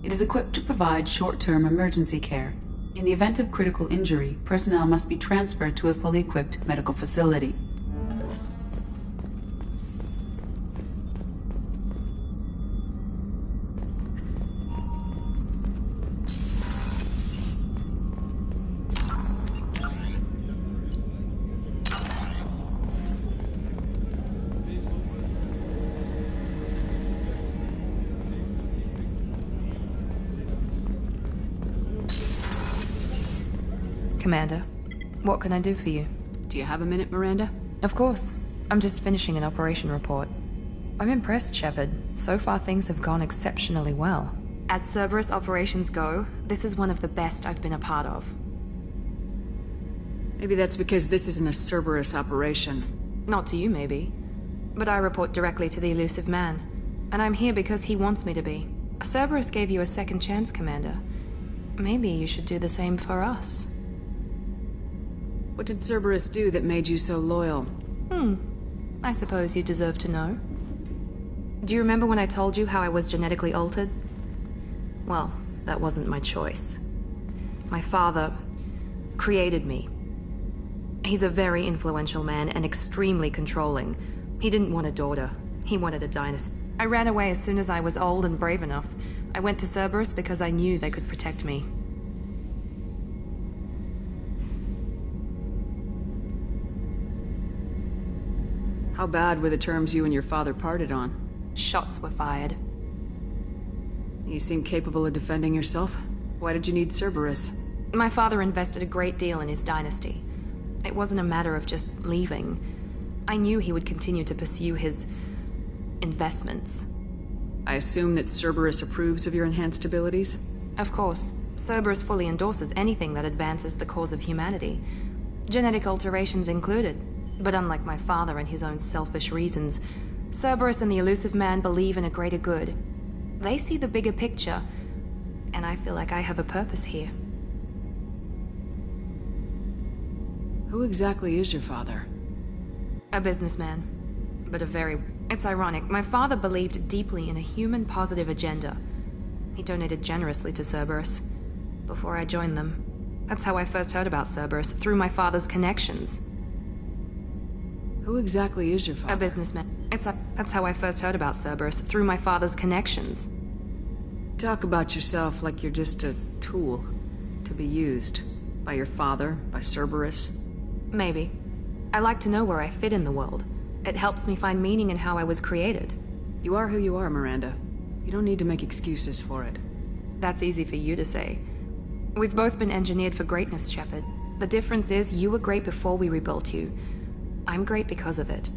It is equipped to provide short-term emergency care. In the event of critical injury, personnel must be transferred to a fully equipped medical facility. Commander, what can I do for you? Do you have a minute, Miranda? Of course. I'm just finishing an operation report. I'm impressed, Shepard. So far things have gone exceptionally well. As Cerberus operations go, this is one of the best I've been a part of. Maybe that's because this isn't a Cerberus operation. Not to you, maybe. But I report directly to the elusive man. And I'm here because he wants me to be. Cerberus gave you a second chance, Commander. Maybe you should do the same for us. What did Cerberus do that made you so loyal? I suppose you deserve to know. Do you remember when I told you how I was genetically altered? Well, that wasn't my choice. My father created me. He's a very influential man and extremely controlling. He didn't want a daughter. He wanted a dynasty. I ran away as soon as I was old and brave enough. I went to Cerberus because I knew they could protect me. How bad were the terms you and your father parted on? Shots were fired. You seem capable of defending yourself. Why did you need Cerberus? My father invested a great deal in his dynasty. It wasn't a matter of just leaving. I knew he would continue to pursue his investments. I assume that Cerberus approves of your enhanced abilities? Of course. Cerberus fully endorses anything that advances the cause of humanity. Genetic alterations included. But unlike my father and his own selfish reasons, Cerberus and the elusive man believe in a greater good. They see the bigger picture, and I feel like I have a purpose here. Who exactly is your father? A businessman, but a very... It's ironic. My father believed deeply in a human-positive agenda. He donated generously to Cerberus before I joined them. That's how I first heard about Cerberus, through my father's connections. Who exactly is your father? A businessman. That's how I first heard about Cerberus, through my father's connections. Talk about yourself like you're just a tool to be used. By your father, by Cerberus. Maybe. I like to know where I fit in the world. It helps me find meaning in how I was created. You are who you are, Miranda. You don't need to make excuses for it. That's easy for you to say. We've both been engineered for greatness, Shepard. The difference is you were great before we rebuilt you. I'm great because of it.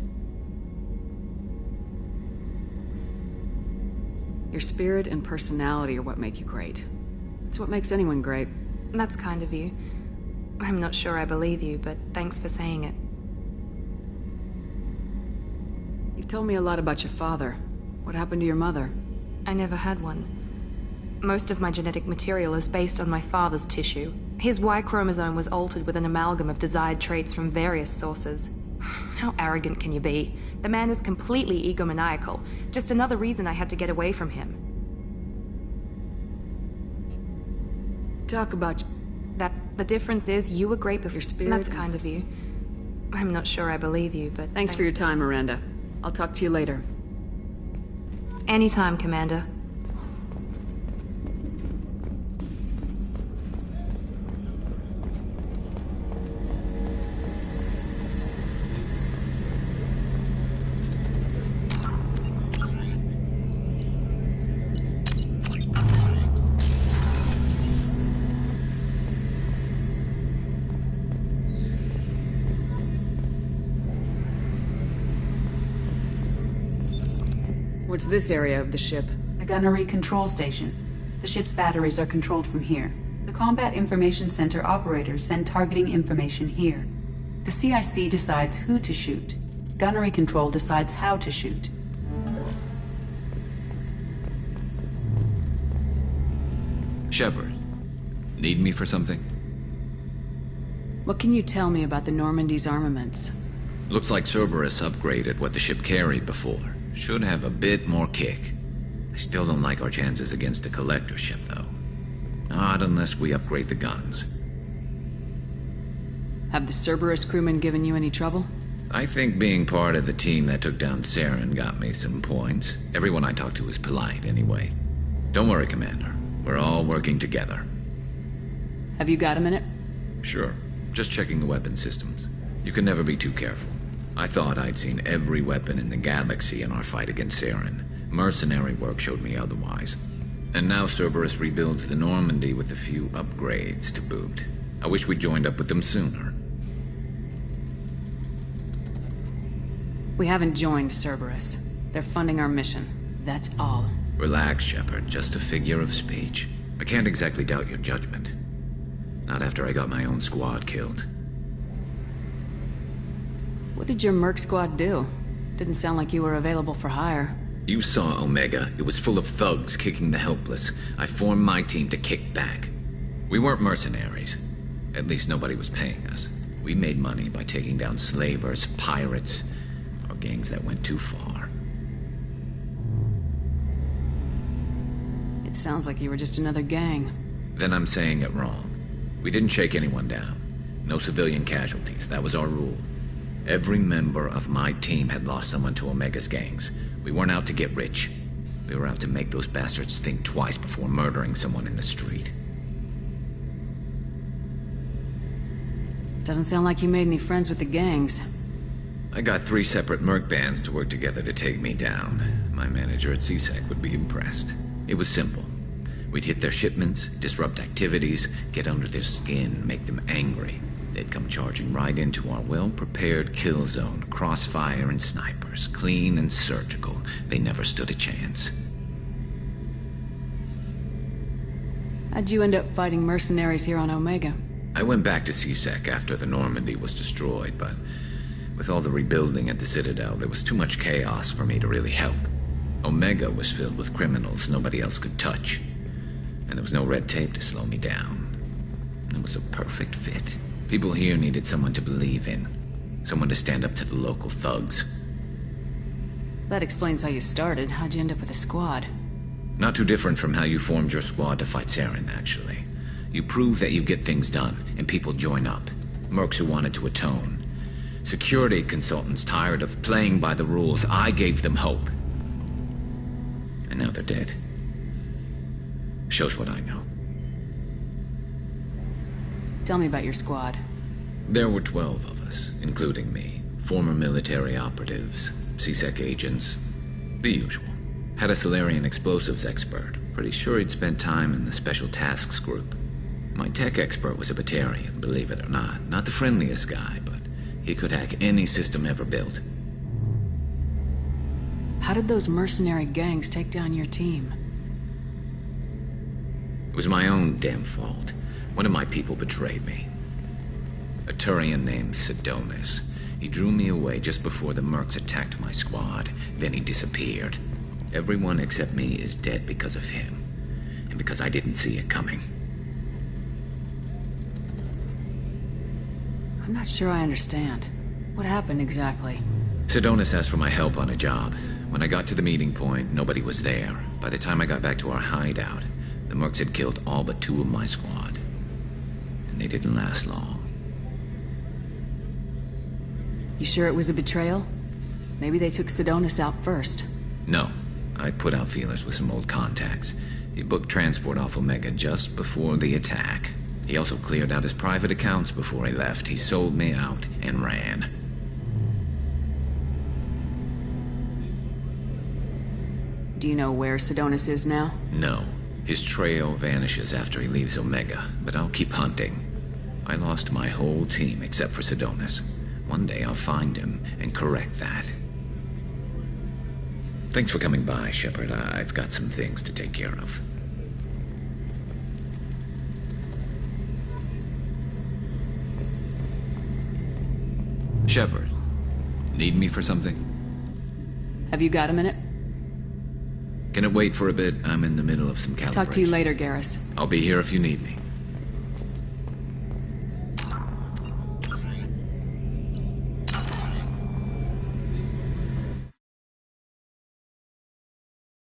Your spirit and personality are what make you great. It's what makes anyone great. That's kind of you. I'm not sure I believe you, but thanks for saying it. You've told me a lot about your father. What happened to your mother? I never had one. Most of my genetic material is based on my father's tissue. His Y chromosome was altered with an amalgam of desired traits from various sources. How arrogant can you be? The man is completely egomaniacal. Just another reason I had to get away from him. Talk about... That the difference is you were great before your spirit. That's kind of you. I'm not sure I believe you, but... Thanks for your time, Miranda. I'll talk to you later. Anytime, Commander. What's this area of the ship? The gunnery control station. The ship's batteries are controlled from here. The Combat Information Center operators send targeting information here. The CIC decides who to shoot. Gunnery control decides how to shoot. Shepard, need me for something? What can you tell me about the Normandy's armaments? Looks like Cerberus upgraded what the ship carried before. Should have a bit more kick. I still don't like our chances against a collector ship, though. Not unless we upgrade the guns. Have the Cerberus crewmen given you any trouble? I think being part of the team that took down Saren got me some points. Everyone I talked to was polite, anyway. Don't worry, Commander. We're all working together. Have you got a minute? Sure. Just checking the weapon systems. You can never be too careful. I thought I'd seen every weapon in the galaxy in our fight against Saren. Mercenary work showed me otherwise. And now Cerberus rebuilds the Normandy with a few upgrades to boot. I wish we'd joined up with them sooner. We haven't joined Cerberus. They're funding our mission. That's all. Relax, Shepard. Just a figure of speech. I can't exactly doubt your judgment. Not after I got my own squad killed. What did your merc squad do? Didn't sound like you were available for hire. You saw Omega. It was full of thugs kicking the helpless. I formed my team to kick back. We weren't mercenaries. At least nobody was paying us. We made money by taking down slavers, pirates, or gangs that went too far. It sounds like you were just another gang. Then I'm saying it wrong. We didn't shake anyone down. No civilian casualties. That was our rule. Every member of my team had lost someone to Omega's gangs. We weren't out to get rich. We were out to make those bastards think twice before murdering someone in the street. Doesn't sound like you made any friends with the gangs. I got 3 separate merc bands to work together to take me down. My manager at CSEC would be impressed. It was simple. We'd hit their shipments, disrupt activities, get under their skin, make them angry. They'd come charging right into our well-prepared kill zone, crossfire and snipers, clean and surgical. They never stood a chance. How'd you end up fighting mercenaries here on Omega? I went back to CSEC after the Normandy was destroyed, but with all the rebuilding at the Citadel, there was too much chaos for me to really help. Omega was filled with criminals nobody else could touch, and there was no red tape to slow me down. It was a perfect fit. People here needed someone to believe in. Someone to stand up to the local thugs. That explains how you started. How'd you end up with a squad? Not too different from how you formed your squad to fight Saren, actually. You prove that you get things done, and people join up. Mercs who wanted to atone. Security consultants tired of playing by the rules. I gave them hope. And now they're dead. Shows what I know. Tell me about your squad. There were 12 of us, including me. Former military operatives, CSEC agents, the usual. Had a Solarian explosives expert. Pretty sure he'd spent time in the Special Tasks Group. My tech expert was a Batarian, believe it or not. Not the friendliest guy, but he could hack any system ever built. How did those mercenary gangs take down your team? It was my own damn fault. One of my people betrayed me. A Turian named Sidonis. He drew me away just before the mercs attacked my squad. Then he disappeared. Everyone except me is dead because of him. And because I didn't see it coming. I'm not sure I understand. What happened exactly? Sidonis asked for my help on a job. When I got to the meeting point, nobody was there. By the time I got back to our hideout, the mercs had killed all but 2 of my squad. And they didn't last long. You sure it was a betrayal? Maybe they took Sidonis out first. No. I put out feelers with some old contacts. He booked transport off Omega just before the attack. He also cleared out his private accounts before he left. He sold me out and ran. Do you know where Sidonis is now? No. His trail vanishes after he leaves Omega, but I'll keep hunting. I lost my whole team except for Sidonis. One day I'll find him and correct that. Thanks for coming by, Shepard. I've got some things to take care of. Shepard, need me for something? Have you got a minute? Can it wait for a bit? I'm in the middle of some calibration. Talk to you later, Garrus. I'll be here if you need me.